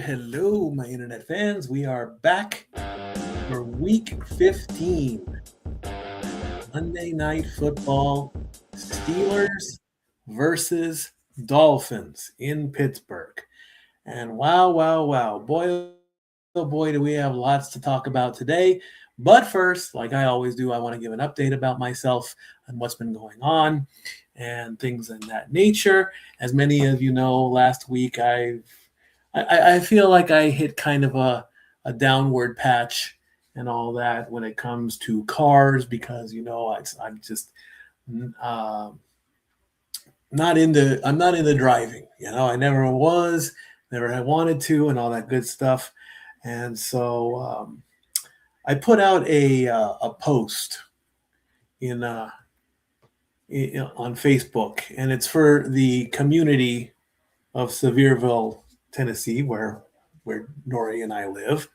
Hello, my internet fans. We are back for week 15. Monday Night Football, Steelers versus Dolphins in Pittsburgh. And wow, boy, oh boy, do we have lots to talk about today. But first, like I always do, I want to give an update about myself and what's been going on and things in that nature. As many of you know, last week I feel like I hit kind of a downward patch and all that when it comes to cars because I'm just I'm not into driving. I never was, never had wanted to, and all that good stuff. And so I put out a post on Facebook, and it's for the community of Sevierville, Tennessee, where Nori and I live.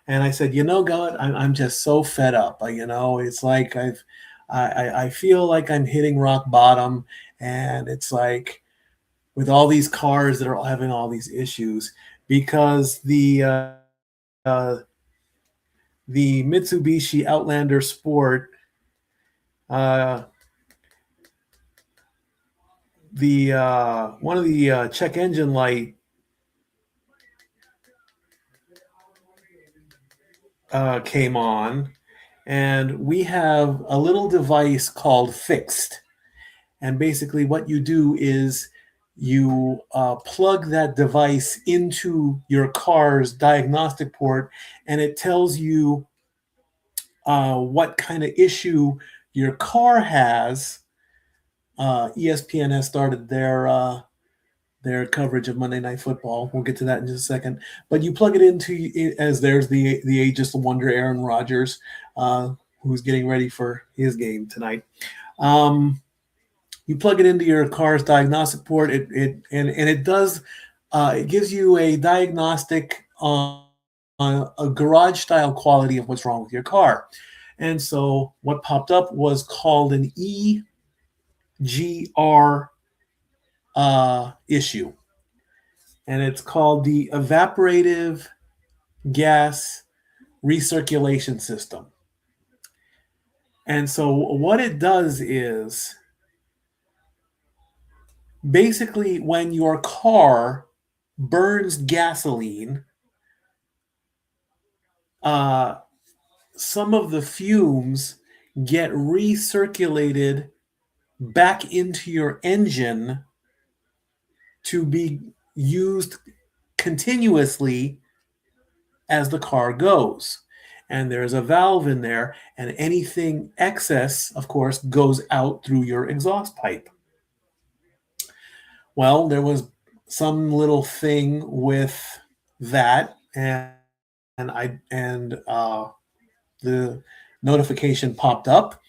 And I said, God, I'm just so fed up. It's like I feel like I'm hitting rock bottom, and it's like with all these cars that are having all these issues because the Mitsubishi Outlander Sport, one of the check engine light came on, and we have a little device called Fixed. And basically what you do is you plug that device into your car's diagnostic port, and it tells you what kind of issue your car has. ESPN has started their coverage of Monday Night Football. We'll get to that in just a second. But you plug it into, as there's the ageless wonder Aaron Rodgers, who's getting ready for his game tonight. You plug it into your car's diagnostic port. It does. It gives you a diagnostic on a garage style quality of what's wrong with your car. And so what popped up was called an EGR issue, and it's called the evaporative gas recirculation system. And so what it does is basically when your car burns gasoline, some of the fumes get recirculated back into your engine to be used continuously as the car goes. And there's a valve in there, and anything excess, of course, goes out through your exhaust pipe. Well, there was some little thing with that, and the notification popped up,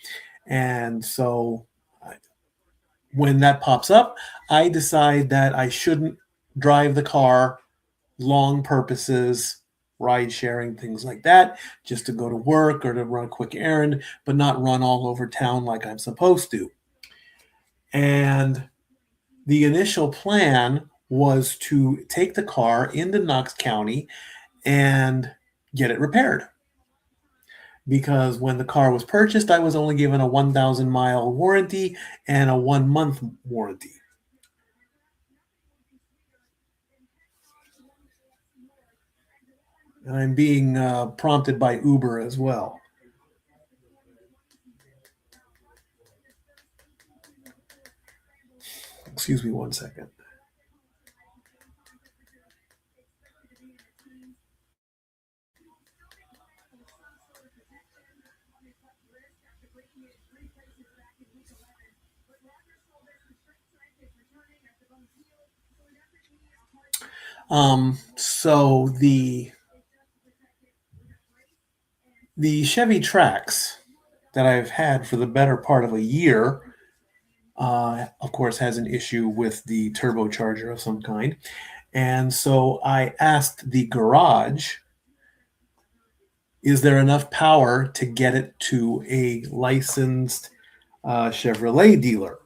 and so when that pops up, I decide that I shouldn't drive the car long purposes, ride sharing, things like that, just to go to work or to run a quick errand, but not run all over town like I'm supposed to. And the initial plan was to take the car into Knox County and get it repaired. Because when the car was purchased, I was only given a 1,000 mile warranty and a 1 month warranty. And I'm being prompted by Uber as well. Excuse me 1 second. So the Chevy Trax that I've had for the better part of a year, of course, has an issue with the turbocharger of some kind. And so I asked the garage, is there enough power to get it to a licensed Chevrolet dealer?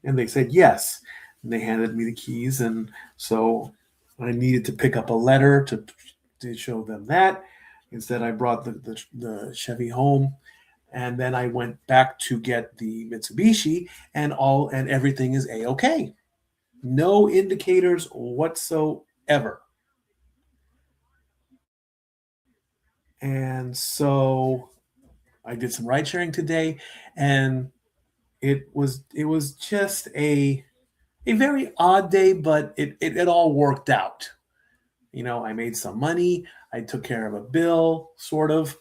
And they said yes. And they handed me the keys. And so I needed to pick up a letter to show them that. Instead, I brought the Chevy home. And then I went back to get the Mitsubishi, and everything is a-okay. No indicators whatsoever. And so I did some ride sharing today, and it was just a very odd day, but it all worked out. I made some money. I took care of a bill, sort of.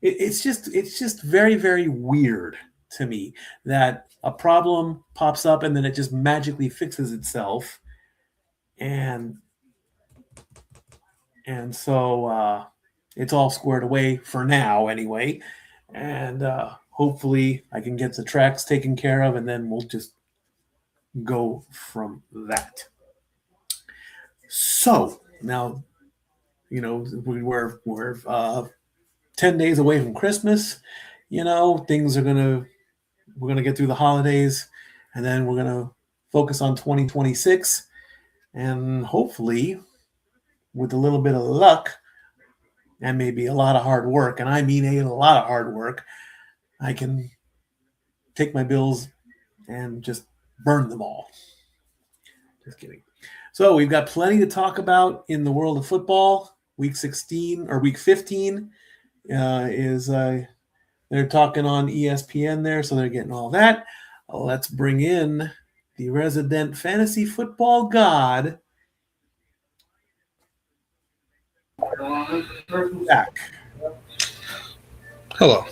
It's just very, very weird to me that a problem pops up and then it just magically fixes itself, and so it's all squared away for now anyway, and hopefully I can get the tracks taken care of, and then we'll just go from that. So now, we're 10 days away from Christmas. Things are we're gonna get through the holidays, and then we're gonna focus on 2026, and hopefully, with a little bit of luck and maybe a lot of hard work, and I mean a lot of hard work, I can take my bills and just burn them all. Just kidding. So we've got plenty to talk about in the world of football. Week 16 or week 15 is they're talking on ESPN there, so they're getting all that. Let's bring in the resident fantasy football god, Zach. Hello.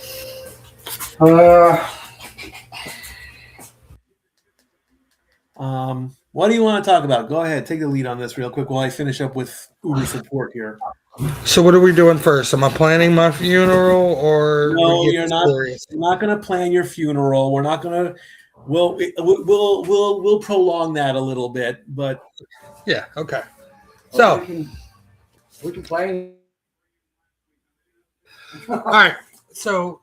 What do you want to talk about? Go ahead, take the lead on this real quick while I finish up with Uber support here. So what are we doing first? Am I planning my funeral, or no? You're not. You're not going to plan your funeral. We're not going to. We'll prolong that a little bit, but yeah, okay. So we can plan. All right. So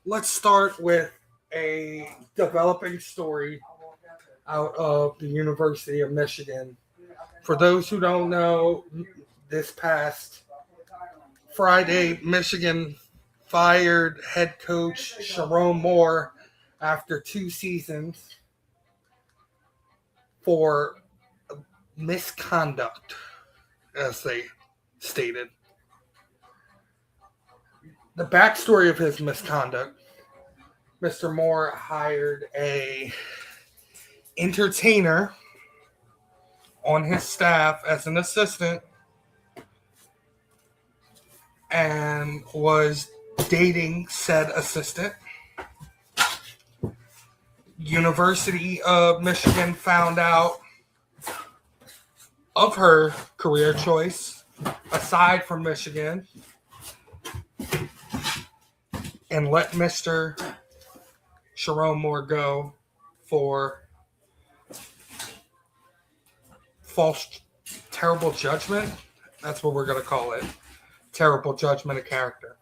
let's start with a developing story out of the University of Michigan. For those who don't know, this past Friday, Michigan fired head coach Sharon Moore after 2 seasons for misconduct, as they stated. The backstory of his misconduct: Mr. Moore hired a entertainer on his staff as an assistant and was dating said assistant. University of Michigan found out of her career choice, aside from Michigan, and let Mr. Sharon Moore go for false, terrible judgment. That's what we're going to call it. Terrible judgment of character.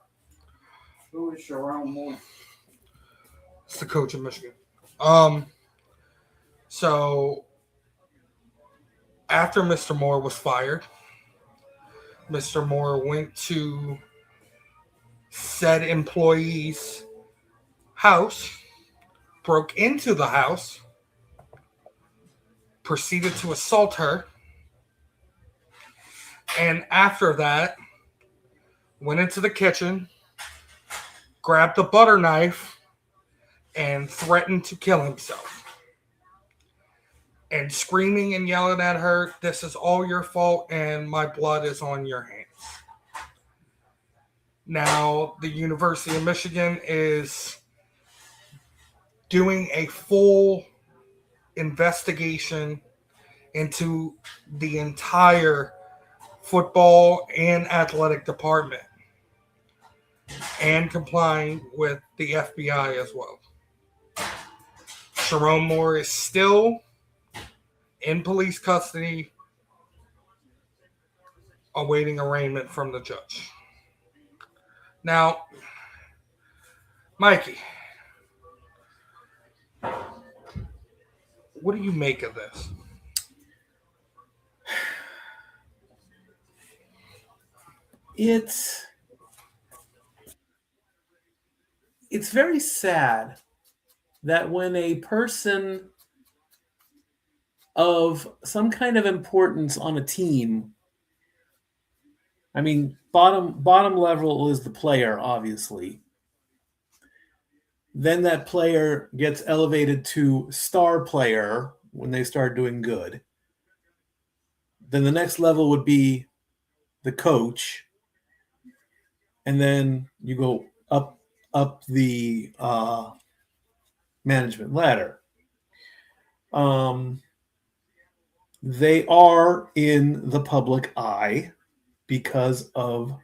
Who is Sharon Moore? It's the coach of Michigan. So after Mr. Moore was fired, Mr. Moore went to said employee's house, broke into the house, proceeded to assault her, and after that, went into the kitchen, grabbed a butter knife, and threatened to kill himself. And screaming and yelling at her, "This is all your fault, and my blood is on your hands." Now, the University of Michigan is doing a full investigation into the entire football and athletic department and complying with the FBI as well. Sharon Moore is still in police custody, awaiting arraignment from the judge. Now, Mikey, what do you make of this? It's very sad that when a person of some kind of importance on a team, I mean, bottom level is the player, obviously. Then that player gets elevated to star player when they start doing good. Then the next level would be the coach. And then you go up the management ladder. They are in the public eye because of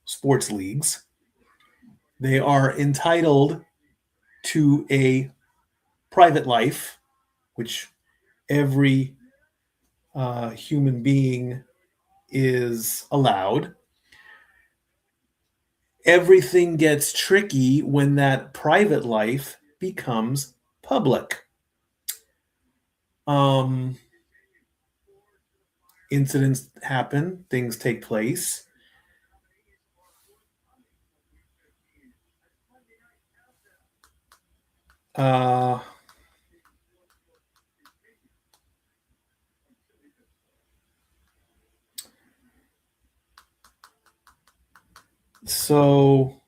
sports leagues. They are entitled to a private life, which every human being is allowed. Everything gets tricky when that private life becomes public. Incidents happen, things take place. So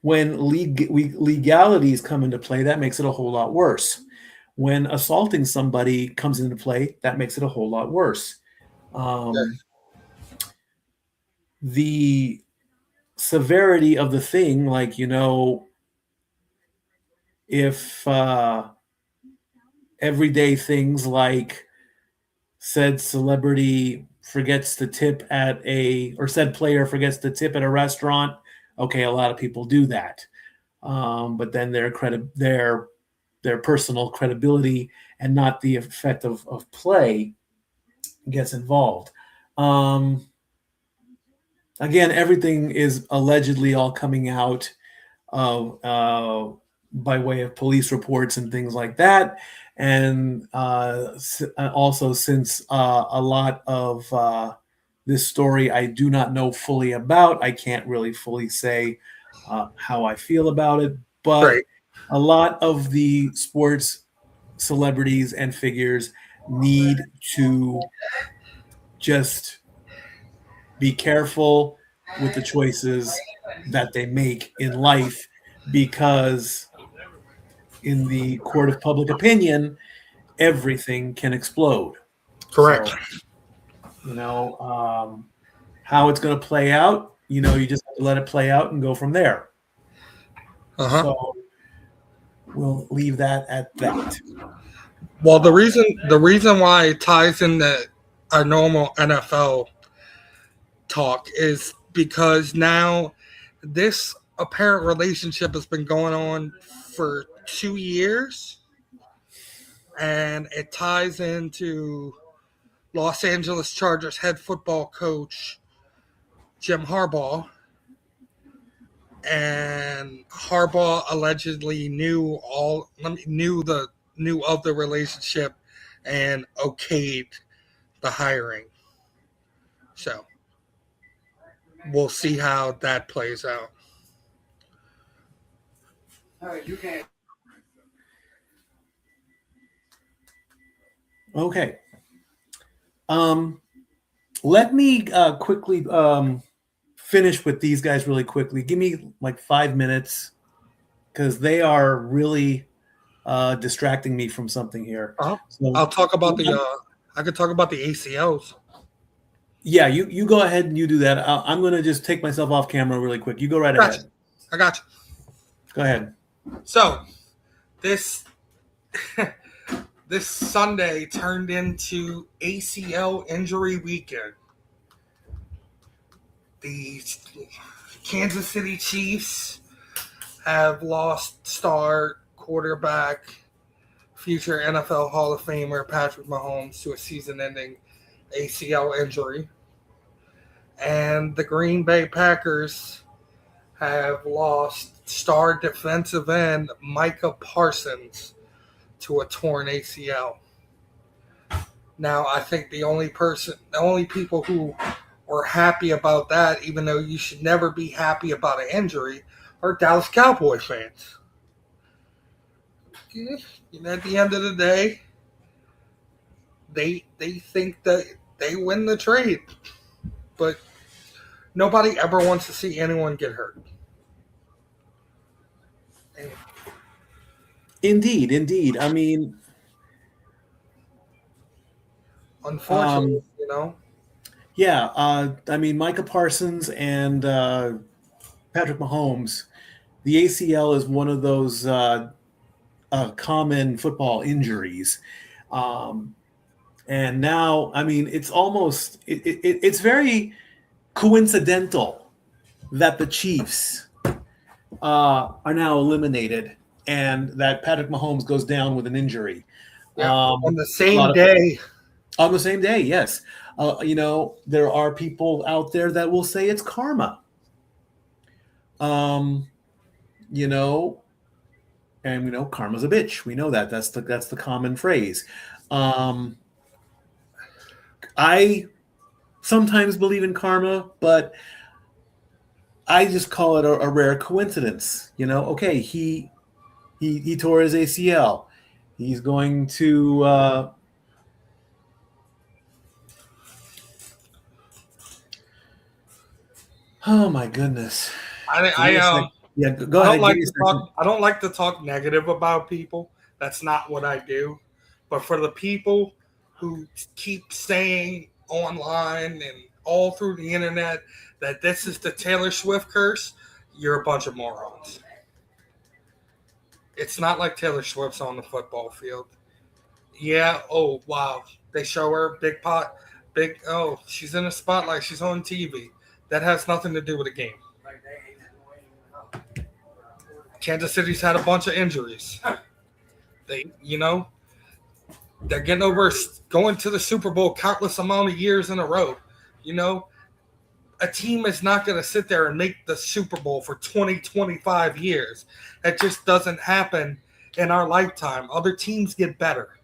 when legalities come into play, that makes it a whole lot worse. When assaulting somebody comes into play, that makes it a whole lot worse. The severity of the thing, like, if everyday things like said celebrity forgets to tip or said player forgets to tip at a restaurant, okay, a lot of people do that. But then their personal credibility and not the effect of play gets involved. Again, everything is allegedly all coming out by way of police reports and things like that. And also, since a lot of this story I do not know fully about, I can't really fully say how I feel about it. But Right. A lot of the sports celebrities and figures need to just be careful with the choices that they make in life, because in the court of public opinion, everything can explode. Correct. So, how it's going to play out, you just have to let it play out and go from there. Uh-huh. So we'll leave that at that. Well, the reason why it ties into our normal NFL talk is because now this apparent relationship has been going on for 2 years, and it ties into Los Angeles Chargers head football coach Jim Harbaugh. And Harbaugh allegedly knew of the relationship and okayed the hiring. So we'll see how that plays out. All right, you can't. Okay. Let me quickly finish with these guys really quickly. Give me like 5 minutes because they are really distracting me from something here. So, I'll talk about I could talk about the ACLs. Yeah, you go ahead and you do that. I'm going to just take myself off camera really quick. You go right ahead. I got you. Go ahead. So this this Sunday turned into ACL injury weekend. The Kansas City Chiefs have lost star quarterback, future NFL Hall of Famer Patrick Mahomes to a season-ending ACL injury. And the Green Bay Packers have lost star defensive end Micah Parsons to a torn ACL. Now, I think the only people who were happy about that, even though you should never be happy about an injury, are Dallas Cowboy fans. At the end of the day, they think that they win the trade, but nobody ever wants to see anyone get hurt. Indeed. I mean, unfortunately, Yeah, I mean, Micah Parsons and Patrick Mahomes, the ACL is one of those common football injuries. And now, I mean, it's almost, it's very coincidental that the Chiefs are now eliminated and that Patrick Mahomes goes down with an injury. Yeah, on the same day. On the same day, yes. There are people out there that will say it's karma. And karma's a bitch. We know that. That's the common phrase. I sometimes believe in karma, but I just call it a rare coincidence. Okay, he tore his ACL. He's going to oh my goodness. Go ahead. I don't like to talk negative about people. That's not what I do. But for the people who keep saying online and all through the internet that this is the Taylor Swift curse, you're a bunch of morons. It's not like Taylor Swift's on the football field. Yeah, oh wow. They show her she's in a spotlight, she's on TV. That has nothing to do with the game. Kansas City's had a bunch of injuries. They're getting over going to the Super Bowl countless amount of years in a row. A team is not going to sit there and make the Super Bowl for 20, 25 years. That just doesn't happen in our lifetime. Other teams get better.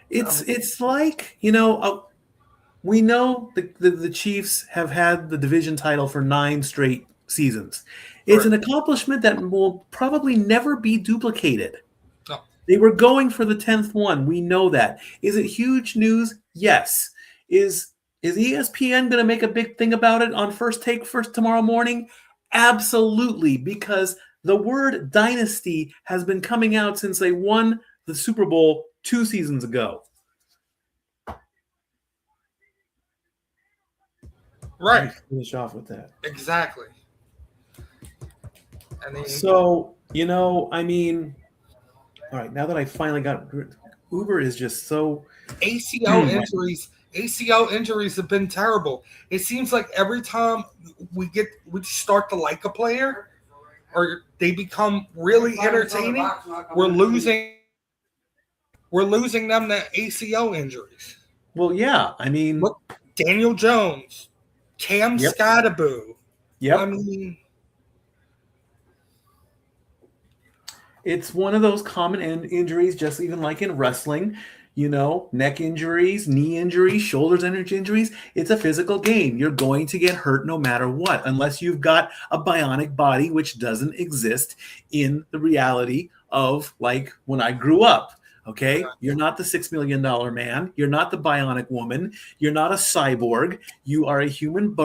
It's like, we know the Chiefs have had the division title for 9 straight seasons. It's an accomplishment that will probably never be duplicated. No. They were going for the 10th one. We know that. Is it huge news? Yes. Is ESPN going to make a big thing about it on First Take tomorrow morning? Absolutely, because the word dynasty has been coming out since they won the Super Bowl 2 seasons ago. Right. Finish off with that. Exactly. I mean, So, I mean, all right, now that I finally got Uber is just so ACL injuries have been terrible. It seems like every time we start to like a player or they become really entertaining, we're losing them to ACL injuries. well, yeah. I mean, Look, Daniel Jones, Cam Yep. Scottaboo. Yep. I mean, it's one of those common injuries, just even like in wrestling, neck injuries, knee injuries, shoulders injuries. It's a physical game. You're going to get hurt no matter what, unless you've got a bionic body, which doesn't exist in the reality of like when I grew up. Okay, you're not the $6 million man. You're not the bionic woman. You're not a cyborg. You are a human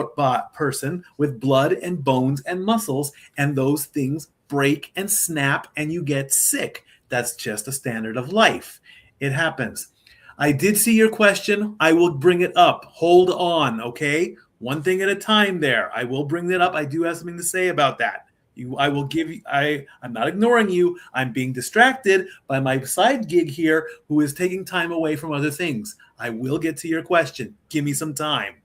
person with blood and bones and muscles, and those things break and snap and you get sick. That's just a standard of life. It happens. I did see your question. I will bring it up. Hold on, okay? One thing at a time there. I will bring that up. I do have something to say about that. I will give you, I'm not ignoring you. I'm being distracted by my side gig here who is taking time away from other things. I will get to your question. Give me some time.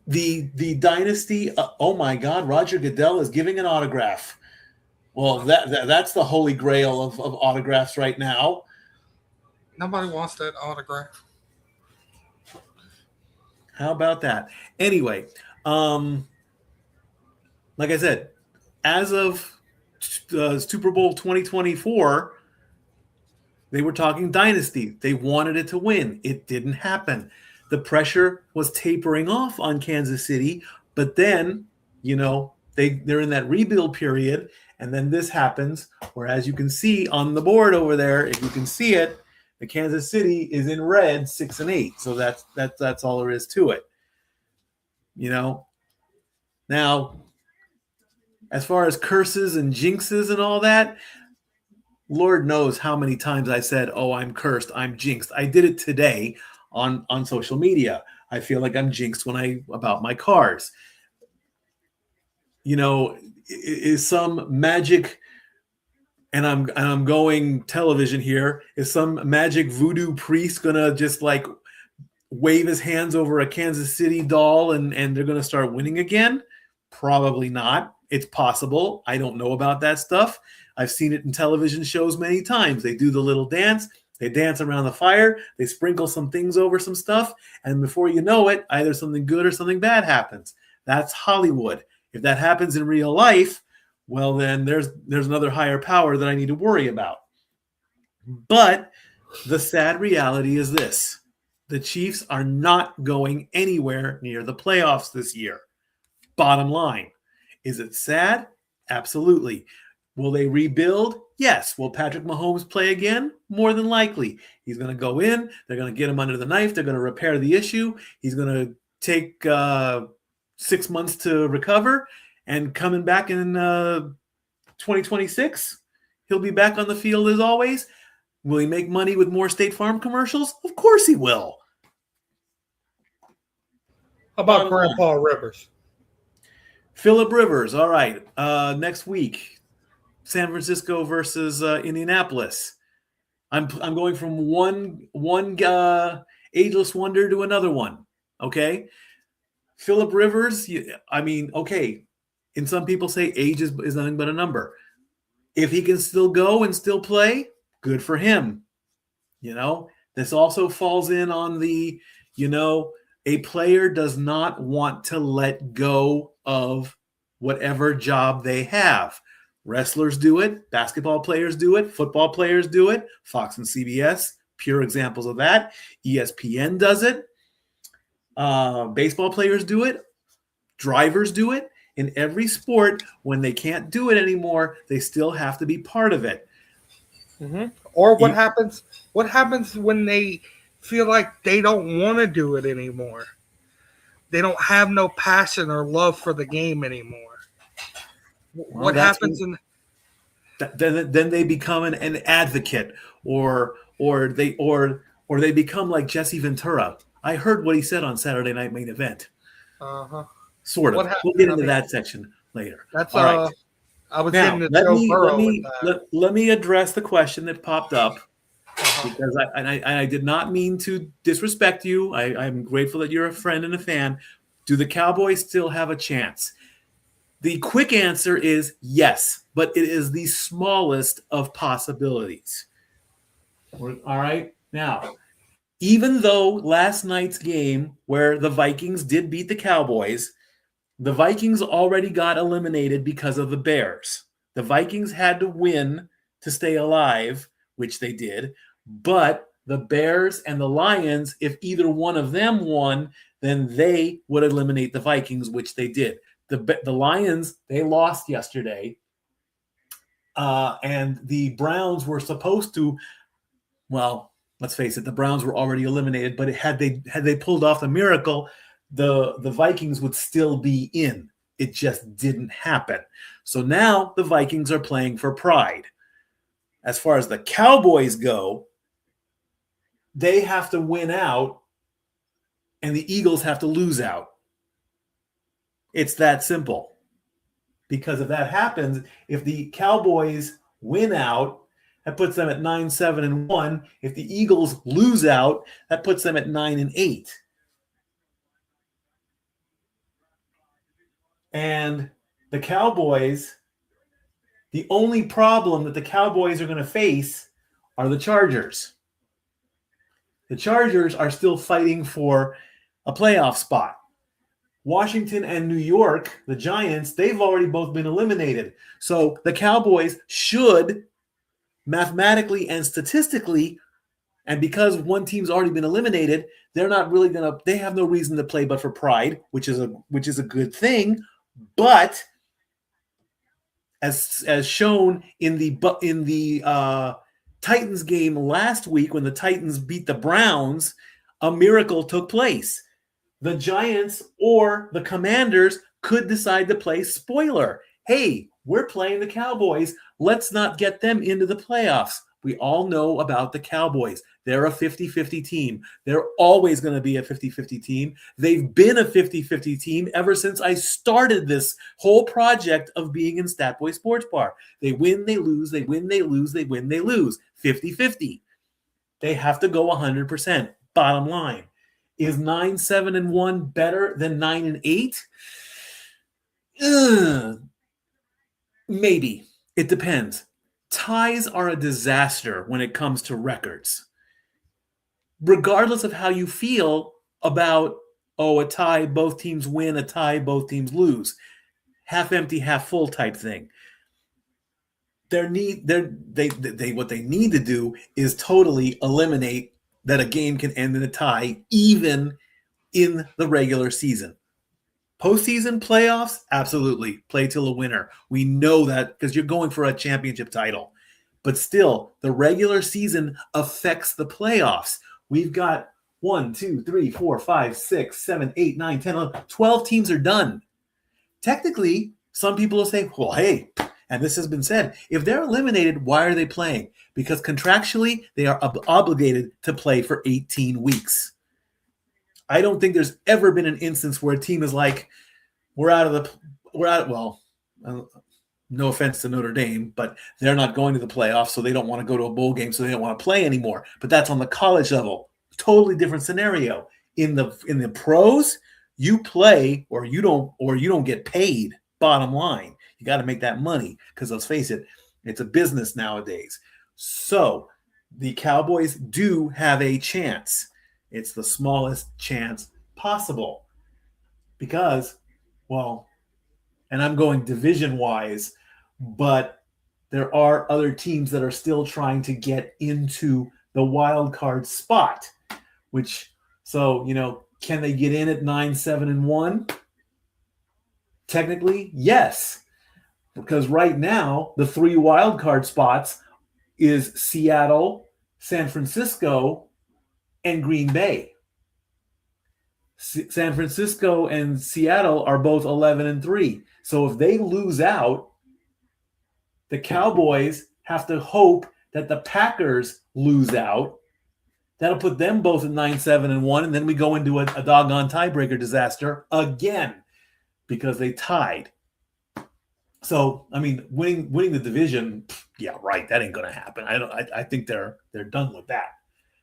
The dynasty. Oh my God! Roger Goodell is giving an autograph. Well, that's the holy grail of autographs right now. nobody wants that autograph. How about that? Anyway, like I said, as of Super Bowl 2024, they were talking dynasty. They wanted it to win. It didn't happen. The pressure was tapering off on Kansas City, but then, they're in that rebuild period, and then this happens, where as you can see on the board over there, if you can see it, the Kansas City is in red, 6-8. So that's all there is to it. Now, as far as curses and jinxes and all that, Lord knows how many times I said, "Oh, I'm cursed, I'm jinxed." I did it today on social media. I feel like I'm jinxed about my cars. Is some magic, and I'm going television here, is some magic voodoo priest gonna just like wave his hands over a Kansas City doll and they're gonna start winning again? Probably not. It's possible. I don't know about that stuff. I've seen it in television shows many times. They do the little dance. They dance around the fire. They sprinkle some things over some stuff. And before you know it, either something good or something bad happens. That's Hollywood. If that happens in real life, well, then there's another higher power that I need to worry about. But the sad reality is this. The Chiefs are not going anywhere near the playoffs this year. Bottom line. Is it sad? Absolutely. Will they rebuild? Yes. Will Patrick Mahomes play again? More than likely. He's going to go in. They're going to get him under the knife. They're going to repair the issue. He's going to take 6 months to recover. And coming back in 2026, he'll be back on the field as always. Will he make money with more State Farm commercials? Of course he will. How about Grandpa Rivers? Phillip Rivers. All right. Next week, San Francisco versus Indianapolis. I'm going from one ageless wonder to another one. Okay. Phillip Rivers. Okay. And some people say age is nothing but a number. If he can still go and still play, good for him. This also falls in on the, a player does not want to let go of whatever job they have. Wrestlers do it. Basketball players do it. Football players do it. Fox and CBS, pure examples of that. ESPN does it. Baseball players do it. Drivers do it. In every sport, when they can't do it anymore, they still have to be part of it. Mm-hmm. Or what happens? What happens when they feel like they don't want to do it anymore? They don't have no passion or love for the game anymore. What happens then they become an advocate, or they become like Jesse Ventura. I heard what he said on Saturday Night Main Event. Uh-huh. Sort of. What happened? We'll get I into mean, that section later. That's All right. I was Now, getting to let Joe me Burrow with that. let me address the question that popped up Uh-huh. because I did not mean to disrespect you. I'm grateful that you're a friend and a fan. Do the Cowboys still have a chance? The quick answer is yes, but it is the smallest of possibilities. All right. Now, even though last night's game where the Vikings did beat the Cowboys, the Vikings already got eliminated because of the Bears. The Vikings had to win to stay alive, which they did, but the Bears and the Lions, if either one of them won, then they would eliminate the Vikings, which they did. The Lions, they lost yesterday, and the Browns were supposed to, well, let's face it, the Browns were already eliminated, but had they pulled off the miracle, the Vikings would still be in. It just didn't happen. So now the Vikings are playing for pride. As far as the Cowboys go, they have to win out, and the Eagles have to lose out. It's that simple. Because if that happens, if the Cowboys win out, that puts them at 9-7-1. If the Eagles lose out, that puts them at 9-8. And the Cowboys, the only problem that the Cowboys are going to face are the Chargers. The Chargers are still fighting for a playoff spot. Washington and New York, the Giants, they've already both been eliminated. So the Cowboys should mathematically and statistically, and because one team's already been eliminated, they're not really going to, they have no reason to play but for pride, which is a good thing. But as shown in the Titans game last week when the Titans beat the Browns, a miracle took place. The Giants or the Commanders could decide to play spoiler. Hey, we're playing the Cowboys. Let's not get them into the playoffs. We all know about the Cowboys. They're a 50-50 team. They're always going to be a 50-50 team. They've been a 50-50 team ever since I started this whole project of being in Statboy Sports Bar. They win, they lose, they win, they lose, they win, they lose. 50-50. They have to go 100%. Bottom line. Is 9-7-1 better than 9-8? Maybe. It depends. Ties are a disaster when it comes to records. Regardless of how you feel about, a tie, both teams win, a tie, both teams lose. Half empty, half full type thing. What they need to do is totally eliminate that a game can end in a tie, even in the regular season. Postseason playoffs, absolutely. Play till a winner. We know that because you're going for a championship title. But still, the regular season affects the playoffs. We've got 1, 2, 3, 4, 5, 6, 7, 8, 9, 10, 11, 12 teams are done. Technically, some people will say, well, hey, and this has been said, if they're eliminated, why are they playing? Because contractually, they are obligated to play for 18 weeks. I don't think there's ever been an instance where a team is like, no offense to Notre Dame, but they're not going to the playoffs, so they don't want to go to a bowl game, so they don't want to play anymore. But that's on the college level. Totally different scenario. In the pros, you play or you don't get paid, bottom line. You got to make that money because let's face it, it's a business nowadays. So the Cowboys do have a chance. It's the smallest chance possible because, and I'm going division-wise, but there are other teams that are still trying to get into the wild card spot, can they get in at 9-7-1? Technically, yes. Because right now, the 3 wild card spots is Seattle, San Francisco, and Green Bay. San Francisco and Seattle are both 11-3. So if they lose out, the Cowboys have to hope that the Packers lose out. That'll put them both at 9-7-1, and then we go into a doggone tiebreaker disaster again because they tied. So, I mean, winning the division, yeah, right. That ain't going to happen. I think they're done with that.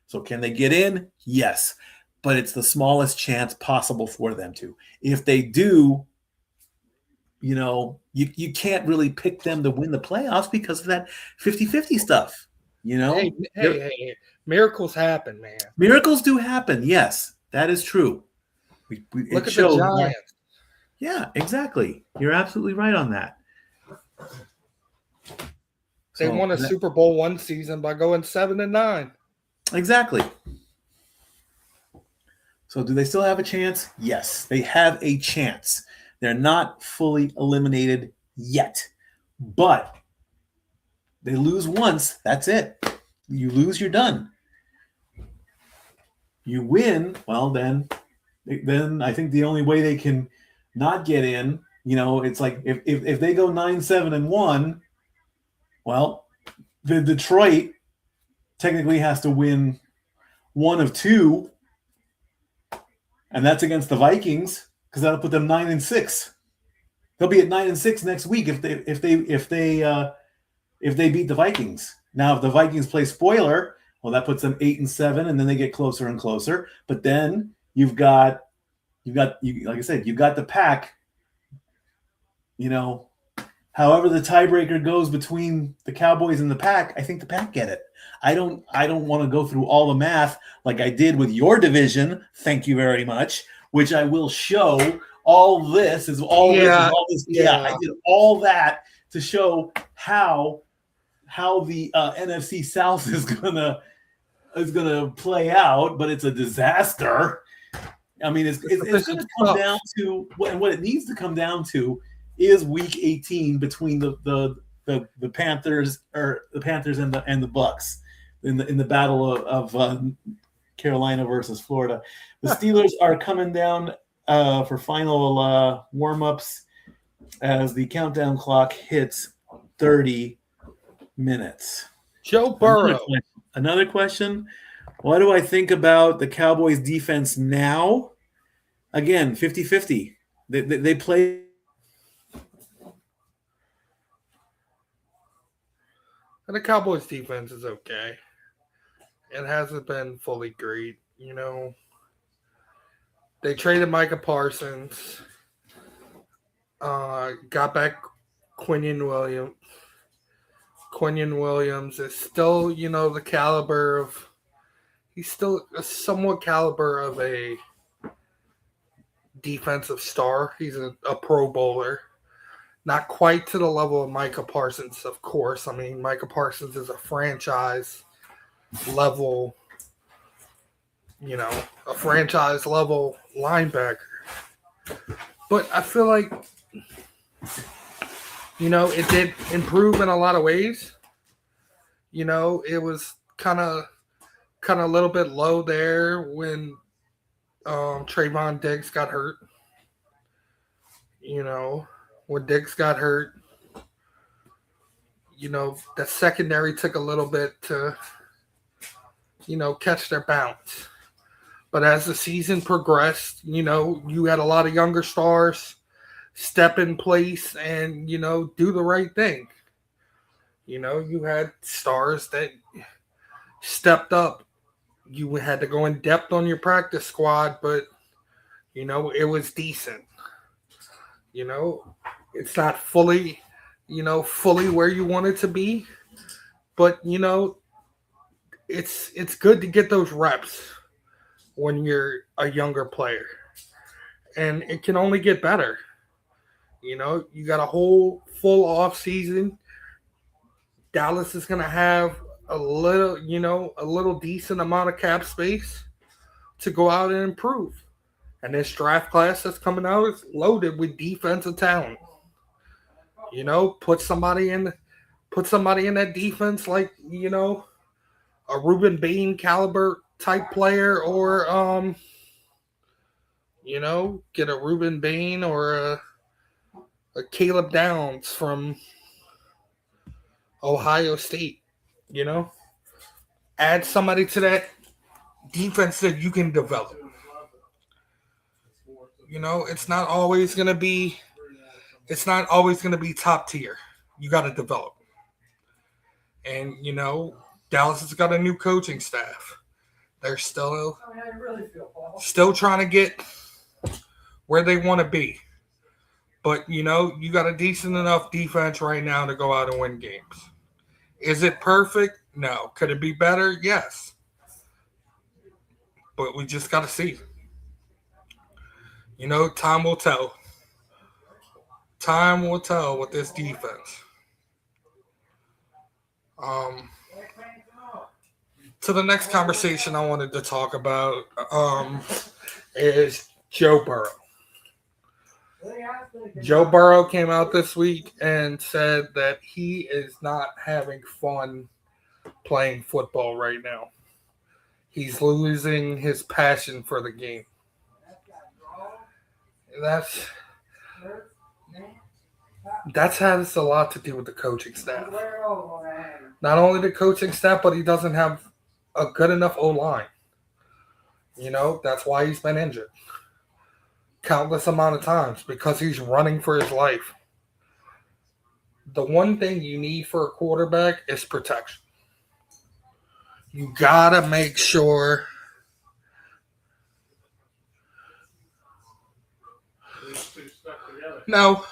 So, can they get in? Yes, but it's the smallest chance possible for them to. If they do, you can't really pick them to win the playoffs because of that 50-50 stuff. Hey, miracles happen, man. Miracles do happen. Yes, that is true. Look at the Giants. Yeah, exactly. You're absolutely right on that. They won a Super Bowl one season by going 7-9. Exactly. So do they still have a chance? Yes, they have a chance. They're not fully eliminated yet. But they lose once, that's it. You lose, you're done. You win, well, then I think the only way they can not get in, it's like if they go 9-7-1, well, the Detroit technically has to win one of two, and that's against the Vikings because that'll put them 9-6. They'll be at 9-6 next week if they beat the Vikings. Now, if the Vikings play spoiler, well, that puts them 8-7, and then they get closer and closer. But then you've got like I said, you've got the pack. However the tiebreaker goes between the Cowboys and the pack, I think the pack get it. I don't want to go through all the math like I did with your division. Thank you very much. Which I will show. All this is all this is all this. Yeah, I did all that to show how the NFC South is gonna play out, but it's a disaster. I mean, it's going to come down to what it needs to come down to is Week 18 between the Panthers or the Panthers and the Bucs in the battle of Carolina versus Florida. The Steelers are coming down for final warm-ups as the countdown clock hits 30 minutes. Joe Burrow. Another question. What do I think about the Cowboys defense now? Again, 50-50. They play. And the Cowboys defense is okay. It hasn't been fully great, They traded Micah Parsons. Got back Quinion Williams. Quinion Williams is still, the caliber of – he's still a somewhat caliber of a defensive star. He's a Pro Bowler. Not quite to the level of Micah Parsons, of course. I mean, Micah Parsons is a franchise level, a franchise level linebacker. But I feel like, it did improve in a lot of ways. It was kind of a little bit low there when Trayvon Diggs got hurt. When Diggs got hurt, the secondary took a little bit to, catch their bounce. But as the season progressed, you had a lot of younger stars step in place and, do the right thing. You had stars that stepped up. You had to go in depth on your practice squad, but, it was decent. It's not fully where you want it to be, but, it's good to get those reps when you're a younger player, and it can only get better. You got a whole full off season. Dallas is going to have a little decent amount of cap space to go out and improve. And this draft class that's coming out is loaded with defensive talent. Put somebody in that defense like, a Ruben Bain caliber type player, or get a Ruben Bain or a Caleb Downs from Ohio State. Add somebody to defense that you can develop. It's not always going to be top tier. You got to develop. And Dallas has got a new coaching staff. They're still trying to get where they want to be. But you got a decent enough defense right now to go out and win games. Is it perfect? No. Could it be better? Yes. But we just got to see. Time will tell. Time will tell with this defense. To the next conversation I wanted to talk about is Joe Burrow. Joe Burrow came out this week and said that he is not having fun playing football right now. He's losing his passion for the game. That has a lot to do with the coaching staff. Not only the coaching staff, but he doesn't have a good enough O-line. That's why he's been injured countless amount of times, because he's running for his life. The one thing you need for a quarterback is protection. You gotta make sure no.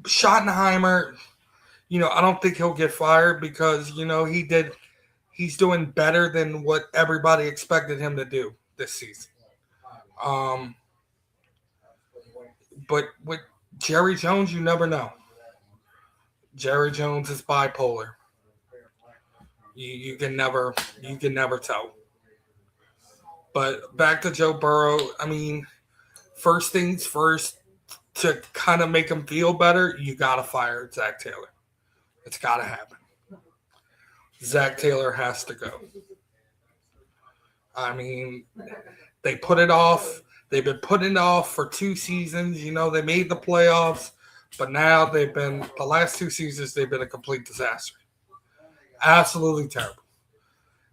Schottenheimer, I don't think he'll get fired because, he's doing better than what everybody expected him to do this season. But with Jerry Jones, you never know. Jerry Jones is bipolar. You can never tell. But back to Joe Burrow. I mean, first things first, to kind of make him feel better, you got to fire Zach Taylor. It's got to happen. Zach Taylor has to go. I mean, they put it off. They've been putting it off for 2 seasons. They made the playoffs, but now the last 2 seasons, they've been a complete disaster. Absolutely terrible.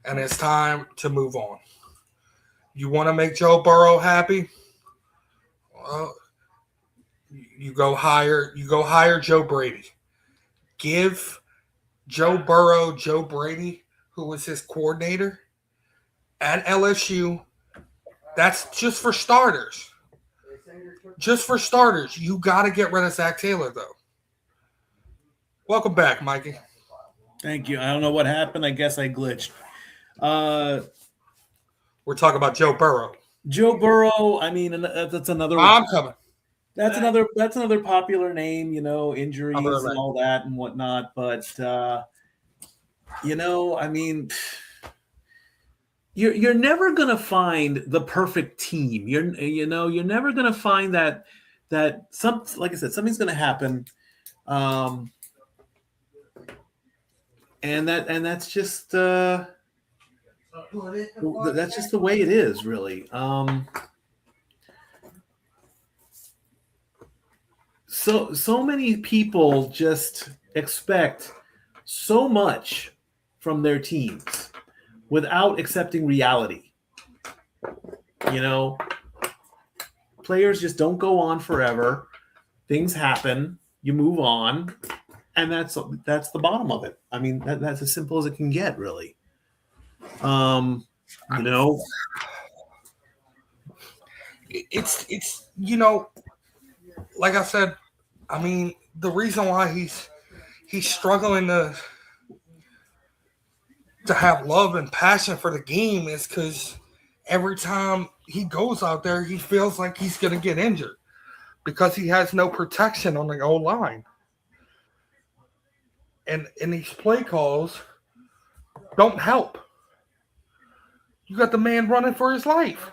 And it's time to move on. You want to make Joe Burrow happy? Well, you go hire Joe Brady. Give Joe Burrow Joe Brady, who was his coordinator at LSU. That's just for starters. You got to get rid of Zach Taylor, though. Welcome back, Mikey. Thank you. I don't know what happened. I guess I glitched. We're talking about Joe Burrow. Joe Burrow. I mean, that's another. I'm coming. That's another popular name. Injuries and all that and whatnot. But I mean, you're never gonna find the perfect team. You're never gonna find that like I said, something's gonna happen. And that's just the way it is, really. So many people just expect so much from their teams without accepting reality. Players just don't go on forever. Things happen. You move on. And that's the bottom of it. I mean, that's as simple as it can get, really. It's like I said, I mean, the reason why he's struggling to have love and passion for the game is because every time he goes out there, he feels like he's going to get injured because he has no protection on the O-line. And these play calls don't help. You got the man running for his life.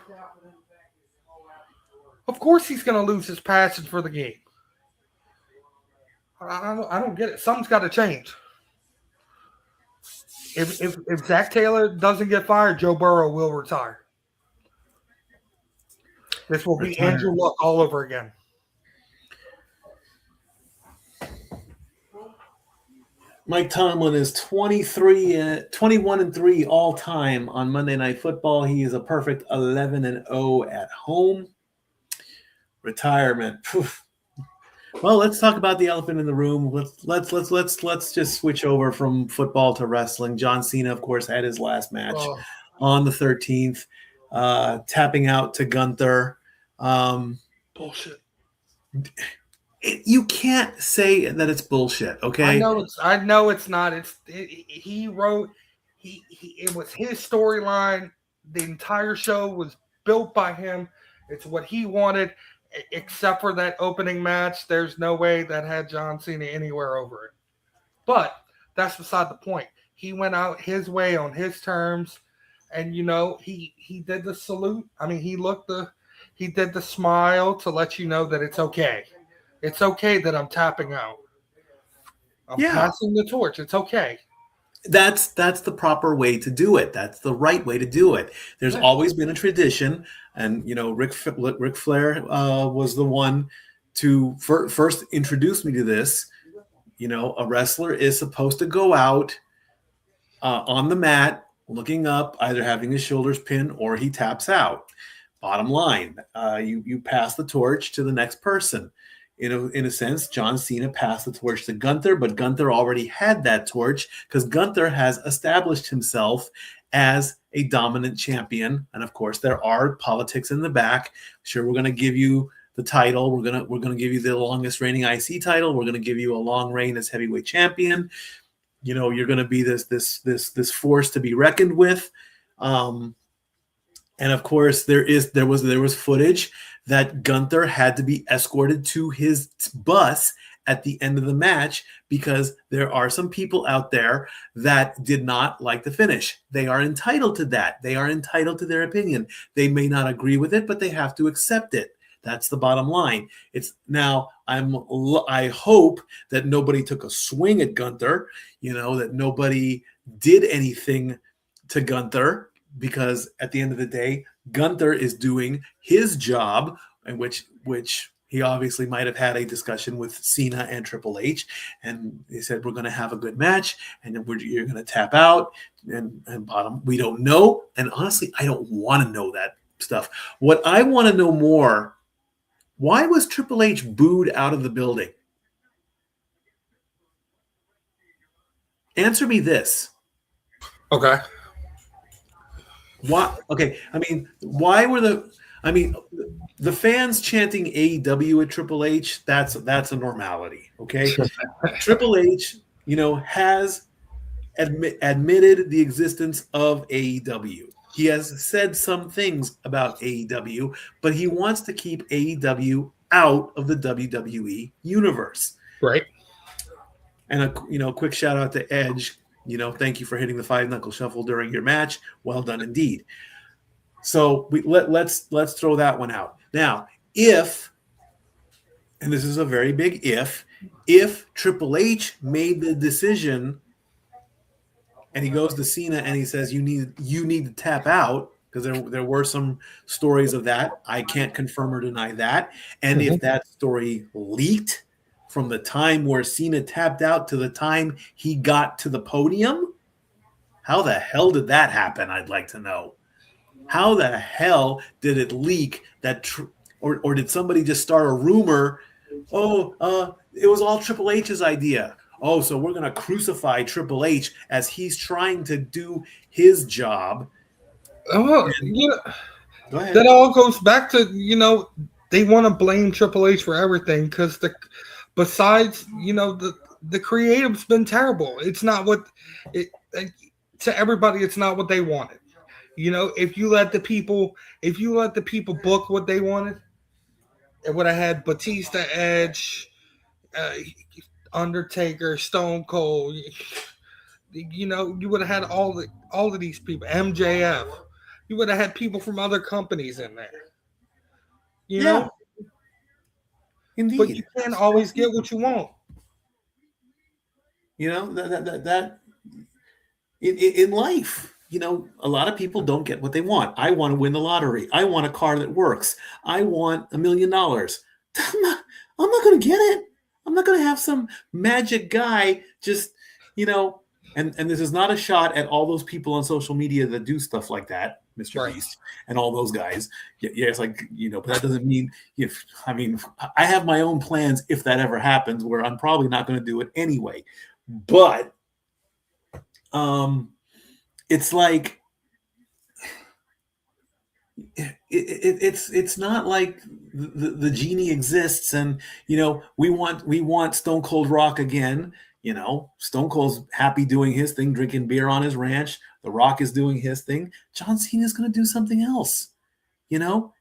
Of course he's going to lose his passion for the game. I don't get it. Something's got to change. If Zach Taylor doesn't get fired, Joe Burrow will retire. This will be Andrew Luck all over again. Mike Tomlin is 21-3 all time on Monday Night Football. He is a perfect 11-0 at home. Retirement. Poof. Well, let's talk about the elephant in the room. Let's just switch over from football to wrestling. John Cena, of course, had his last match on the 13th, tapping out to Gunther. Bullshit. You can't say that it's bullshit, okay? I know it's not. He wrote. It was his storyline. The entire show was built by him. It's what he wanted. Except for that opening match, there's no way that had John Cena anywhere over it. But that's beside the point. He went out his way on his terms, and he did the salute. I mean, he did the smile to let you know that it's okay. It's okay that I'm tapping out. I'm passing the torch. It's okay. That's the proper way to do it. That's the right way to do it. There's always been a tradition, and Ric Flair was the one to first introduce me to this. A wrestler is supposed to go out on the mat, looking up, either having his shoulders pinned or he taps out. Bottom line, you pass the torch to the next person. In a sense, John Cena passed the torch to Gunther, but Gunther already had that torch because Gunther has established himself as a dominant champion. And of course, there are politics in the back. Sure, we're going to give you the title. We're gonna give you the longest reigning IC title. We're going to give you a long reign as heavyweight champion. You're going to be this force to be reckoned with. And of course, there was footage that Gunther had to be escorted to his bus at the end of the match because there are some people out there that did not like the finish. They are entitled to that. They are entitled to their opinion. They may not agree with it, but they have to accept it. That's the bottom line. I hope that nobody took a swing at Gunther, that nobody did anything to Gunther, because at the end of the day, Gunther is doing his job, in which he obviously might have had a discussion with Cena and Triple H, and they said, we're going to have a good match, and then you're going to tap out, and bottom, we don't know. And honestly, I don't want to know that stuff. What I want to know more, why was Triple H booed out of the building? Answer me this. Okay. Why? Okay. I mean, why were the fans chanting AEW at Triple H? That's a normality. Okay. Triple H, has admitted the existence of AEW. He has said some things about AEW, but he wants to keep AEW out of the WWE universe. Right. And a quick shout out to Edge. Thank you for hitting the 5-knuckle shuffle during your match. Well done indeed. So let's throw that one out. Now, if, and this is a very big if Triple H made the decision and he goes to Cena and he says, you need to tap out, because there were some stories of that. I can't confirm or deny that. And if that story leaked from the time where Cena tapped out to the time he got to the podium, how the hell did that happen? I'd like to know. How the hell did it leak that, or did somebody just start a rumor? It was all Triple H's idea. Oh, so we're going to crucify Triple H as he's trying to do his job. Go ahead. That all goes back to, they want to blame Triple H for everything because besides, the creative's been terrible. It's not to everybody, it's not what they wanted. If you let the people book what they wanted, it would have had Batista, Edge, Undertaker, Stone Cold. You would have had all of these people, MJF. You would have had people from other companies in there. You know? Indeed. But you can't always get what you want. That in life, a lot of people don't get what they want. I want to win the lottery. I want a car that works. I want $1 million. I'm not going to get it. I'm not going to have some magic guy just you know, and this is not a shot at all those people on social media that do stuff like that, Mr. Right. Beast, and all those guys. Yeah, it's like, but that doesn't mean I have my own plans if that ever happens, where I'm probably not going to do it anyway. But it's like it's not like the genie exists, and we want Stone Cold Rock again. Stone Cold's happy doing his thing, drinking beer on his ranch. The Rock is doing his thing. John Cena's going to do something else. John,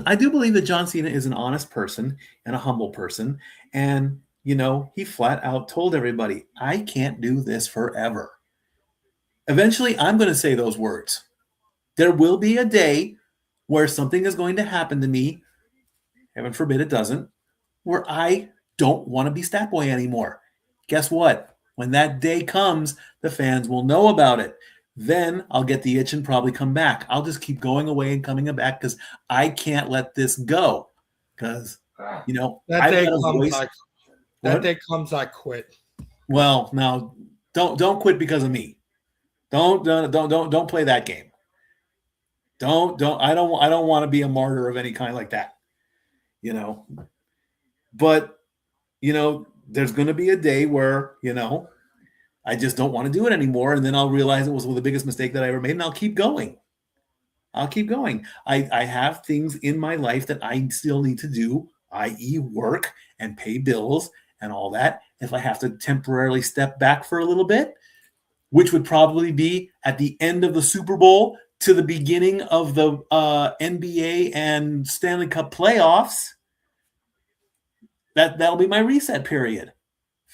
I do believe that John Cena is an honest person and a humble person, and he flat out told everybody, I can't do this forever. Eventually, I'm going to say those words. There will be a day where something is going to happen to me, heaven forbid it doesn't, where I don't want to be Statboy anymore. Guess what? When that day comes, the fans will know about it. Then I'll get the itch and probably come back. I'll just keep going away and coming back because I can't let this go. Because, that day comes, I quit. Well, now don't quit because of me. Don't play that game. I don't want to be a martyr of any kind like that. But there's going to be a day where, I just don't want to do it anymore. And then I'll realize it was the biggest mistake that I ever made. And I'll keep going. I have things in my life that I still need to do, i.e. work and pay bills and all that. If I have to temporarily step back for a little bit, which would probably be at the end of the Super Bowl to the beginning of the NBA and Stanley Cup playoffs, that'll be my reset period.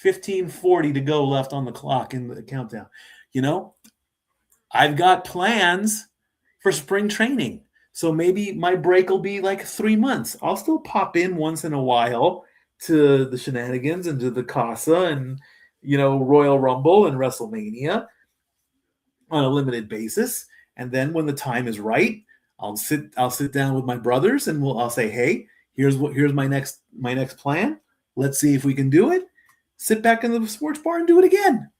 15:40 to go left on the clock in the countdown. I've got plans for spring training. So maybe my break will be like 3 months. I'll still pop in once in a while to the shenanigans and to the Casa and, Royal Rumble and WrestleMania on a limited basis. And then when the time is right, I'll sit down with my brothers and I'll say, hey, here's my next plan. Let's see if we can do it. Sit back in the sports bar and do it again.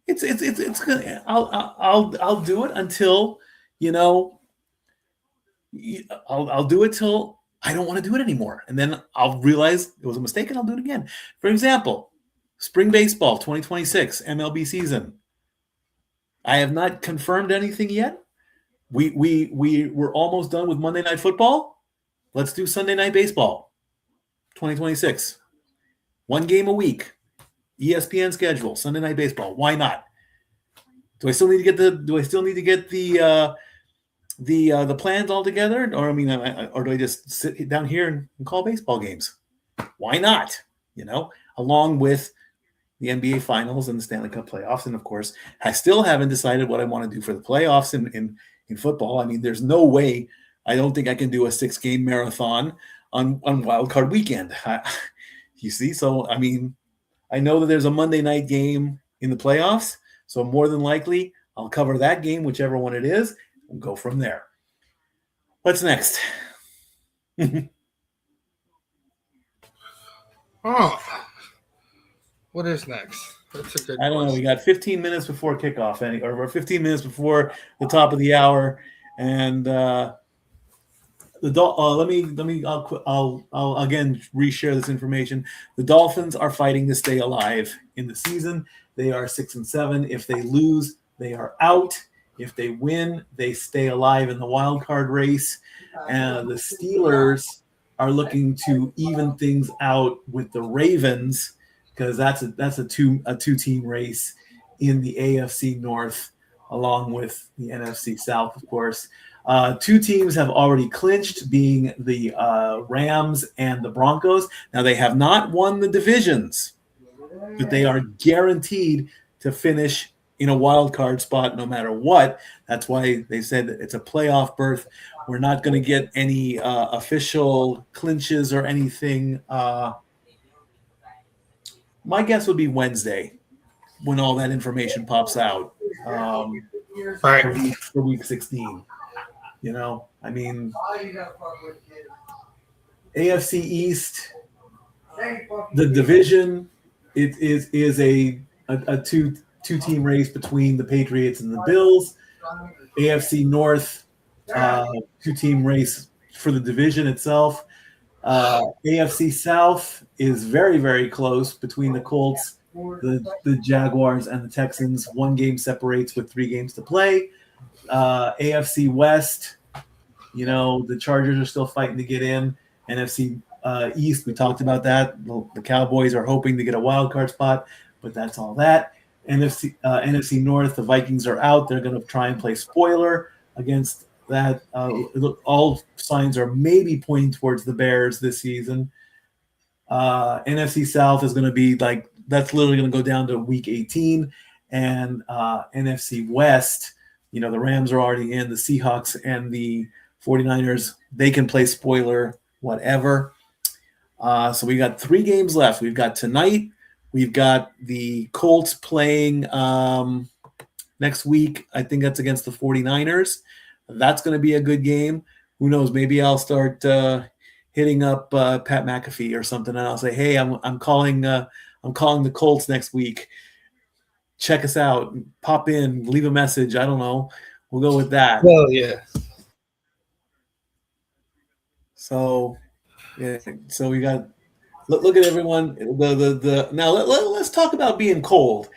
It's good. I'll do it until, I'll do it till I don't want to do it anymore. And then I'll realize it was a mistake and I'll do it again. For example, spring baseball 2026 MLB season. I have not confirmed anything yet. We're almost done with Monday Night Football. Let's do Sunday Night Baseball 2026. 1 game a week. ESPN schedule, Sunday Night Baseball. Why not? Do I still need to get the plans all together, or do I just sit down here and call baseball games? Why not? Along with the NBA Finals and the Stanley Cup playoffs, and of course, I still haven't decided what I want to do for the playoffs in football. There's no way. I don't think I can do a 6-game marathon on Wild Card weekend. You see, so I know that there's a Monday night game in the playoffs, so more than likely I'll cover that game, whichever one it is, and go from there. What's next? What is next? That's a good I don't question. know. We got 15 minutes before kickoff, or 15 minutes before the top of the hour, and I'll again reshare this information. The Dolphins are fighting to stay alive in the season. They are 6-7. If they lose, they are out. If they win, they stay alive in the wild card race. And the Steelers are looking to even things out with the Ravens, because that's a two-team race in the AFC North, along with the NFC South, of course. 2 teams have already clinched, being the Rams and the Broncos. Now, they have not won the divisions, but they are guaranteed to finish in a wild card spot no matter what. That's why they said that it's a playoff berth. We're not going to get any official clinches or anything. My guess would be Wednesday when all that information pops out for week 16. AFC East, the division, it is a two-team race between the Patriots and the Bills. AFC North, two-team race for the division itself. AFC South is very, very close between the Colts, the Jaguars, and the Texans. 1 game separates with 3 games to play. AFC West, the Chargers are still fighting to get in. NFC East, we talked about that. The Cowboys are hoping to get a wild card spot, but that's all that. NFC North, the Vikings are out. They're going to try and play spoiler against that. All signs are maybe pointing towards the Bears this season. NFC South is going to be that's literally going to go down to week 18. And NFC West, the Rams are already in. The Seahawks and the 49ers, they can play spoiler, whatever. So we got 3 games left. We've got tonight. We've got the Colts playing next week. I think that's against the 49ers. That's going to be a good game. Who knows? Maybe I'll start hitting up Pat McAfee or something, and I'll say, "Hey, I'm calling the Colts next week. Check us out. Pop in, leave a message. I don't know. We'll go with that." Well, yeah. So, yeah. So we got. Look at everyone. Now let's talk about being cold.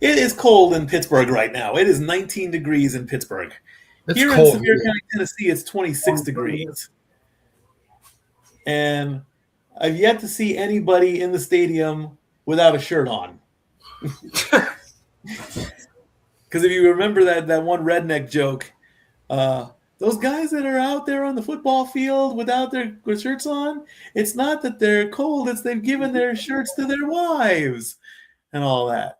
It is cold in Pittsburgh right now. It is 19 degrees in Pittsburgh. Here in Sevier County, Tennessee, it's 26 degrees. And I've yet to see anybody in the stadium without a shirt on. Because if you remember that one redneck joke, those guys that are out there on the football field without their shirts on, it's not that they're cold, it's they've given their shirts to their wives and all that.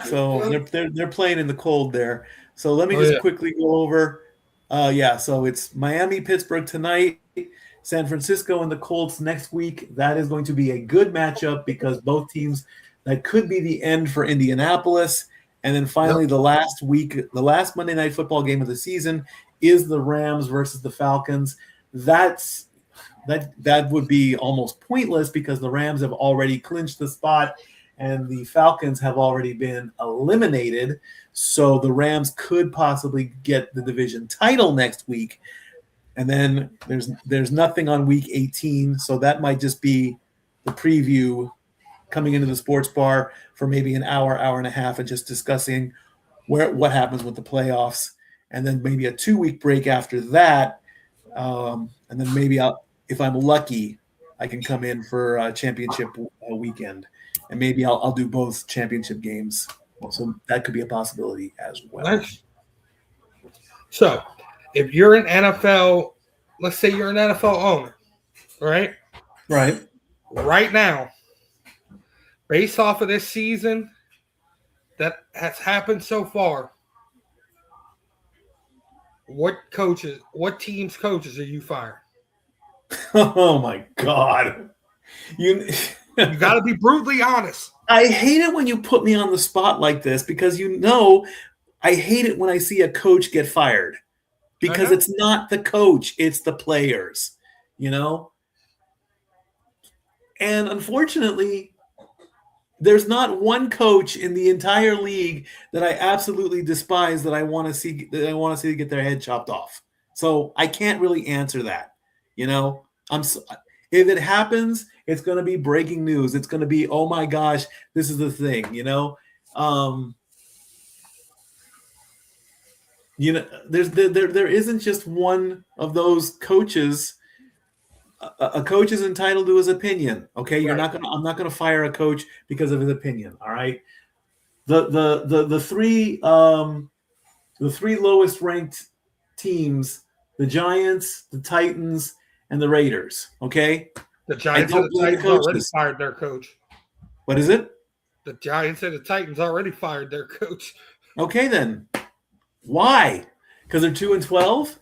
So they're playing in the cold there. So let me quickly go over. So it's Miami, Pittsburgh tonight, San Francisco and the Colts next week. That is going to be a good matchup because both teams, that could be the end for Indianapolis. And then finally, the last Monday Night Football game of the season is the Rams versus the Falcons. That would be almost pointless because the Rams have already clinched the spot and the Falcons have already been eliminated. So the Rams could possibly get the division title next week. And then there's nothing on week 18, so that might just be the preview coming into the sports bar for maybe an hour and a half and just discussing what happens with the playoffs, and then maybe a 2-week break after that. And then maybe if I'm lucky, I can come in for a championship weekend, and maybe I'll do both championship games. So that could be a possibility as well. Nice. So if you're an NFL, let's say you're an NFL owner, right? Right. Right now, based off of this season that has happened so far, what team's coaches are you firing? Oh my God. You got to be brutally honest. I hate it when you put me on the spot like this because I hate it when I see a coach get fired because it's not the coach, it's the players, And unfortunately, there's not one coach in the entire league that I absolutely despise that I want to see get their head chopped off. So I can't really answer that. If it happens, it's going to be breaking news. It's going to be, oh my gosh, this is the thing. There isn't just one of those coaches. A coach is entitled to his opinion. Okay, I'm not going to fire a coach because of his opinion. All right. The three lowest ranked teams: the Giants, the Titans, and the Raiders. Okay. The Giants and the Titans already fired their coach. What is it? The Giants and the Titans already fired their coach. Okay, then. Why? Because they're 2-12?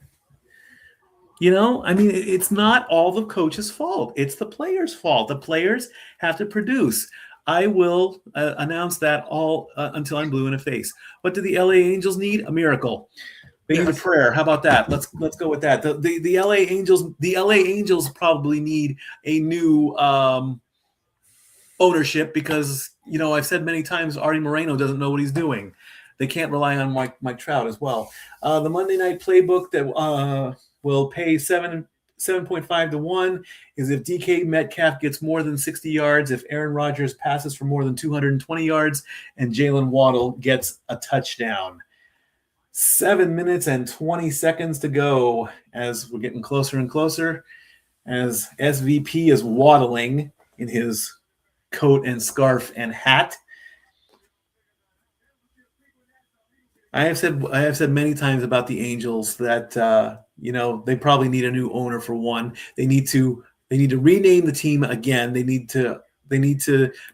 It's not all the coach's fault. It's the players' fault. The players have to produce. I will announce that all until I'm blue in the face. What do the LA Angels need? A miracle. They need a prayer. How about that? Let's go with that. The LA Angels probably need a new ownership because, I've said many times Artie Moreno doesn't know what he's doing. They can't rely on Mike Trout as well. The Monday night playbook that will pay 7.5 to 1 is if DK Metcalf gets more than 60 yards, if Aaron Rodgers passes for more than 220 yards, and Jalen Waddle gets a touchdown. 7 minutes and 20 seconds to go as we're getting closer and closer, as SVP is waddling in his coat and scarf and hat. I have said many times about the Angels that they probably need a new owner for one. They need to rename the team again. They need to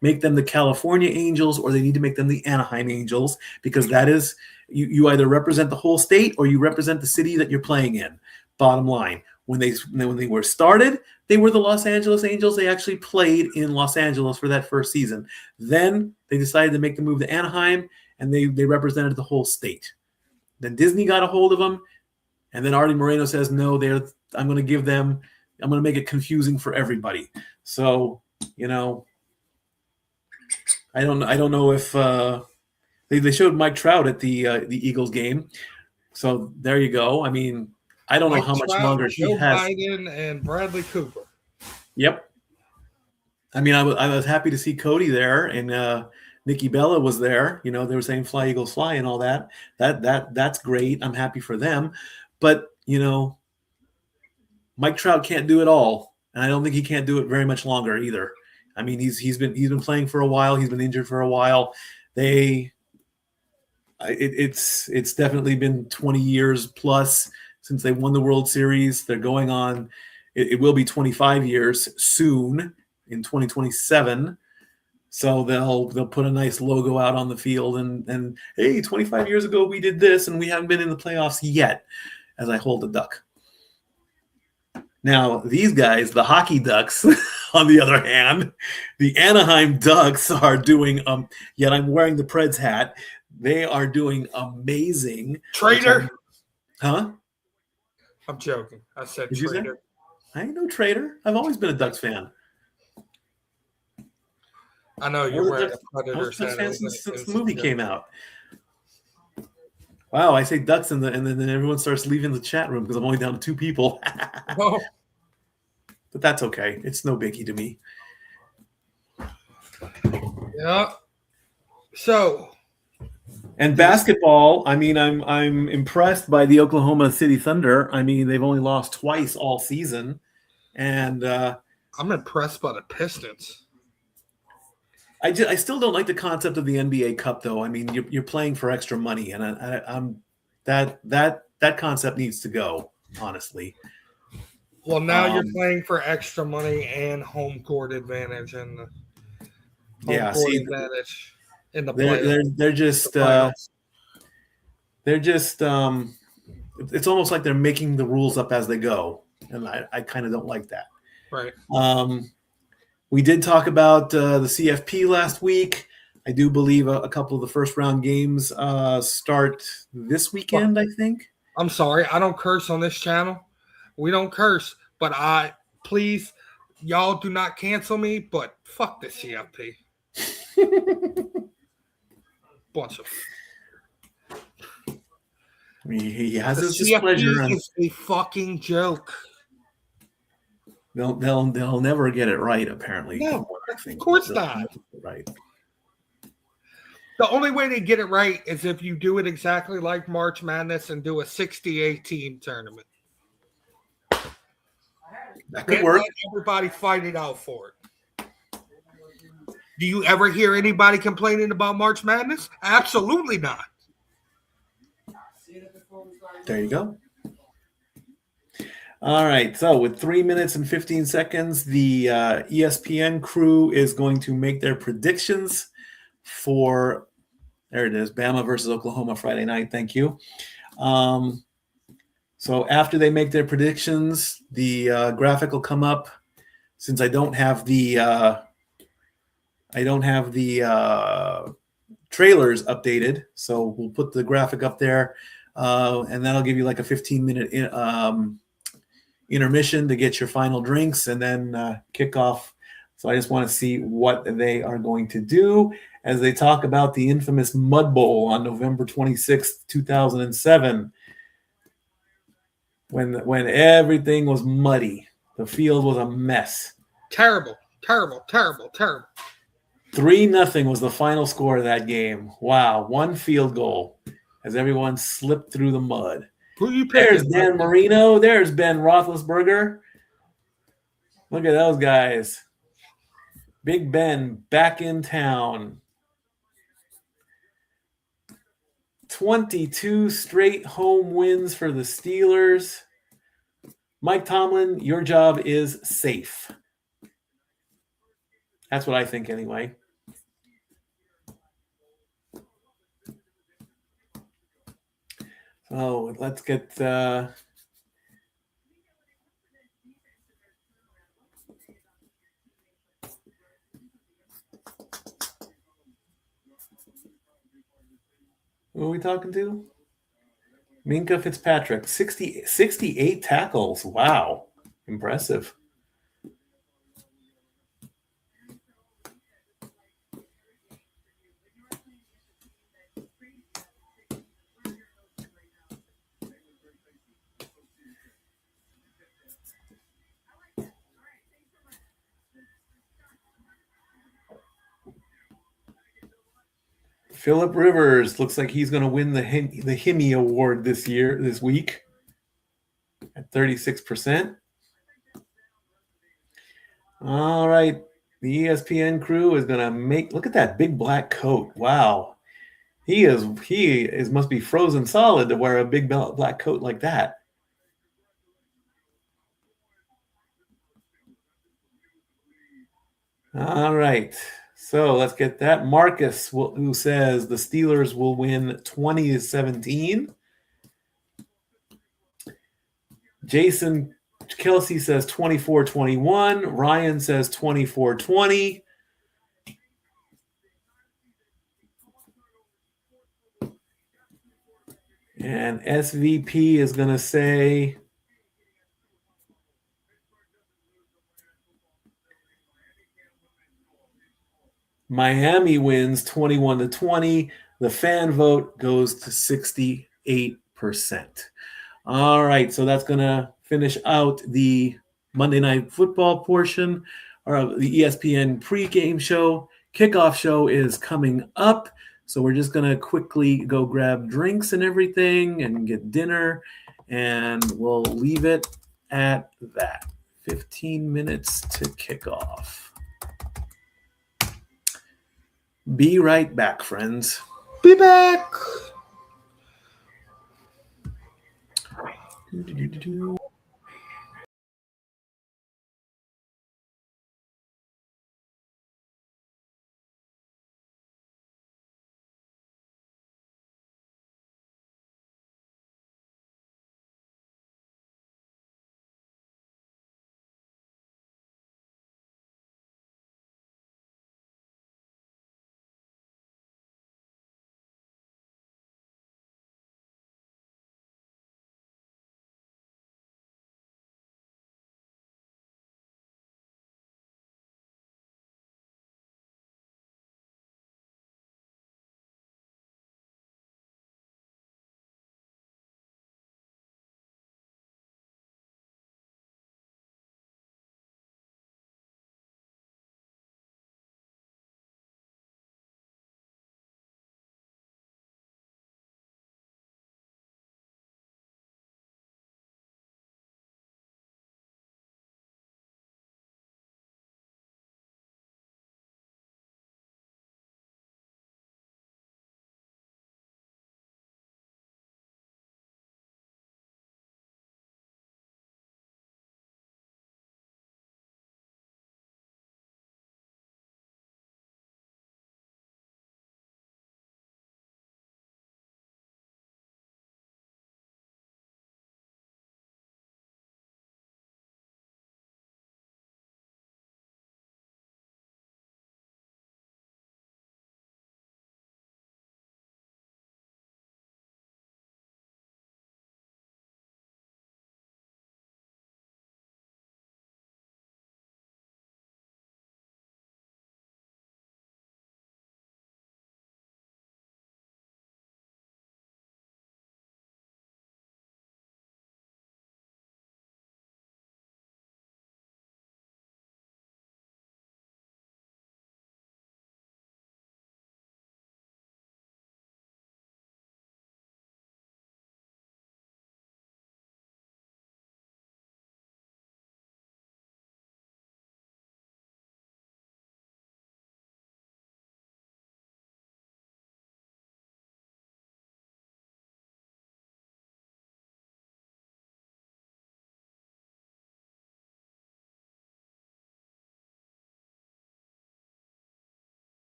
make them the California Angels, or they need to make them the Anaheim Angels, because that is you either represent the whole state or you represent the city that you're playing in. Bottom line. When they were started, they were the Los Angeles Angels. They actually played in Los Angeles for that first season. Then they decided to make the move to Anaheim, and they represented the whole state. Then Disney got a hold of them, and then Artie Moreno says, no, I'm going to make it confusing for everybody. So, I don't know if they showed Mike Trout at the Eagles game. So there you go. I mean, I don't know how much longer he has. Biden and Bradley Cooper. Yep. I mean, I was happy to see Cody there, and Nikki Bella was there. They were saying "Fly Eagles Fly" and all that. That's great. I'm happy for them, but Mike Trout can't do it all, and I don't think he can't do it very much longer either. I mean, he's been playing for a while. He's been injured for a while. It's definitely been 20 years plus since they won the World Series. They're going on. It will be 25 years soon in 2027. So they'll put a nice logo out on the field and hey, 25 years ago we did this and we haven't been in the playoffs yet, as I hold the duck. Now, these guys, the hockey ducks, on the other hand, the Anaheim Ducks are doing yet I'm wearing the Preds hat. They are doing amazing. Traitor. Huh? I'm joking. I said Did traitor. I ain't no traitor. I've always been a Ducks fan. I know you're wearing a I Predator was a Ducks fan since the movie came out. Wow, I say Ducks and then everyone starts leaving the chat room because I'm only down to 2 people. Oh. But that's okay. It's no biggie to me. Yeah. So. And basketball, I mean, I'm impressed by the Oklahoma City Thunder. I mean, they've only lost twice all season, and I'm impressed by the Pistons. I still don't like the concept of the NBA Cup, though. I mean, you're playing for extra money, and I'm that concept needs to go, honestly. Well, now you're playing for extra money and home court advantage and advantage in the playoffs. They're just it's almost like they're making the rules up as they go, and I kind of don't like that. Right. We did talk about the CFP last week. I do believe a couple of the first round games start this weekend, I think. I'm sorry. I don't curse on this channel. We don't curse, but please, y'all do not cancel me, but fuck the CFP. Bunch of. He has his displeasure. CFP is a fucking joke. They'll never get it right, apparently. No, of course not. Right. The only way to get it right is if you do it exactly like March Madness and do a 68-team tournament. That could work. Let everybody fight it out for it. Do you ever hear anybody complaining about March Madness? Absolutely not. There you go. All right. So with 3 minutes and 15 seconds, the ESPN crew is going to make their predictions for, there it is, Bama versus Oklahoma Friday night. Thank you. So after they make their predictions, the graphic will come up. Since I don't have the trailers updated, so we'll put the graphic up there, and that'll give you like a 15-minute intermission to get your final drinks, and then kick off So I just want to see what they are going to do as they talk about the infamous Mud Bowl on November 26th, 2007, when everything was muddy. The field was a mess. Terrible, terrible, terrible, terrible. 3-0 was the final score of that game. Wow, one field goal as everyone slipped through the mud. Who you There's picking? Dan Marino. There's Ben Roethlisberger. Look at those guys. Big Ben back in town. 22 straight home wins for the Steelers. Mike Tomlin, your job is safe. That's what I think anyway. So let's get who are we talking to? Minka Fitzpatrick, 68 tackles. Wow. Impressive. Phillip Rivers looks like he's going to win the Hemi Award this week at 36%. All right. The ESPN crew is going to look at that big black coat. Wow. He must be frozen solid to wear a big black coat like that. All right. So let's get that. Marcus, who says the Steelers will win 20-17. Jason Kelsey says 24-21. Ryan says 24-20. And SVP is going to say Miami wins 21-20. The fan vote goes to 68%. All right, so that's going to finish out the Monday Night Football portion of the ESPN pregame show. Kickoff show is coming up, so we're just going to quickly go grab drinks and everything and get dinner, and we'll leave it at that. 15 minutes to kick off. Be right back, friends. Be back.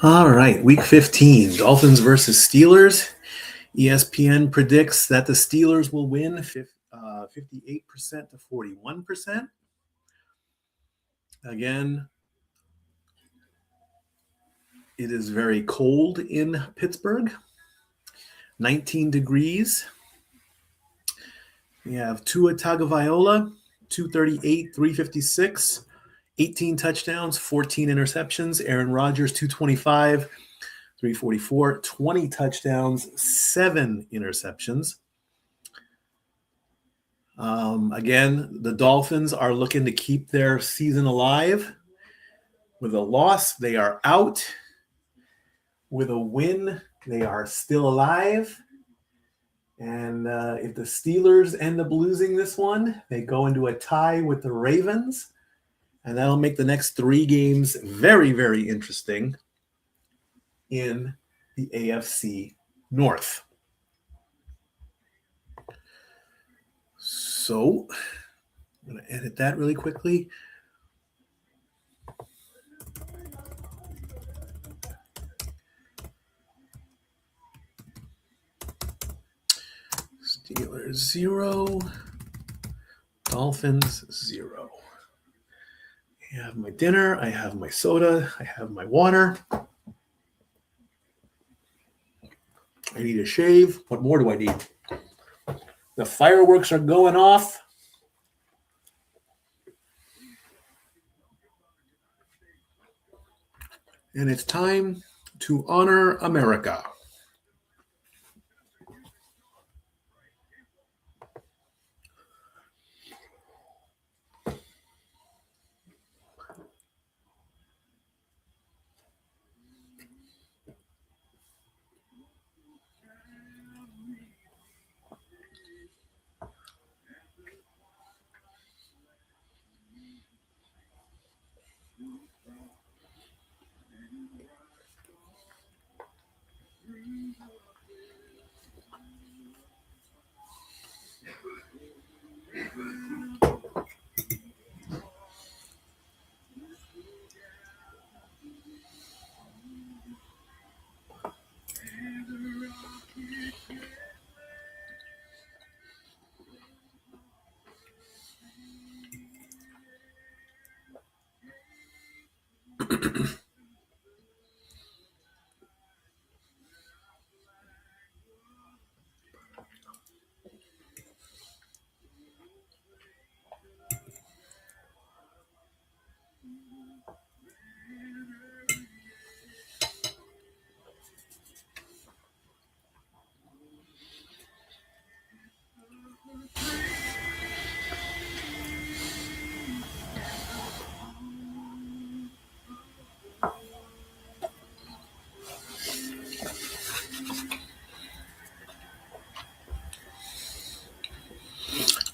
All right, week 15, Dolphins versus Steelers. ESPN predicts that the Steelers will win 58% to 41%. Again, it is very cold in Pittsburgh, 19 degrees. We have Tua Tagovailoa, 238, 356, 18 touchdowns, 14 interceptions. Aaron Rodgers, 225, 344, 20 touchdowns, 7 interceptions. Again, the Dolphins are looking to keep their season alive. With a loss, they are out. With a win, they are still alive. And if the Steelers end up losing this one, they go into a tie with the Ravens. And that'll make the next 3 games very, very interesting in the AFC North. So I'm going to edit that really quickly. Steelers 0, Dolphins 0. I have my dinner, I have my soda, I have my water. I need a shave. What more do I need? The fireworks are going off. And it's time to honor America.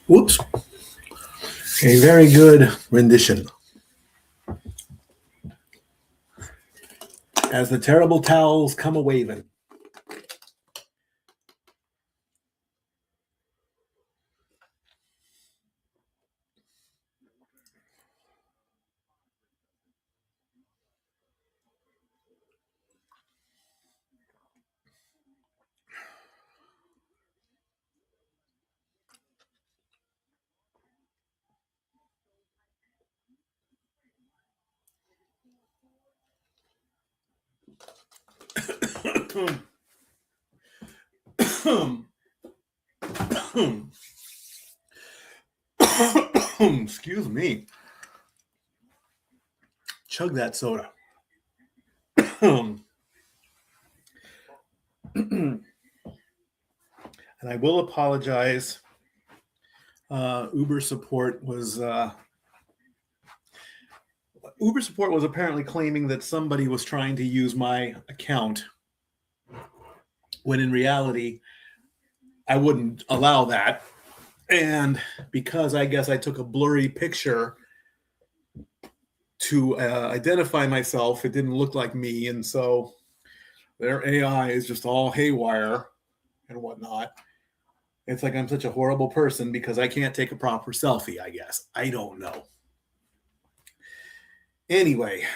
Whoops. A very good rendition. As the terrible towels come a-waving. Excuse me. Chug that soda. And I will apologize. Uber support was apparently claiming that somebody was trying to use my account, when in reality, I wouldn't allow that. And because I guess I took a blurry picture to identify myself, it didn't look like me. And so their AI is just all haywire and whatnot. It's like I'm such a horrible person because I can't take a proper selfie, I guess. I don't know. Anyway,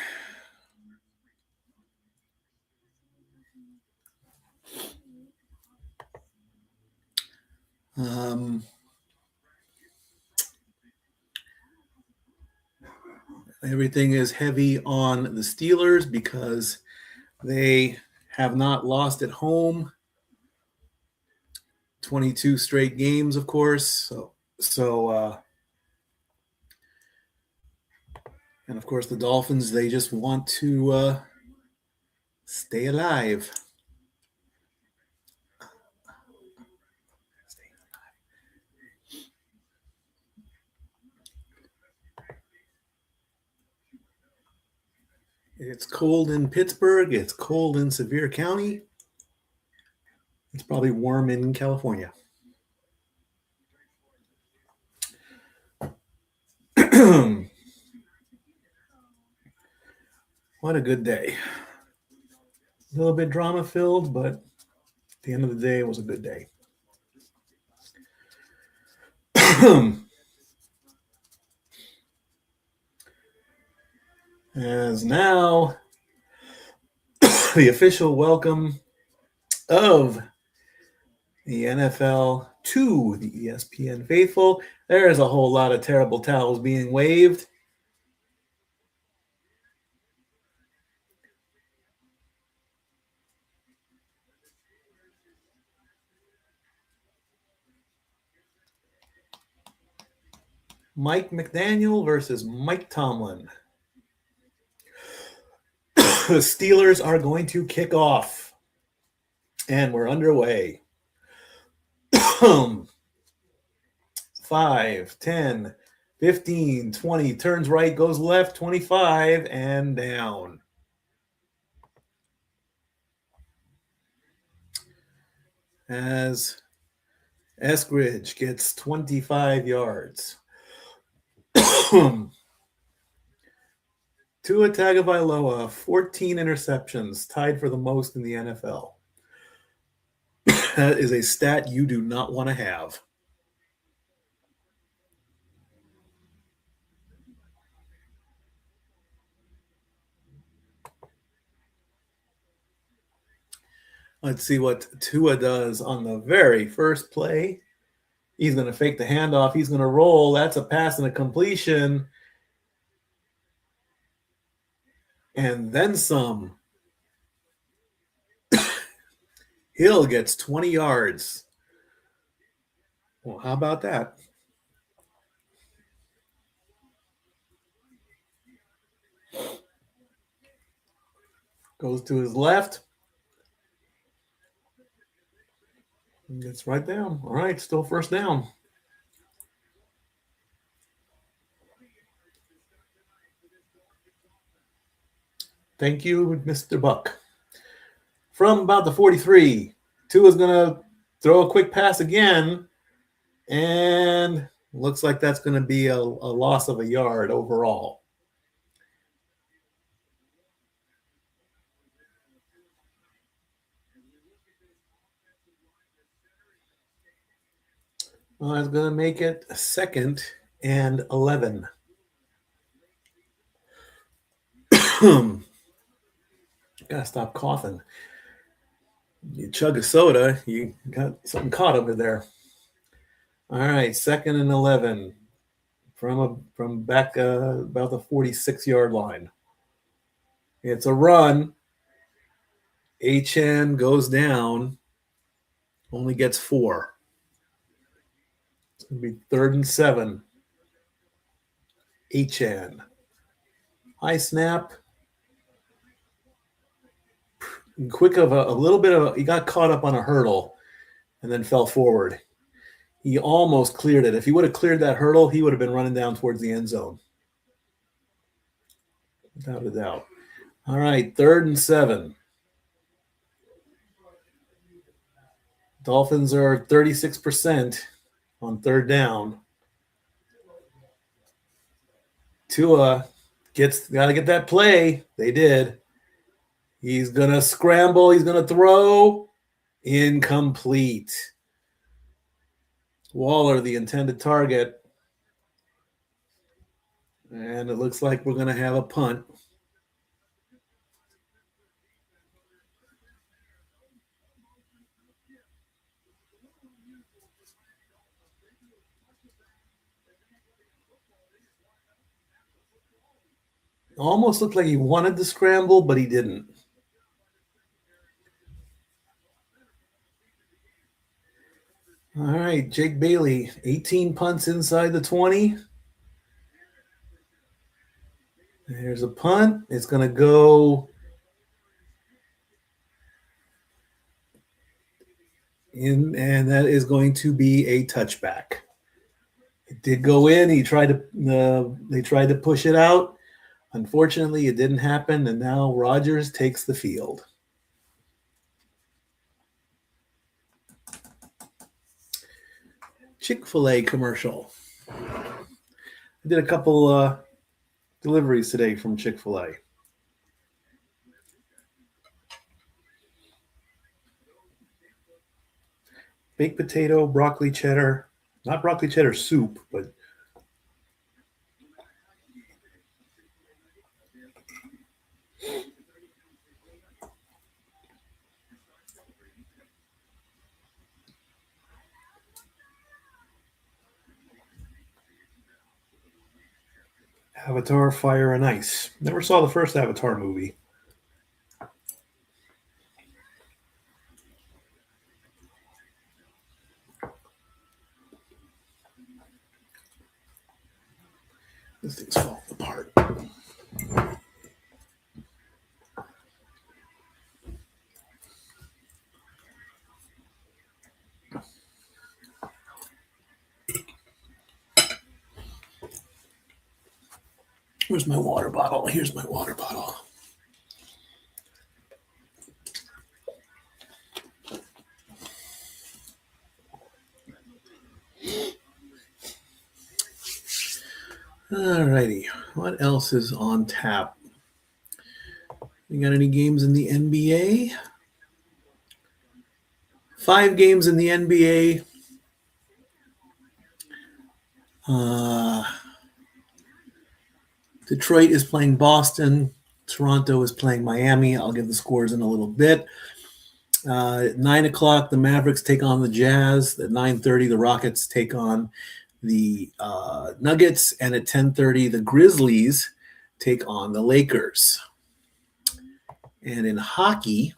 Everything is heavy on the Steelers because they have not lost at home. 22 straight games, of course. And of course the Dolphins, they just want to stay alive. It's cold in Pittsburgh. It's cold in Sevier County. It's probably warm in California. What a good day. A little bit drama filled, but at the end of the day, it was a good day. As now, the official welcome of the NFL to the ESPN faithful. There's a whole lot of terrible towels being waved. Mike McDaniel versus Mike Tomlin. The Steelers are going to kick off. And we're underway. 5, 10, 15, 20, turns right, goes left, 25, and down. As Eskridge gets 25 yards. Tua Tagovailoa, 14 interceptions, tied for the most in the NFL. That is a stat you do not want to have. Let's see what Tua does on the very first play. He's going to fake the handoff. He's going to roll. That's a pass and a completion. And then some. Hill gets 20 yards. Well, how about that? Goes to his left. Gets right down. All right, still first down. Thank you, Mr. Buck. From about the 43, Tua's going to throw a quick pass again, and looks like that's going to be a loss of a yard overall. Well, it's going to make it 2nd and 11. Gotta stop coughing. You chug a soda, you got something caught over there. All right, 2nd and 11 from back about the 46-yard line. It's a run. Achane goes down, only gets 4. It's going to be 3rd and 7. Achane. High snap. Quick of a little bit of he got caught up on a hurdle and then fell forward. He almost cleared it. If he would have cleared that hurdle, he would have been running down towards the end zone. Without a doubt. All right, 3rd and 7. Dolphins are 36% on 3rd down. Tua got to get that play. They did. He's going to scramble. He's going to throw. Incomplete. Waller, the intended target. And it looks like we're going to have a punt. Almost looked like he wanted to scramble, but he didn't. All right, Jake Bailey, 18 punts inside the 20. There's a punt. It's going to go in, and that is going to be a touchback. It did go in. They tried to push it out. Unfortunately, it didn't happen, and now Rodgers takes the field. Chick-fil-A commercial. I did a couple deliveries today from Chick-fil-A. Baked potato, broccoli cheddar. Not broccoli cheddar soup, but Avatar, Fire and Ice. Never saw the first Avatar movie. This thing's falling apart. Where's my water bottle? Here's my water bottle. All righty. What else is on tap? You got any games in the NBA? 5 games in the NBA. Detroit is playing Boston. Toronto is playing Miami. I'll give the scores in a little bit. At 9 o'clock, the Mavericks take on the Jazz. At 9:30, the Rockets take on the Nuggets. And at 10:30, the Grizzlies take on the Lakers. And in hockey,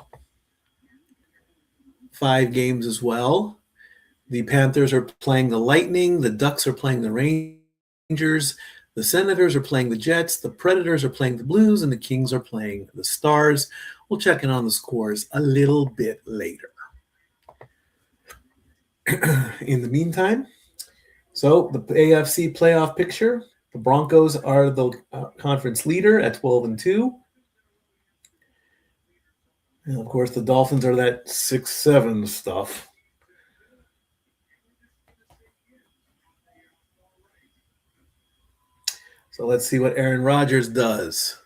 5 games as well. The Panthers are playing the Lightning. The Ducks are playing the Rangers. The Senators are playing the Jets. The Predators are playing the Blues. And the Kings are playing the Stars. We'll check in on the scores a little bit later. In the meantime, so the AFC playoff picture, the Broncos are the conference leader at 12-2. And of course, the Dolphins are that 6-7 stuff. So let's see what Aaron Rodgers does.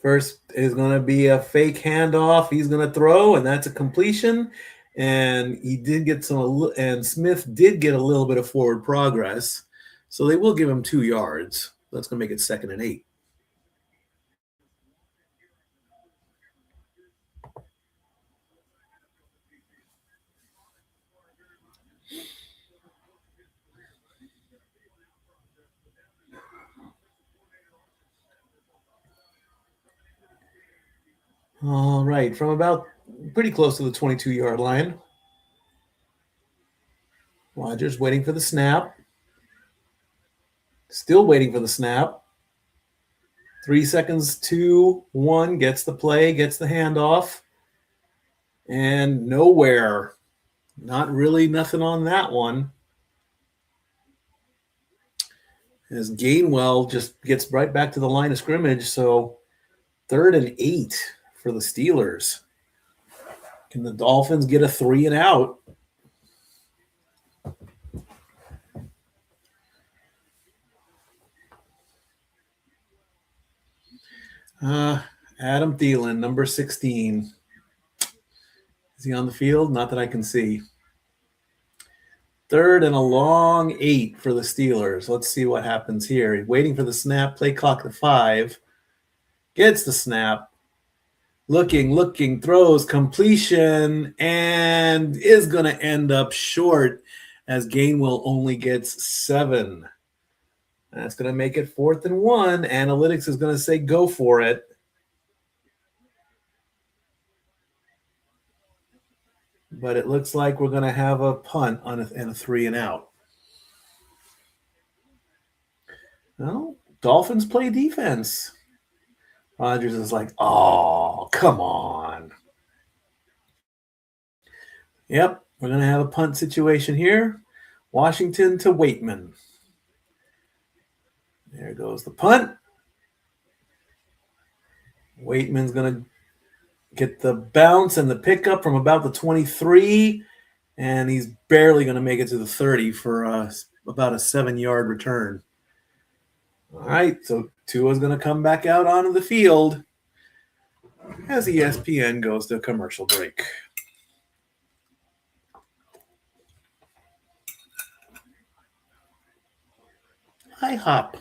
First is going to be a fake handoff. He's going to throw, and that's a completion. And he did get and Smith did get a little bit of forward progress. So they will give him 2 yards. That's going to make it 2nd and 8. All right, from about pretty close to the 22-yard line. Rodgers waiting for the snap. Still waiting for the snap. 3 seconds, 2, 1, gets the play, gets the handoff. And nowhere. Not really nothing on that one. As Gainwell just gets right back to the line of scrimmage. So 3rd and 8 for the Steelers. Can the Dolphins get a 3 and out? Adam Thielen, number 16. Is he on the field? Not that I can see. 3rd and a long 8 for the Steelers. Let's see what happens here. He's waiting for the snap. Play clock to 5. Gets the snap. Looking, throws, completion, and is going to end up short as Gainwell only gets 7. That's going to make it 4th and 1. Analytics is going to say go for it. But it looks like we're going to have a punt and a 3 and out. Well, Dolphins play defense. Rodgers is like, oh, come on. Yep, we're going to have a punt situation here. Washington to Waitman. There goes the punt. Waitman's going to get the bounce and the pickup from about the 23, and he's barely going to make it to the 30 for about a 7-yard return. All right, so Tua's going to come back out onto the field as ESPN goes to commercial break. Hi, Hop.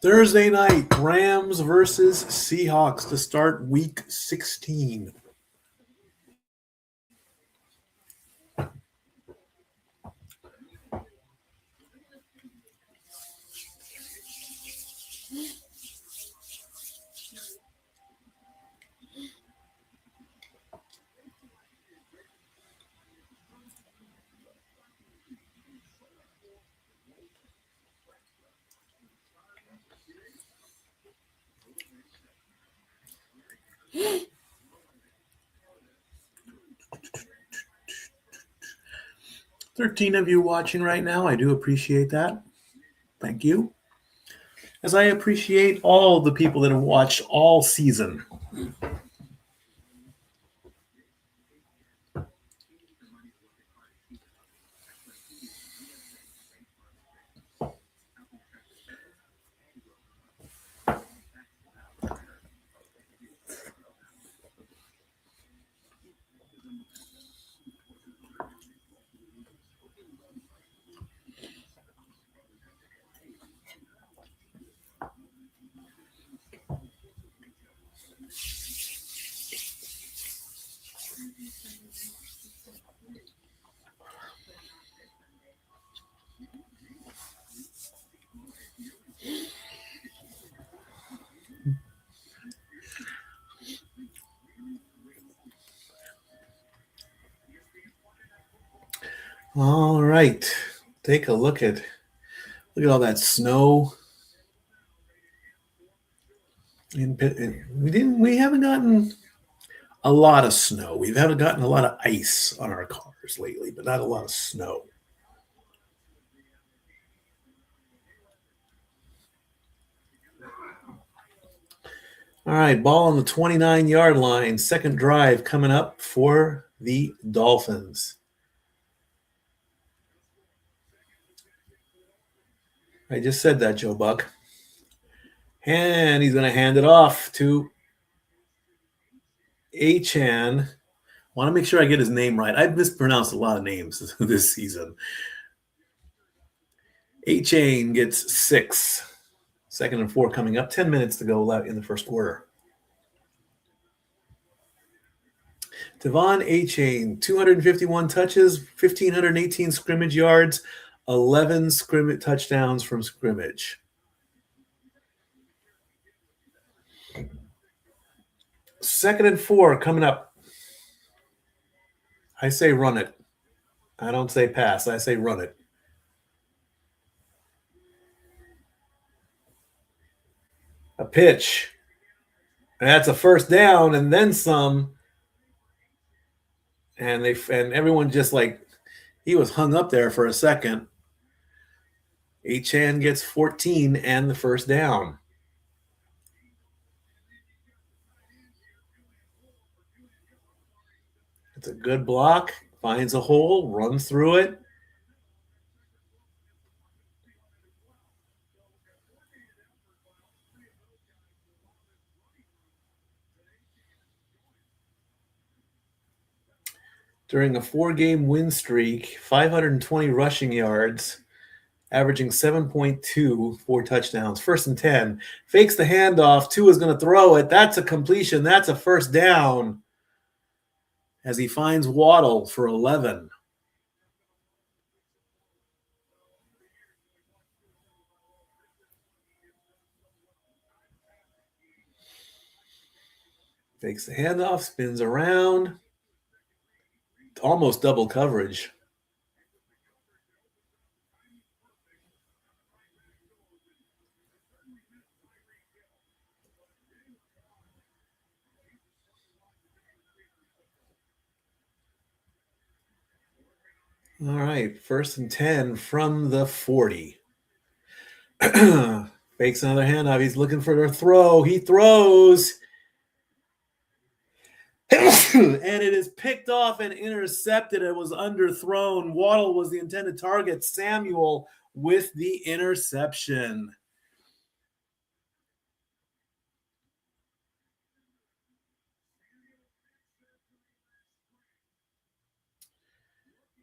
Thursday night, Rams versus Seahawks to start Week 16. $13 of you watching right now. I do appreciate that. Thank you. As I appreciate all the people that have watched all season. All right. Take a look at all that snow. We haven't gotten a lot of snow. We haven't gotten a lot of ice on our cars lately, but not a lot of snow. All right, ball on the 29-yard line. Second drive coming up for the Dolphins. I just said that, Joe Buck. And he's going to hand it off to Achan. Want to make sure I get his name right. I've mispronounced a lot of names this season. Achan gets 6. 2nd and 4 coming up. 10 minutes to go in the first quarter. Devon Achane, 251 touches, 1,518 scrimmage yards, 11 touchdowns from scrimmage. Second and 4 coming up. I say run it. I don't say pass. I say run it. A pitch. And that's a first down and then some. And everyone just he was hung up there for a second. Achan gets 14 and the first down. It's a good block. Finds a hole, runs through it. during a 4-game win streak, 520 rushing yards, averaging 7.2, 4 touchdowns. 1st and 10. Fakes the handoff. Tua is going to throw it. That's a completion. That's a first down. As he finds Waddle for 11. Fakes the handoff, spins around. Almost double coverage. All right, 1st and 10 from the 40. Fakes another handoff. He's looking for a throw. He throws. And it is picked off and intercepted. It was underthrown. Waddle was the intended target. Samuel with the interception.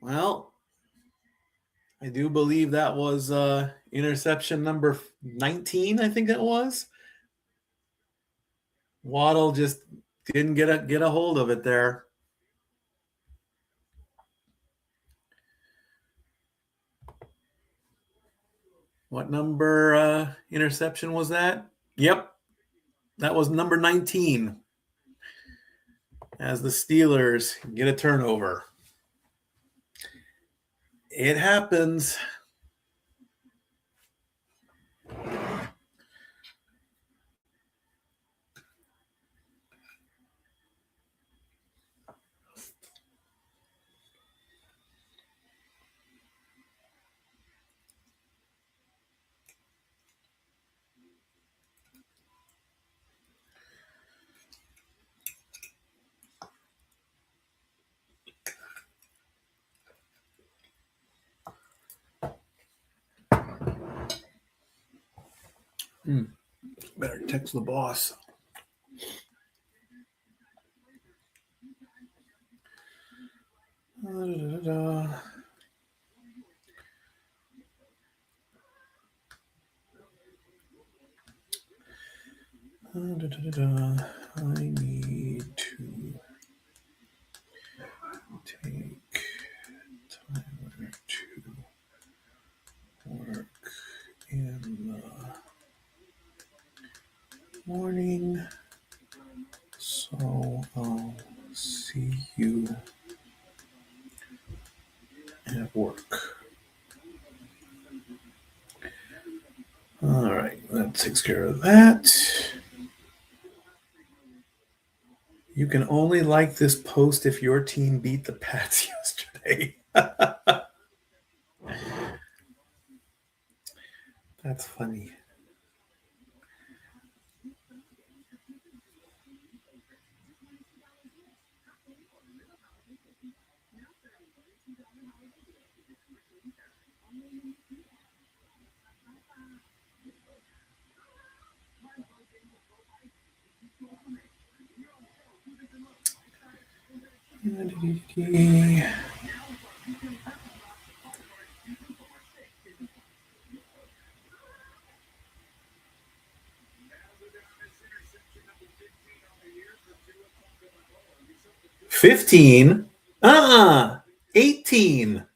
Well, I do believe that was interception number 19, I think it was. Waddle just didn't get a hold of it there. What number interception was that? Yep, that was number 19. As the Steelers get a turnover. It happens. Better text the boss. I need to take Tyler to work in the morning, so I'll see you at work. All right, that takes care of that. You can only like this post if your team beat the Pats yesterday. That's funny. $15. 18.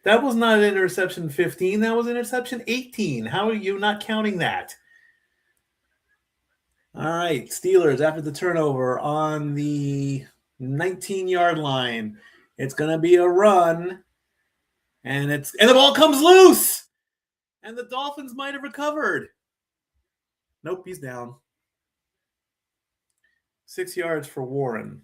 That was not interception 15. That was interception 18. How are you not counting that? All right, Steelers after the turnover on the 19-yard line. It's going to be a run, and the ball comes loose, and the Dolphins might have recovered. Nope, he's down. 6 yards for Warren.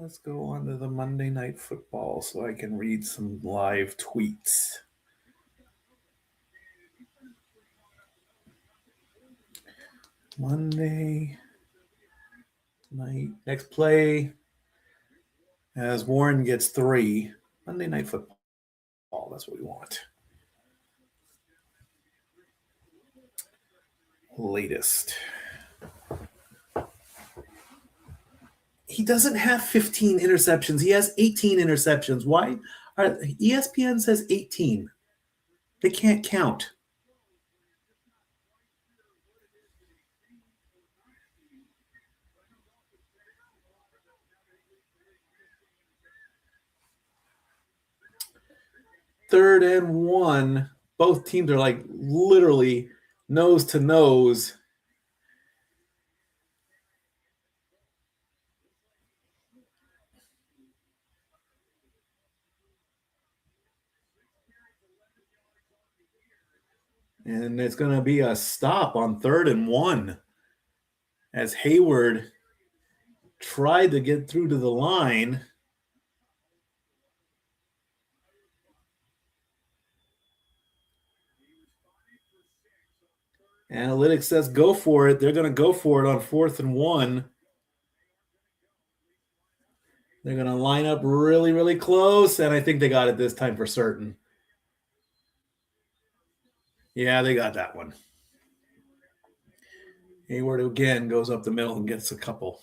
Let's go on to the Monday Night Football so I can read some live tweets. Monday night. Next play as Warren gets 3. Monday Night Football. That's what we want. Latest. He doesn't have 15 interceptions. He has 18 interceptions. Why? ESPN says 18. They can't count. Third and 1. Both teams are like literally nose to nose. And it's going to be a stop on 3rd and 1 as Hayward tried to get through to the line. Analytics says go for it. They're going to go for it on 4th and 1. They're going to line up really, really close, and I think they got it this time for certain. Yeah, they got that one. Hayward again goes up the middle and gets a couple.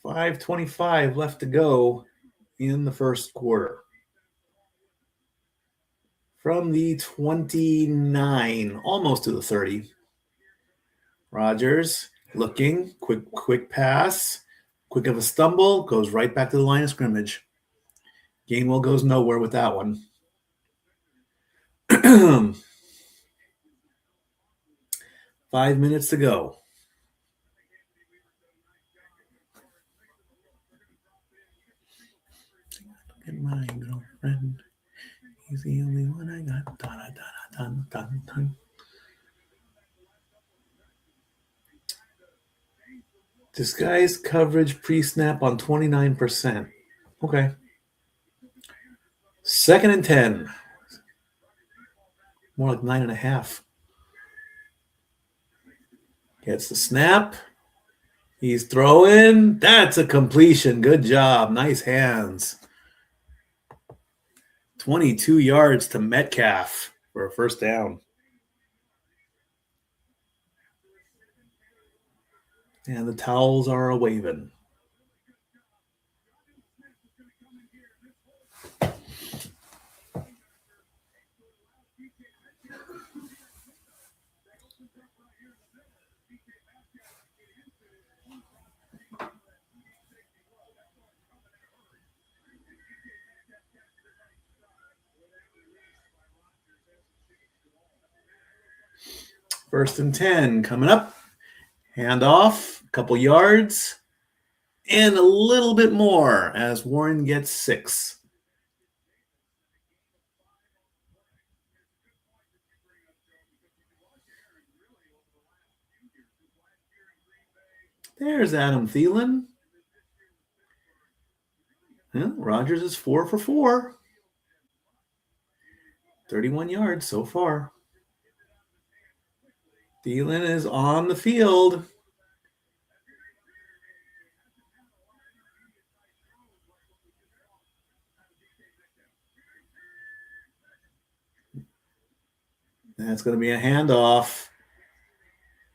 .525 left to go in the first quarter. From the 29, almost to the 30. Rodgers looking, quick pass, quick of a stumble, goes right back to the line of scrimmage. Gainwell goes nowhere with that one. 5 minutes to go. Look at my girlfriend. He's the only one I got. Dun, dun, dun, dun. Disguise coverage pre-snap on 29%. Okay. 2nd and 10. More like 9.5. Gets the snap. He's throwing. That's a completion. Good job. Nice hands. 22 yards to Metcalf for a first down. And the towels are a-waving. First and 10 coming up. Handoff, a couple yards, and a little bit more as Warren gets 6. There's Adam Thielen. Yeah, Rodgers is 4 for 4. 31 yards so far. Thielen is on the field. That's going to be a handoff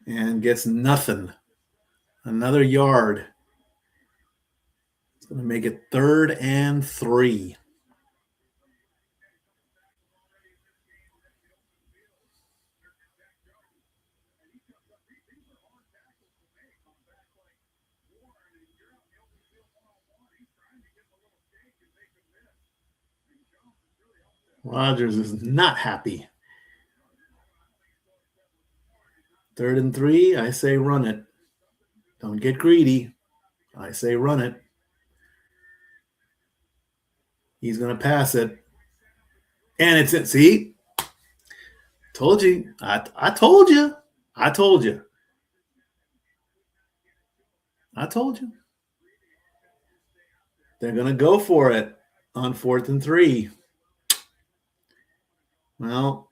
and gets nothing. Another yard. It's going to make it 3rd and 3. Rodgers is not happy. 3rd and 3, I say run it. Don't get greedy. I say run it. He's going to pass it. And it's it. See? Told you. I told you. I told you. I told you. They're going to go for it on 4th and 3. Well,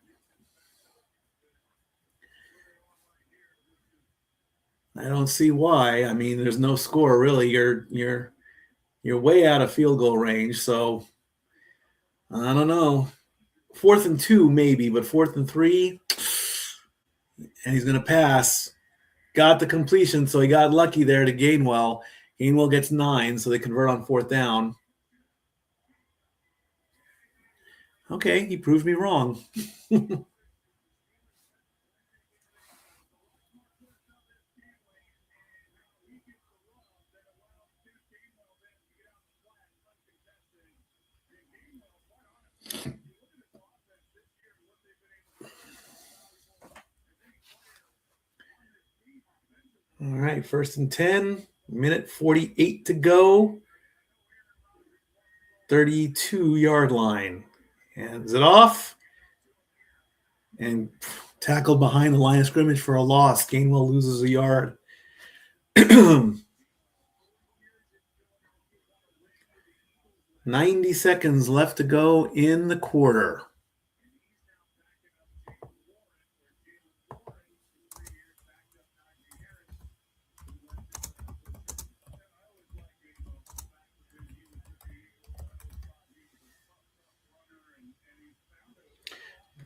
I don't see why. I mean, there's no score really. You're way out of field goal range, so I don't know. 4th and 2 maybe, but 4th and 3, and he's going to pass. Got the completion, so he got lucky there to Gainwell. Gainwell gets 9, so they convert on 4th down. Okay, he proved me wrong. All right, 1st and 10, minute 48 to go. 32-yard line. Hands it off. And tackled behind the line of scrimmage for a loss. Gainwell loses a yard. 90 seconds left to go in the quarter.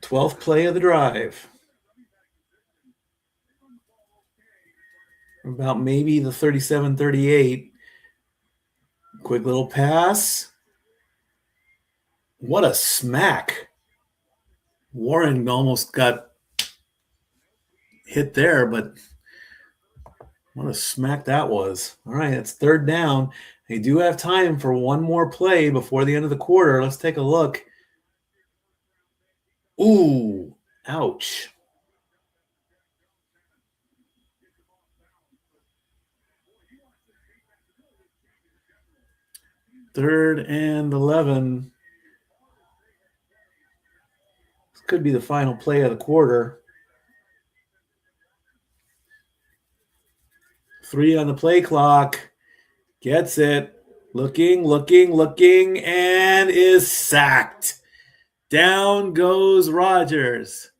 Twelfth play of the drive. About maybe the 37-38. Quick little pass. What a smack. Warren almost got hit there, but what a smack that was. All right, it's 3rd down. They do have time for one more play before the end of the quarter. Let's take a look. Ooh, ouch. Third and 11. This could be the final play of the quarter. 3 on the play clock. Gets it. Looking, and is sacked. Down goes Rodgers.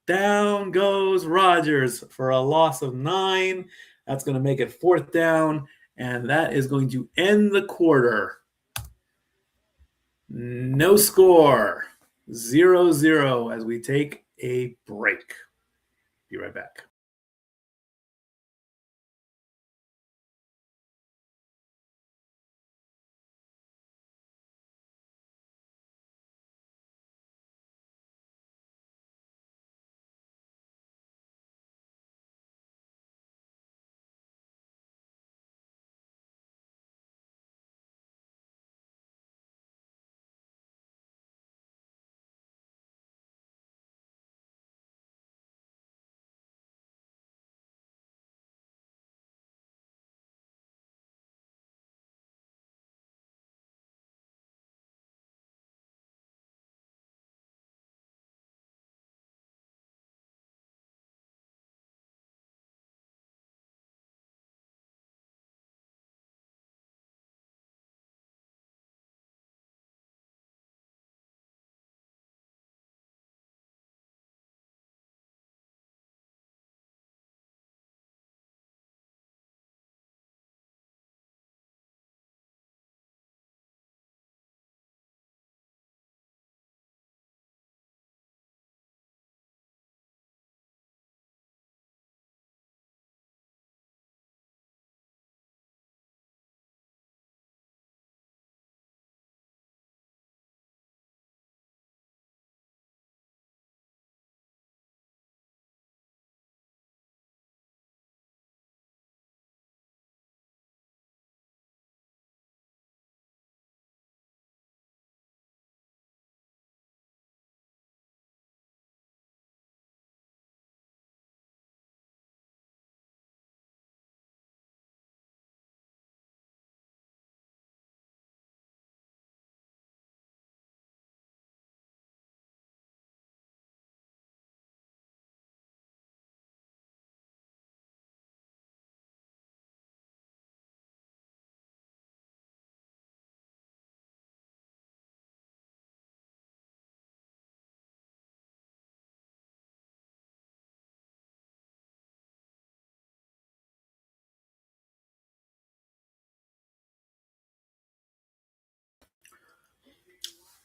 Down goes Rodgers for a loss of 9. That's going to make it 4th down, and that is going to end the quarter. No score. 0-0 as we take a break. Be right back.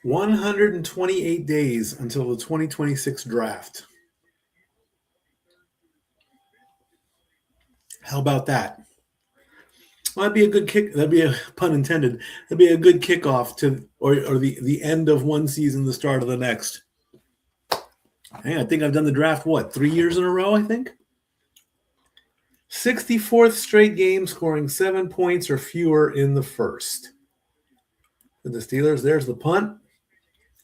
128 days until the 2026 draft. How about that? Well, that'd be a good kick. That'd be a pun intended. That'd be a good kickoff to or the end of one season, the start of the next. Hey, I think I've done the draft, 3 years in a row, I think? 64th straight game, scoring 7 points or fewer in the first. For the Steelers, there's the punt.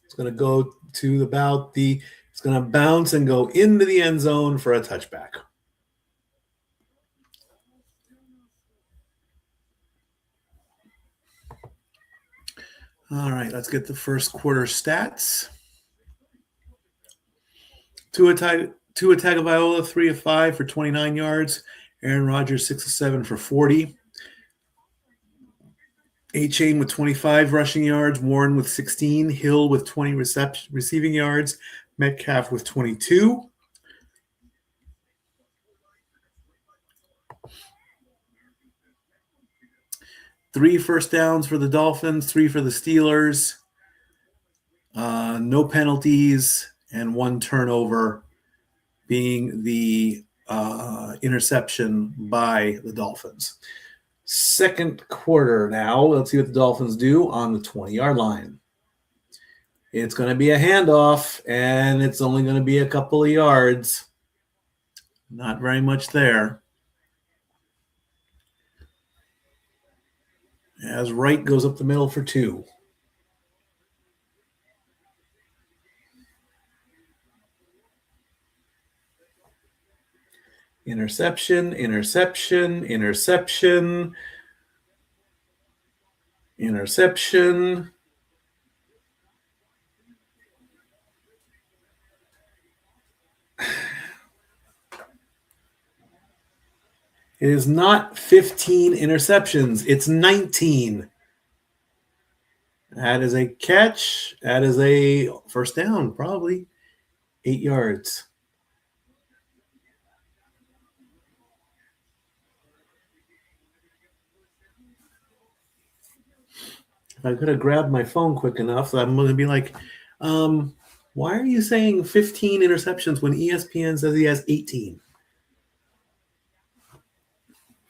It's going to go to it's going to bounce and go into the end zone for a touchback. All right, let's get the first quarter stats. Tua Tagovailoa, 3 of 5 for 29 yards. Aaron Rodgers, 6 of 7 for 40. A-Chain with 25 rushing yards. Warren with 16. Hill with 20 receiving yards. Metcalf with 22. Three first downs for the Dolphins, 3 for the Steelers. No penalties, and 1 turnover being the interception by the Dolphins. Second quarter now. Let's see what the Dolphins do on the 20-yard line. It's going to be a handoff, and it's only going to be a couple of yards. Not very much there. As Wright goes up the middle for 2. Interception, interception, interception, interception. It is not 15 interceptions. It's 19. That is a catch. That is a first down, probably 8 yards. If I could have grabbed my phone quick enough, I'm going to be like, why are you saying 15 interceptions when ESPN says he has 18?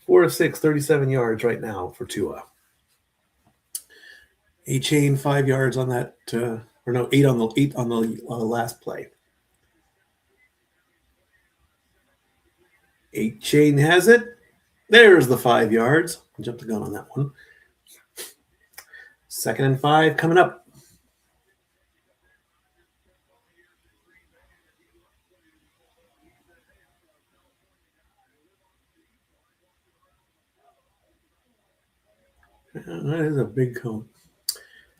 4 of 6, 37 yards right now for Tua. A-Chain 5 yards on that, 8 on the last play. A-Chain has it. There's the 5 yards. I jumped the gun on that one. 2nd and 5 coming up. That is a big cone.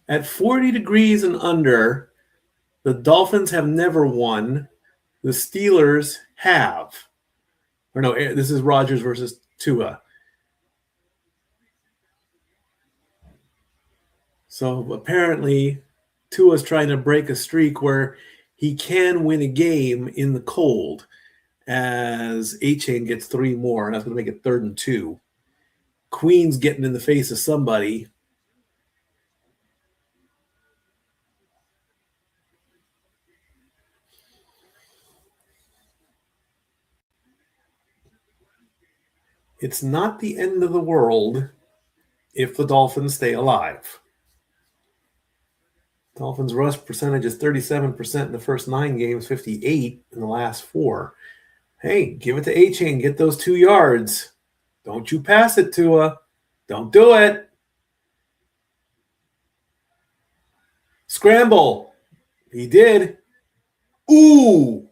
At 40 degrees and under, the Dolphins have never won. The Steelers have. Or no, this is Rodgers versus Tua. So apparently, Tua's trying to break a streak where he can win a game in the cold, as A-Chain gets 3 more, and that's going to make it 3rd and 2. Queen's getting in the face of somebody. It's not the end of the world if the Dolphins stay alive. Dolphins' rush percentage is 37% in the first 9 games, 58 in the last 4. Hey, give it to A-Chain. Get those 2 yards. Don't you pass it, Tua. Don't do it. Scramble. He did. Ooh.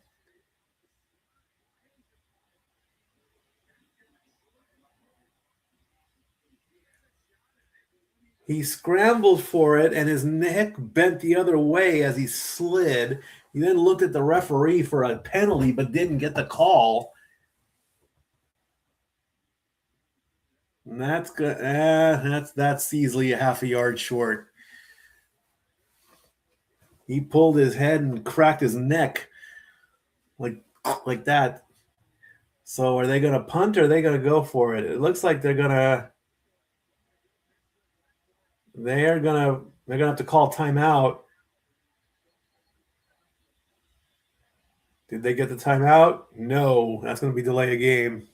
He scrambled for it, and his neck bent the other way as he slid. He then looked at the referee for a penalty, but didn't get the call. And that's good. That's easily a half a yard short. He pulled his head and cracked his neck like that. So are they going to punt or are they going to go for it? It looks like they're going to have to call timeout. Did they get the timeout? No. That's going to be delay a game.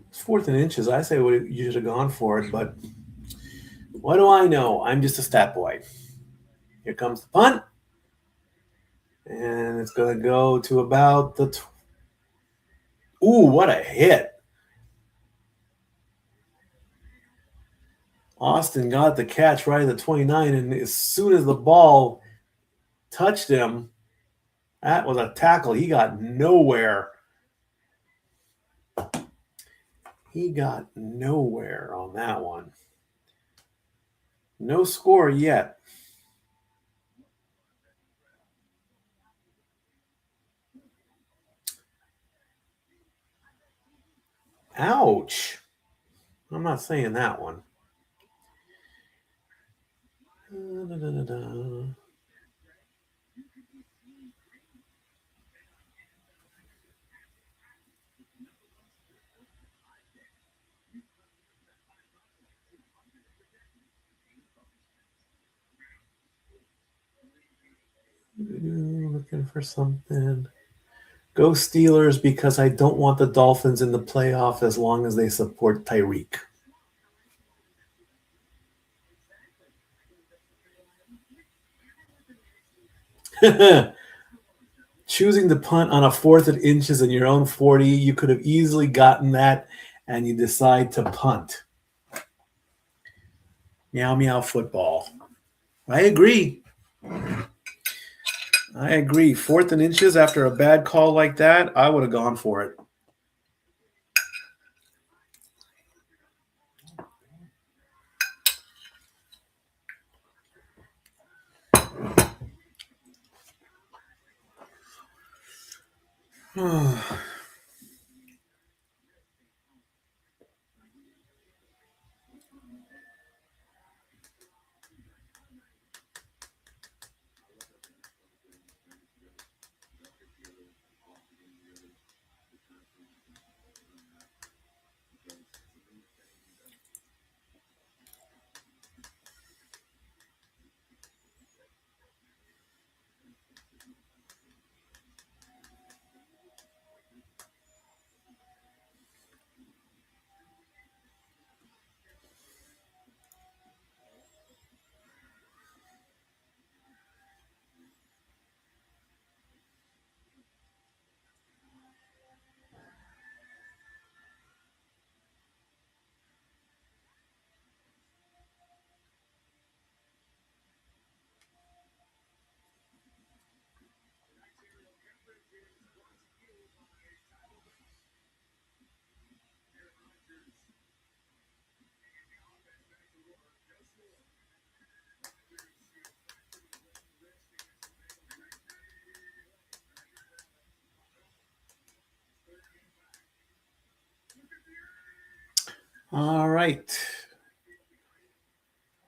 It's 4th and inches. I say you should have gone for it, but what do I know? I'm just a stat boy. Here comes the punt. And it's going to go to about the... Ooh, what a hit. Austin got the catch right at the 29, and as soon as the ball touched him, that was a tackle. He got nowhere. He got nowhere on that one. No score yet. Ouch. I'm not saying that one. Looking for something. Go Steelers because I don't want the Dolphins in the playoff as long as they support Tyreek. Choosing to punt on a 4th and inches in your own 40, you could have easily gotten that, and you decide to punt. Meow, meow, football. I agree. 4th and inches after a bad call like that, I would have gone for it. All right.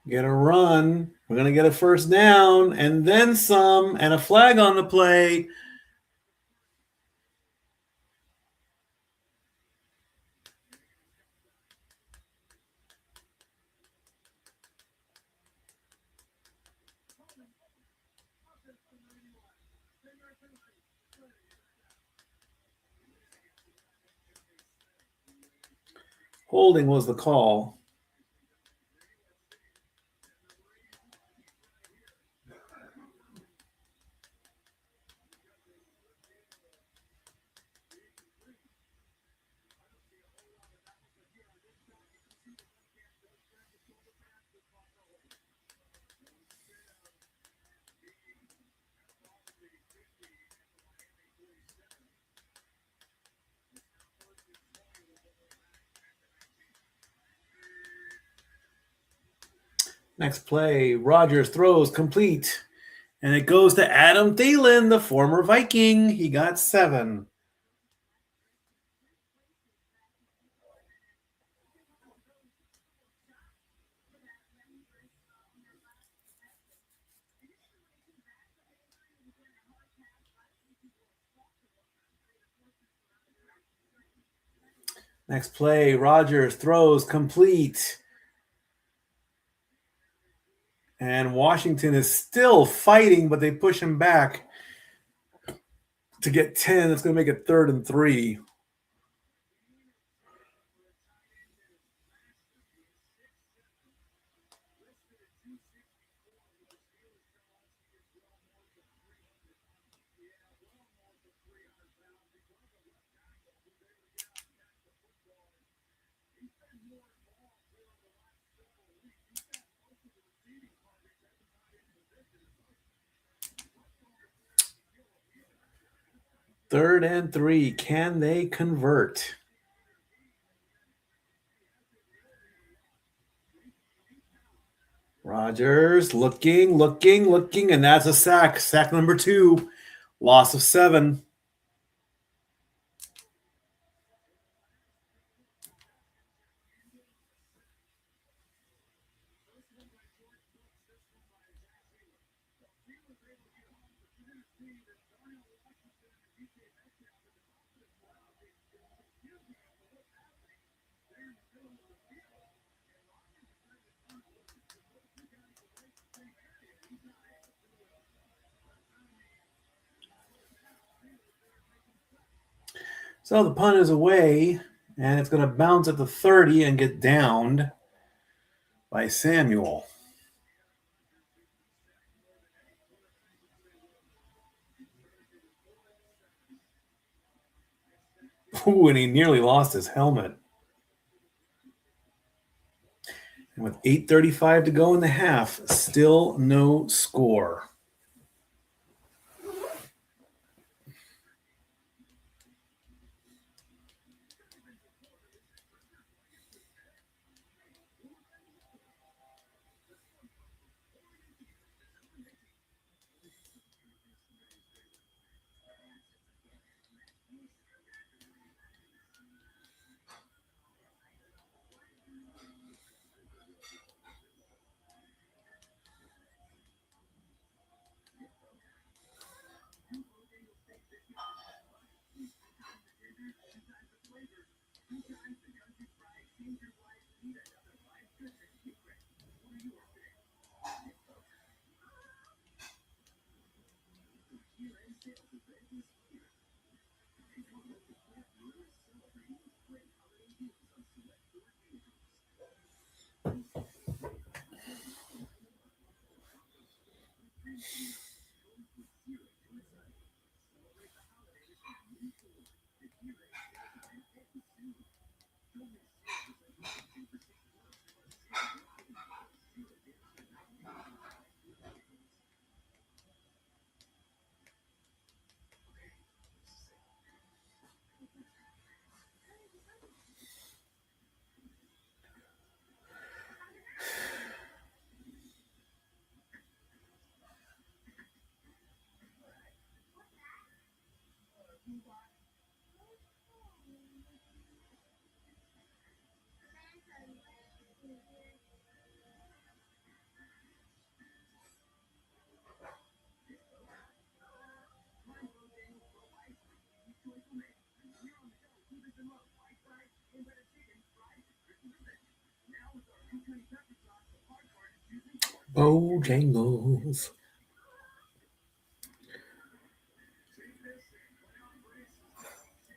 Get a run. We're going to get a first down and then some, and a flag on the play. Holding was the call. Next play, Rodgers throws complete, and it goes to Adam Thielen, the former Viking. He got 7. Next play, Rodgers throws complete. And Washington is still fighting, but they push him back to get 10. That's going to make it 3rd and 3. Third and 3. Can they convert? Rodgers looking, and that's a sack. Sack number 2. Loss of 7. So the punt is away, and it's going to bounce at the 30 and get downed by Samuel. Ooh, and he nearly lost his helmet. And with 8:35 to go in the half, still no score. Bojangles.